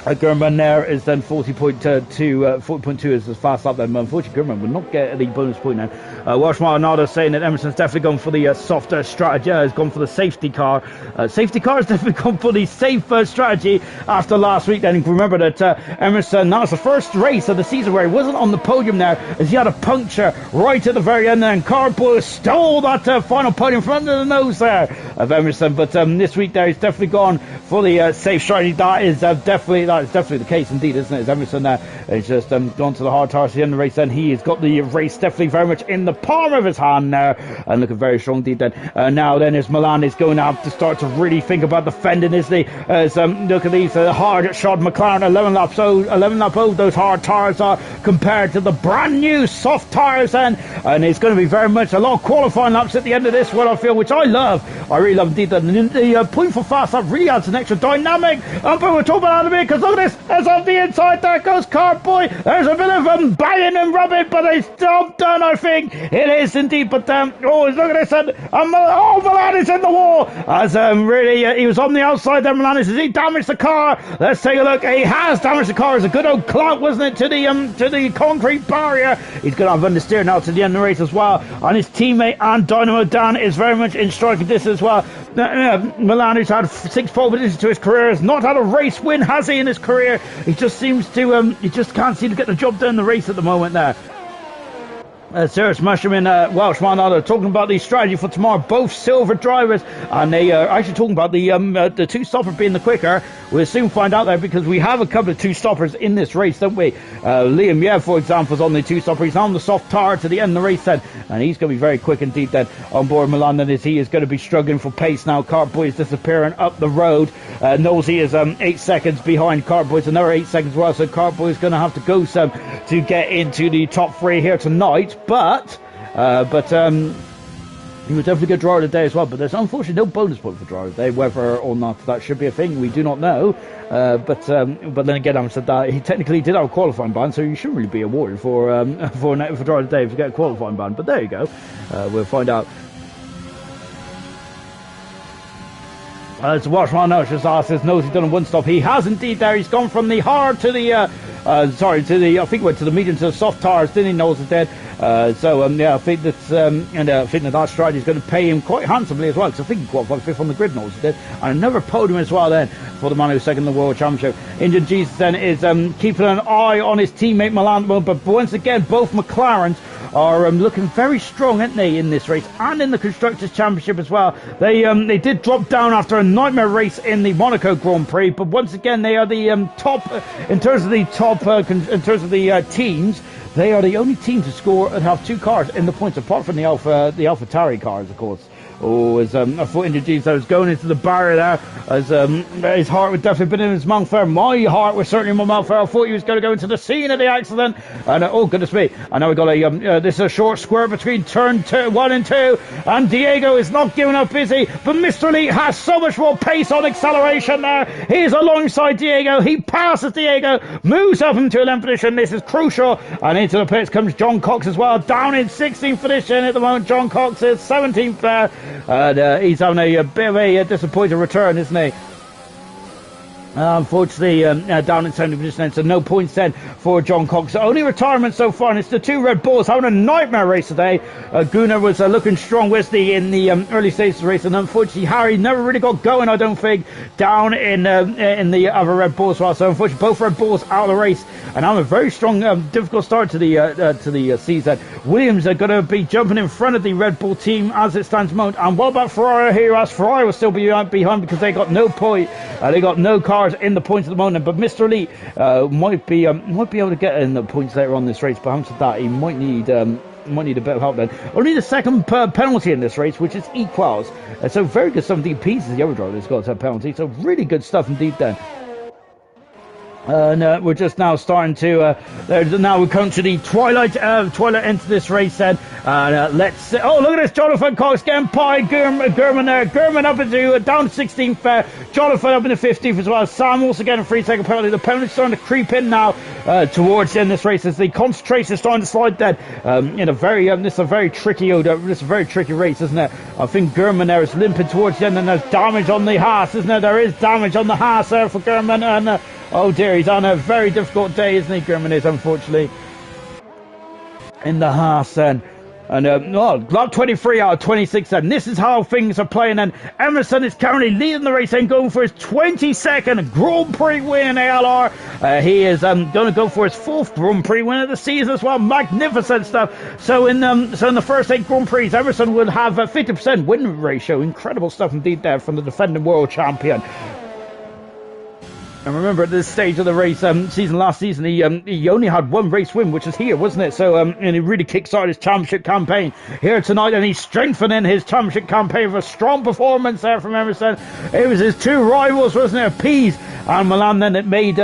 Gurman there is then 40.2 is the fast lap then. Unfortunately, Gurman will not get the bonus point now. Welsh Maldonado saying that Emerson's definitely gone for the softer strategy, has gone for the safety car. Safety car has definitely gone for the safer strategy after last week. Then remember that Emerson, that was the first race of the season where he wasn't on the podium there, as he had a puncture right at the very end, and Carboy stole that final podium from under the nose there of Emerson. But this week there, he's definitely gone for the safe strategy. That is definitely the case indeed, isn't it? As Emerson there is just gone to the hard tires at the end of the race, then he has got the race definitely very much in the palm of his hand now, and looking very strong indeed then. Now then, as Milan is going to have to start to really think about defending, isn't he? As look at these hard shod McLaren 11 lap old those hard tires are compared to the brand new soft tires then, and it's going to be very much a lot of qualifying laps at the end of this one, I feel, which I really love indeed. The point for fast lap really adds an extra dynamic, but we're talking about that a bit, because look at this, as off the inside there goes Carboy. There's a bit of banging and rubbing, but it's job done, I think it is indeed. But look at this, and Milan is in the wall, as really he was on the outside there. Milan is, he damaged the car? Let's take a look. He has damaged the car. It's a good old clout, wasn't it, to the concrete barrier. He's going to have understeer now to the end of the race as well, and his teammate and Dynamo Dan is very much in striking distance as well. Milan, who's had 6 pole positions to his career, has not had a race win, has he, in his career? He just seems to he just can't seem to get the job done in the race at the moment there. Cyrus Mushroom and Welsh Maldonado talking about the strategy for tomorrow. Both silver drivers, and they are actually talking about the two-stopper being the quicker. We'll soon find out there, because we have a couple of two-stoppers in this race, don't we? Liam, for example, is on the two-stopper. He's on the soft tire to the end of the race then, and he's going to be very quick indeed then on board Milan. Then, as he is going to be struggling for pace now. Carboy is disappearing up the road. Nosey is 8 seconds behind Carboy. It's another 8 seconds as well, so Carboy is going to have to go some to get into the top 3 here tonight. But he was definitely a good driver today as well. But there's unfortunately no bonus point for driver today. Whether or not that should be a thing, we do not know. But then again, I said that he technically did have a qualifying ban, so you shouldn't really be awarded for driver today if you get a qualifying ban. But there you go. We'll find out. It's Washman now just asked, knows he's done a one stop. He has indeed there. He's gone from the hard to the I think went to the medium to the soft tires, didn't he? Knows it did. I think that's I think that strategy is going to pay him quite handsomely as well, because I think he qualified 5th on the grid, knows it did, and another podium as well then for the man who's second in the World Championship. Indian Jesus then is keeping an eye on his teammate Milan, but once again both McLarens are looking very strong, aren't they, in this race and in the Constructors' Championship as well. They did drop down after a nightmare race in the Monaco Grand Prix, but once again they are the top in terms of the teams. They are the only team to score and have 2 cars in the points, apart from the AlphaTauri cars, of course. As I thought Indian Jesus was going into the barrier there, as his heart would definitely been in his mouth there. My heart was certainly in my mouth there. I thought he was going to go into the scene of the accident, and oh goodness me! And now we got this is a short square between turn 1 and 2, and Diego is not giving up, is he? But Mr. Elite has so much more pace on acceleration there. He's alongside Diego. He passes Diego, moves up into 11th position. This is crucial, and into the pits comes John Cox as well, down in 16th position at the moment. John Cox is 17th there. And he's having a bit of a disappointing return, isn't he? Unfortunately, down in 70th position, then, so no points then for John Cox. Only retirement so far, and it's the two Red Bulls having a nightmare race today. Gunnar was looking strong with in the early stages of the race, and unfortunately, Harry never really got going, I don't think, down in the other Red Bulls as well. So unfortunately, both Red Bulls out of the race, and I'm a very strong, difficult start to the season. Williams are going to be jumping in front of the Red Bull team as it stands at the moment. And what about Ferrari here? As Ferrari will still be behind because they got no point, they got no cars in the points at the moment, but Mr. Elite might be able to get in the points later on this race, but having said that, he might need a bit of help then. Only the second penalty in this race, which is equals, so very good stuff indeed. Pieces the other driver has got a penalty, so really good stuff indeed then. And we're just now starting to now we come to the twilight into this race then. Let's oh, look at this, Jonathan Cox getting pied. Gurman up into down to 16th, Jonathan up into 15th as well. Sam also getting a 3-second penalty. The penalty's starting to creep in now towards the end of this race as the concentration is starting to slide then. In a very this is a very tricky race, isn't it? I think Gurman there is limping towards the end, and there's damage on the Haas, isn't there? There is damage on the Haas there for Gurman, and oh dear, he's on a very difficult day, isn't he? Gurman is, unfortunately, in the Haas then. And lap 23 out of 26 then. This is how things are playing, and Emerson is currently leading the race and going for his 22nd Grand Prix win in ALR. He is going to go for his 4th Grand Prix win of the season as well. Magnificent stuff. So in the first 8 Grand Prix, Emerson will have a 50% win ratio. Incredible stuff indeed there from the defending world champion. And remember, at this stage of the race, last season, he only had 1 race win, which is here, wasn't it? So, and he really kickstarted his championship campaign here tonight, and he's strengthening his championship campaign with a strong performance there from Emerson. It was his 2 rivals, wasn't it? Pease and Milan. Then it made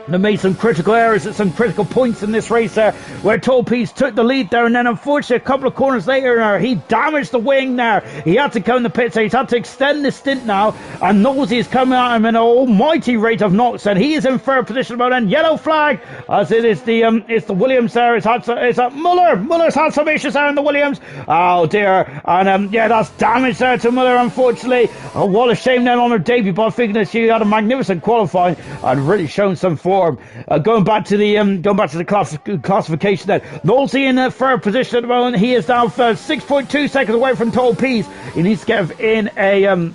they made some critical errors at some critical points in this race there, where Tolpees took the lead there, and then unfortunately a couple of corners later he damaged the wing there. He had to come in the pits, so he's had to extend the stint now, and Nosey is coming at him in an almighty rate of knots, and he is in 3rd position about then. Yellow flag, as it is it's the Williams there. It's Muller's had some issues there in the Williams. Oh dear, and yeah, that's damage there to Muller, unfortunately. Oh, what a shame then on her debut, but I think that she had a magnificent qualifying and really shown some form. Going back to the classification then. Nosey in 3rd position at the moment. He is now 6.2 seconds away from Toll Pease. He needs to get in a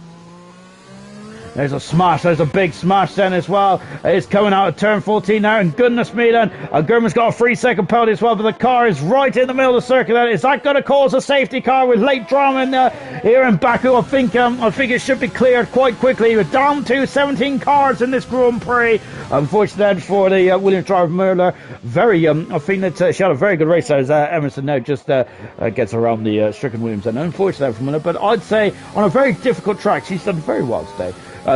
there's a smash. There's a big smash then as well. It's coming out of turn 14 now, and goodness me then, Gurman's got a 3-second penalty as well, but the car is right in the middle of the circuit then. Is that going to cause a safety car with late drama here in Baku? I think it should be cleared quite quickly. We're down to 17 cars in this Grand Prix. Unfortunately then for the Williams driver Merler. I think that she had a very good race as Emerson now just gets around the Strickland Williams, and unfortunately for Merler, but I'd say on a very difficult track she's done very well today.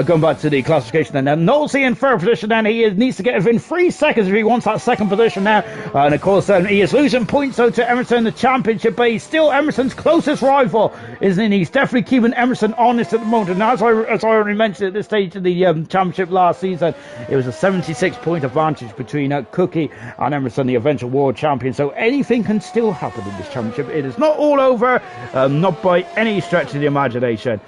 Going back to the classification then. Nosey in 3rd position then. He needs to get within 3 seconds if he wants that 2nd position now. And of course he is losing points so to Emerson in the championship, but he's still Emerson's closest rival, isn't he? He's definitely keeping Emerson honest at the moment. And as I already mentioned at this stage of the championship last season, it was a 76 point advantage between Cookie and Emerson, the eventual world champion. So anything can still happen in this championship. It is not all over, not by any stretch of the imagination.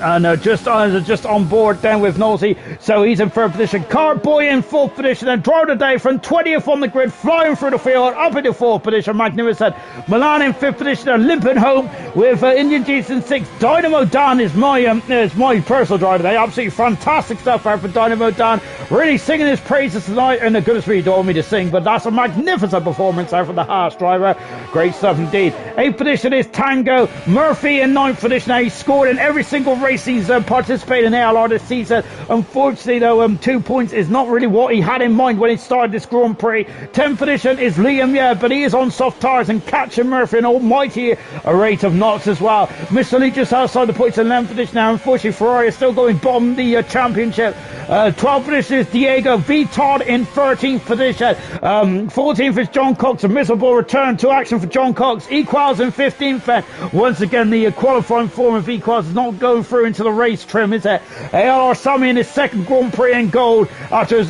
And just on board then with Nosey, so he's in 3rd position. Carboy in 4th position, and driver today from 20th on the grid, flying through the field up into 4th position. Magnificent. Milan in 5th position, and limping home with Indian Jesus in 6th. Dynamo Dan is my personal driver today. Absolutely fantastic stuff there for Dynamo Dan. Really singing his praises tonight, and goodness me, you don't want me to sing, but that's a magnificent performance there from the Haas driver. Great stuff indeed. 8th position is Tango Murphy in 9th position. Now he's scored in every single race he's participated in ALR this season. Unfortunately though, 2 points is not really what he had in mind when he started this Grand Prix. 10th position is Liam, yeah, but he is on soft tires and catching Murphy an almighty rate of knots as well. Mr. Lee just outside the points in 11th position now. Unfortunately Ferrari is still going bottom the championship. 12th position is Diego Vitard in 13th position. 14th is John Cox. A miserable return to action for John Cox. Equals in 15th. Once again, the qualifying form of Equals is not going through into the race trim, is it? ALR Sami in his second Grand Prix in gold after his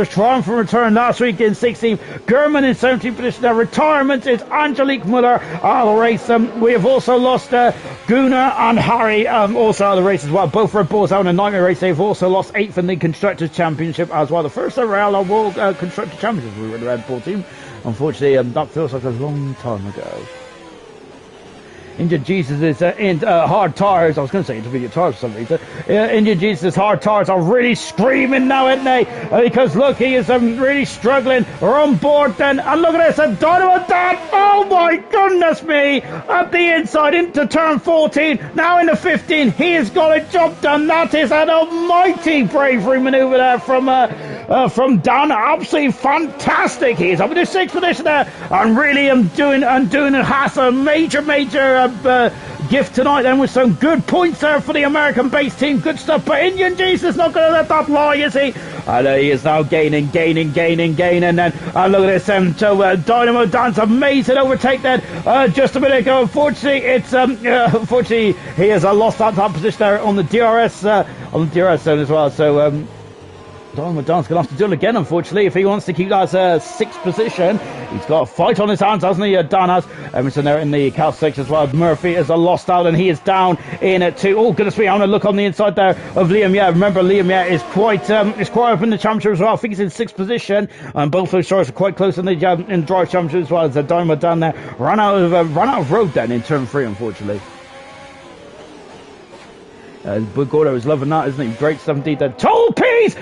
triumphant return last week in 16th. German in 17th position. Their retirement is Angelique Muller out of the race. We have also lost Gunnar and Harry also out of the race as well. Both Red Bulls out in a nightmare race. They've also lost 8th in the Constructors' Championship as well. The first ever ALR World Constructors' Championship we were the Red Bull team. Unfortunately, that feels like a long time ago. Injured Jesus is in hard tires. I was going to say intermediate tires for some reason. Injured Jesus' hard tires are really screaming now, aren't they? Because look, he is really struggling. We're on board then. And look at this. And Dynamo Dan. Oh my goodness me. At the inside into turn 14. Now into 15. He has got a job done. That is an almighty bravery maneuver there from Dan. Absolutely fantastic. He is up in the 6th position there. And really doing it has a major gift tonight then with some good points there for the American-based team. Good stuff, but Indian Jesus not going to let that lie, is he? And he is now gaining, and then look at this. So Dynamo Dan's amazing overtake then just a minute ago. Unfortunately, he has lost that position there on the DRS zone as well. So Dynamo Dan's going to have to do it again, unfortunately, if he wants to keep that 6th position. He's got a fight on his hands, hasn't he? Dan has. Emerson there in the Cal 6 as well. Murphy is lost out, and he is down in at 2. Oh, goodness me, I'm going to look on the inside there of Liam. Yeah, remember, Liam, is quite up in the championship as well. I think he's in 6th position, and both those stars are quite close in the drive championship as well. As Dynamo Dan there ran out of road then in turn 3, unfortunately. Gordo is loving that, isn't he? Great stuff indeed. Toll Pease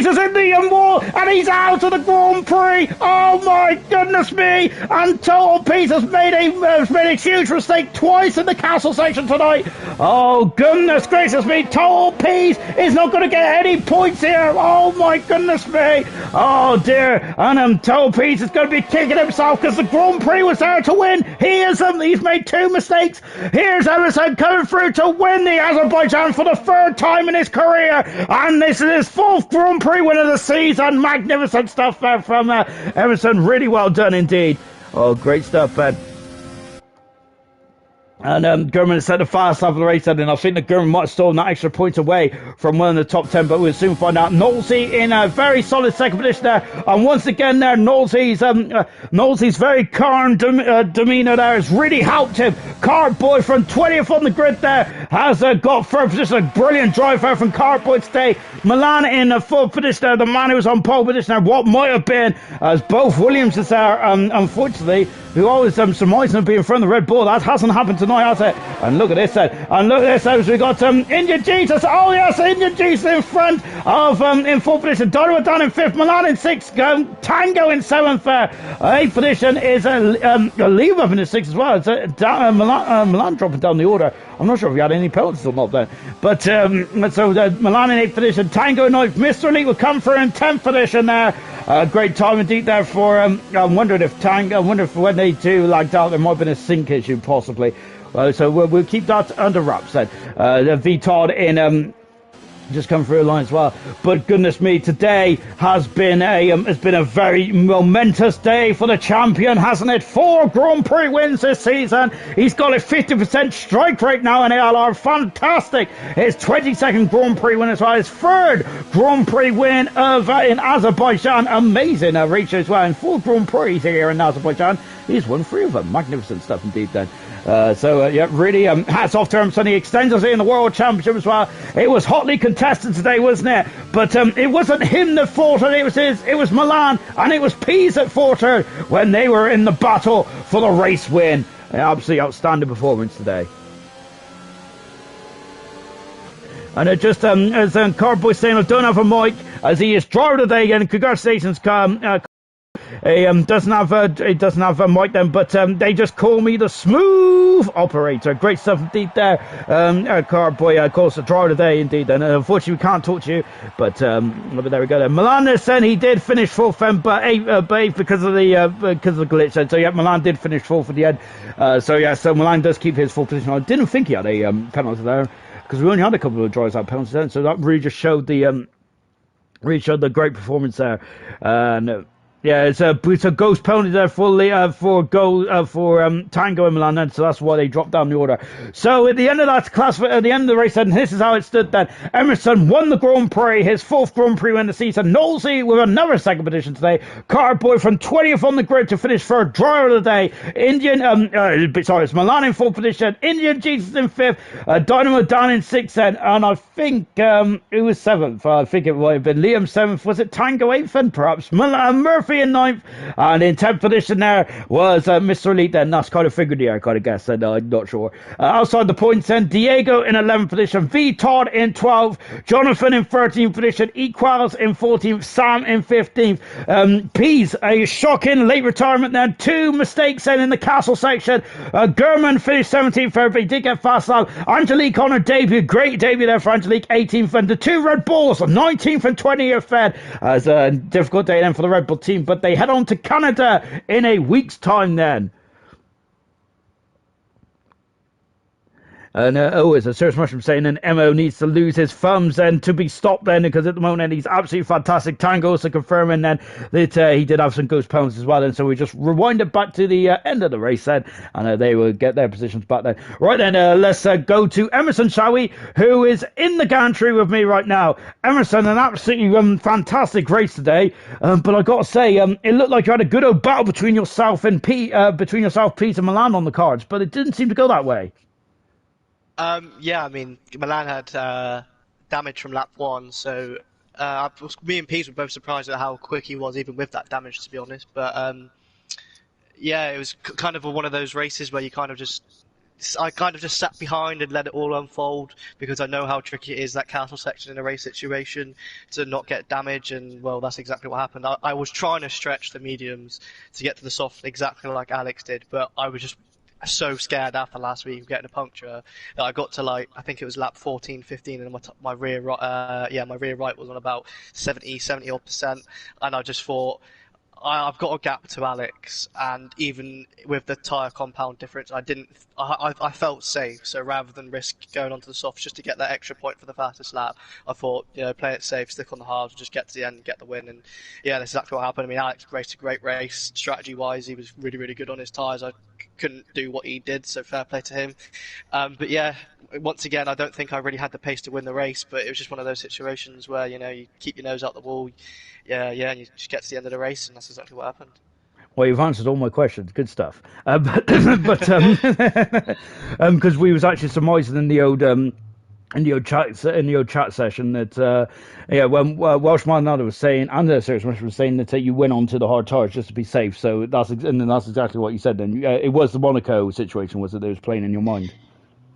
is in the wall, and he's out of the Grand Prix. Oh my goodness me! And Total Pease has made a huge mistake twice in the castle section tonight. Oh goodness gracious me! Total Pease is not going to get any points here. Oh my goodness me! Oh dear! And Total Pease is going to be kicking himself because the Grand Prix was there to win. He's made 2 mistakes. Here's Emerson coming through to win the Azerbaijan for the 3rd time in his career, and this is his 4th Grand Prix win of the season. Magnificent stuff there from Emerson. Really well done indeed. Oh, great stuff, Ben. And Gurman set the fast half of the race, and I think that Gurman might have stolen that extra point away from one of the top 10, but we'll soon find out. Knowlesy in a very solid 2nd position there, and once again there, Knowlesy's very calm demeanour there has really helped him. Cartboy from 20th on the grid there has got 3rd position. A brilliant drive there from Cartboy today. Milan in the 4th position there, the man who was on pole position there, what might have been, as both Williamses there, unfortunately, who always surmising to be in front of the Red Bull. That hasn't happened tonight, has it? And look at this as we got Indian Jesus. Oh yes, Indian Jesus in front of in 4th position. Dynamo Dan in 5th, Milan in 6th, Tango in 7th. 8th position is Leave up in the 6th as well. It's Milan dropping down the order. I'm not sure if he had any penalties or not then. But so Milan in 8th position, Tango in 9th. Mr. Elite will come through in 10th position there. Great time indeed there for I'm wondering if when they do like that, there might have been a sync issue possibly. So we'll keep that under wraps then. Vitard in just come through a line as well. But goodness me, today has been a very momentous day for the champion, hasn't it? 4 Grand Prix wins this season. He's got a 50% strike rate now in ALR. Fantastic. His 22nd Grand Prix win as well. His 3rd Grand Prix win in Azerbaijan. Amazing ratio as well. In 4 Grand Prix here in Azerbaijan, he's won 3 of them. Magnificent stuff indeed then. Yeah, really hats off to him. So he extends us in the World Championship as well. It was hotly contested today, wasn't it? But it wasn't him that fought it. It was Milan, and it was Pease that fought her when they were in the battle for the race win. Absolutely outstanding performance today. And as Carboy saying, I don't have a mic, as he is driver today again. Congratulations, he doesn't have a mic then, but they just call me the smooth operator. Great stuff indeed there. Carboy, of course, the driver today indeed. And unfortunately, we can't talk to you, but there we go. Then Milan said he did finish 4th, but eighth because of the glitch. So yeah, Milan did finish 4th at the end. So Milan does keep his 4th position. I didn't think he had a penalty there, because we only had a couple of drives out penalties then. So that really just showed the really showed the great performance there. And yeah, it's a ghost penalty there for goal for Tango in Milan, then, so that's why they dropped down the order. So at the end of that class, at the end of the race, then this is how it stood. Then Emerson won the Grand Prix, his 4th Grand Prix win of the season. Knowlesy with another second position today. Carboy from 20th on the grid to finish third. Driver of the day. It's Milan in 4th position. Indian Jesus in 5th. Dynamo down in 6th, then, and I think it was 7th. I think it might have been Liam 7th. Was it Tango 8th? And perhaps Murphy in 9th, and in 10th position there was Mr. Elite. Then that's kind of figured here, I kind of guess, and I'm not sure. Outside the points, then Diego in 11th position, V Todd in 12th, Jonathan in 13th position, Equals in 14th, Sam in 15th. Pease, a shocking late retirement then, 2 mistakes then in the castle section. Gurman finished 17th, but he did get fast lap. Angelique on her debut, great debut there for Angelique, 18th, and the 2 Red Bulls, 19th and 20th fed, as a difficult day then for the Red Bull team, but they head on to Canada in a week's time then. And it's a Serious Mushroom saying, and Emo needs to lose his thumbs then to be stopped then, because at the moment he's absolutely fantastic. Tango also confirming then that he did have some ghost pounds as well. And so we just rewind it back to the end of the race then, and they will get their positions back then. Right then, let's go to Emerson, shall we, who is in the gantry with me right now. Emerson, an absolutely fantastic race today. But I got to say, it looked like you had a good old battle between yourself, Pete, and Milan on the cards, but it didn't seem to go that way. Yeah, I mean, Milan had damage from lap 1, so me and Pease were both surprised at how quick he was, even with that damage, to be honest. But yeah, it was kind of one of those races where I kind of just sat behind and let it all unfold, because I know how tricky it is, that castle section in a race situation, to not get damage, and well, that's exactly what happened. I was trying to stretch the mediums to get to the soft exactly like Alex did, but I was just so scared after last week of getting a puncture that I got to, like, I think it was lap 14, 15, and my rear right was on about 70 odd percent, and I just thought, I've got a gap to Alex, and even with the tyre compound difference, I felt safe. So rather than risk going onto the softs just to get that extra point for the fastest lap, I thought, play it safe, stick on the hards, just get to the end and get the win. And yeah, that's exactly what happened. I mean, Alex raced a great race. Strategy-wise, he was really, really good on his tyres. I couldn't do what he did, so fair play to him. But yeah, once again, I don't think I really had the pace to win the race, but it was just one of those situations where, you keep your nose out the wall, and you just get to the end of the race, and that's exactly what happened. Well, you've answered all my questions. Good stuff. But because we was actually surmising in the old chat session that when Welsh Marnada was saying, and the Serious Mushroom was saying that you went on to the hard tires just to be safe. So that's exactly what you said. Then it was the Monaco situation, was it? That was playing in your mind.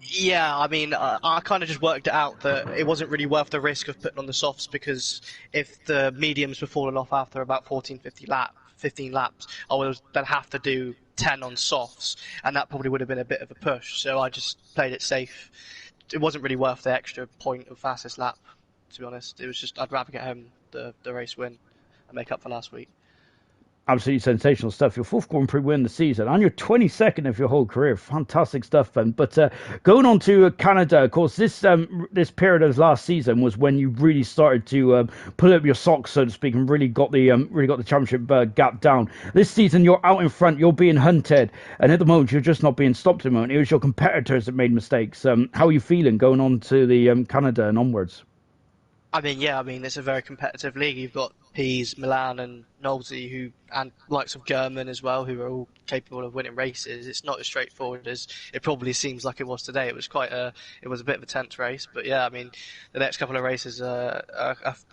Yeah, I mean, I kind of just worked it out that it wasn't really worth the risk of putting on the softs, because if the mediums were falling off after about 15 laps, I would then have to do 10 on softs, and that probably would have been a bit of a push. So I just played it safe. It wasn't really worth the extra point of fastest lap, to be honest. It was just, I'd rather get home the race win and make up for last week. Absolutely sensational stuff. Your 4th Grand Prix win of the season and your 22nd of your whole career. Fantastic stuff, Ben. But going on to Canada, of course, this period of last season was when you really started to pull up your socks, so to speak, and really got the championship gap down. This season, you're out in front, you're being hunted, and at the moment, you're just not being stopped. At the moment, it was your competitors that made mistakes. How are you feeling going on to the Canada and onwards? I mean, it's a very competitive league. You've got Pease, Milan, and Knowlesy, and likes of Gurman as well, who are all capable of winning races. It's not as straightforward as it probably seems like it was today. It was it was a bit of a tense race, but yeah, I mean, the next couple of races are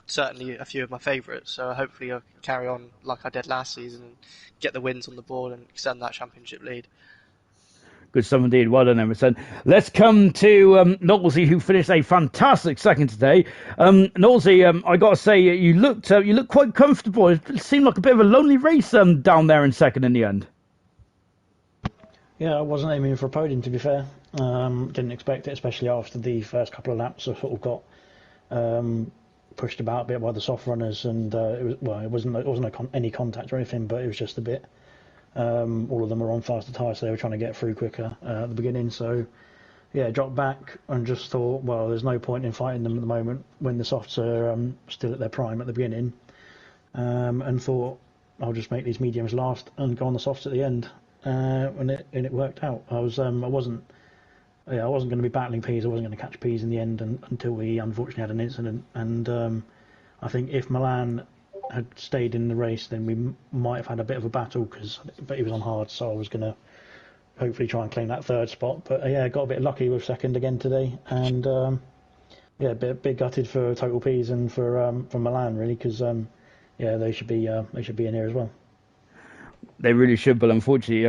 certainly a few of my favourites. So hopefully I can carry on like I did last season and get the wins on the board and extend that championship lead. Good stuff indeed. Well done, Emerson. Let's come to Knowlesy, who finished a fantastic second today. Knowlesy, I got to say, you looked quite comfortable. It seemed like a bit of a lonely race down there in second in the end. Yeah, I wasn't aiming for a podium, to be fair. Didn't expect it, especially after the first couple of laps. I sort of got pushed about a bit by the soft runners, and it wasn't any contact or anything, but it was just a bit. All of them were on faster tyres, so they were trying to get through quicker at the beginning. So dropped back and just thought, well, there's no point in fighting them at the moment when the softs are still at their prime at the beginning, and thought I'll just make these mediums last and go on the softs at the end, and it worked out. I wasn't going to be battling P's. I wasn't going to catch P's in the end until we unfortunately had an incident. And I think if Milan had stayed in the race, then we might have had a bit of a battle, but he was on hard, so I was going to hopefully try and claim that third spot. But got a bit lucky with second again today, and a bit gutted for total P's and for Milan really, because they should be in here as well. They really should, but unfortunately,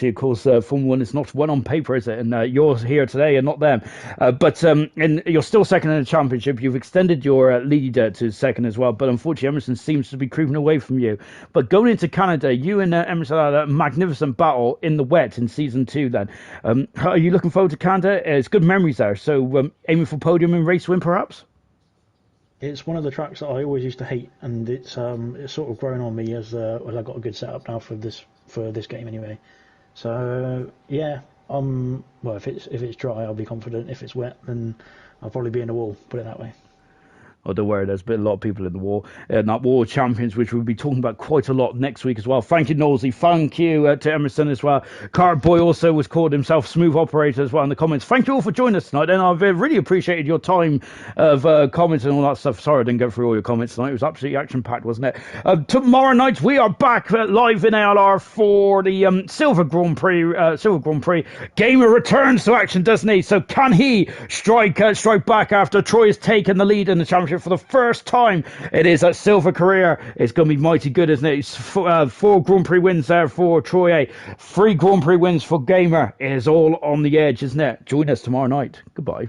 of course, Formula One is not one on paper, is it? And you're here today and not them. And you're still second in the championship. You've extended your lead to second as well, but unfortunately, Emerson seems to be creeping away from you. But going into Canada, you and Emerson had a magnificent battle in the wet in season 2. Then, are you looking forward to Canada? It's good memories there. So, aiming for podium and race win, perhaps. It's one of the tracks that I always used to hate, and it's sort of grown on me as I got a good setup now for this game anyway. So well, if it's dry, I'll be confident. If it's wet, then I'll probably be in the wall. Put it that way. Oh, don't worry, there's been a lot of people in the war, that War of Champions, which we'll be talking about quite a lot next week as well. Thank you, Nosey. Thank you to Emerson as well. Cartboy also was called himself Smooth Operator as well in the comments. Thank you all for joining us tonight, and I've really appreciated your time of comments and all that stuff. Sorry I didn't get through all your comments tonight. It was absolutely action-packed, wasn't it? Tomorrow night, we are back live in ALR for the Silver Grand Prix. Gamer returns to action, doesn't he? So can he strike back after Troy has taken the lead in the championship for the first time? It is a silver career. It's going to be mighty good, isn't it? It's 4 Grand Prix wins there for Troy, 3 Grand Prix wins for Gamer. It is all on the edge, isn't it? Join us tomorrow night. Goodbye.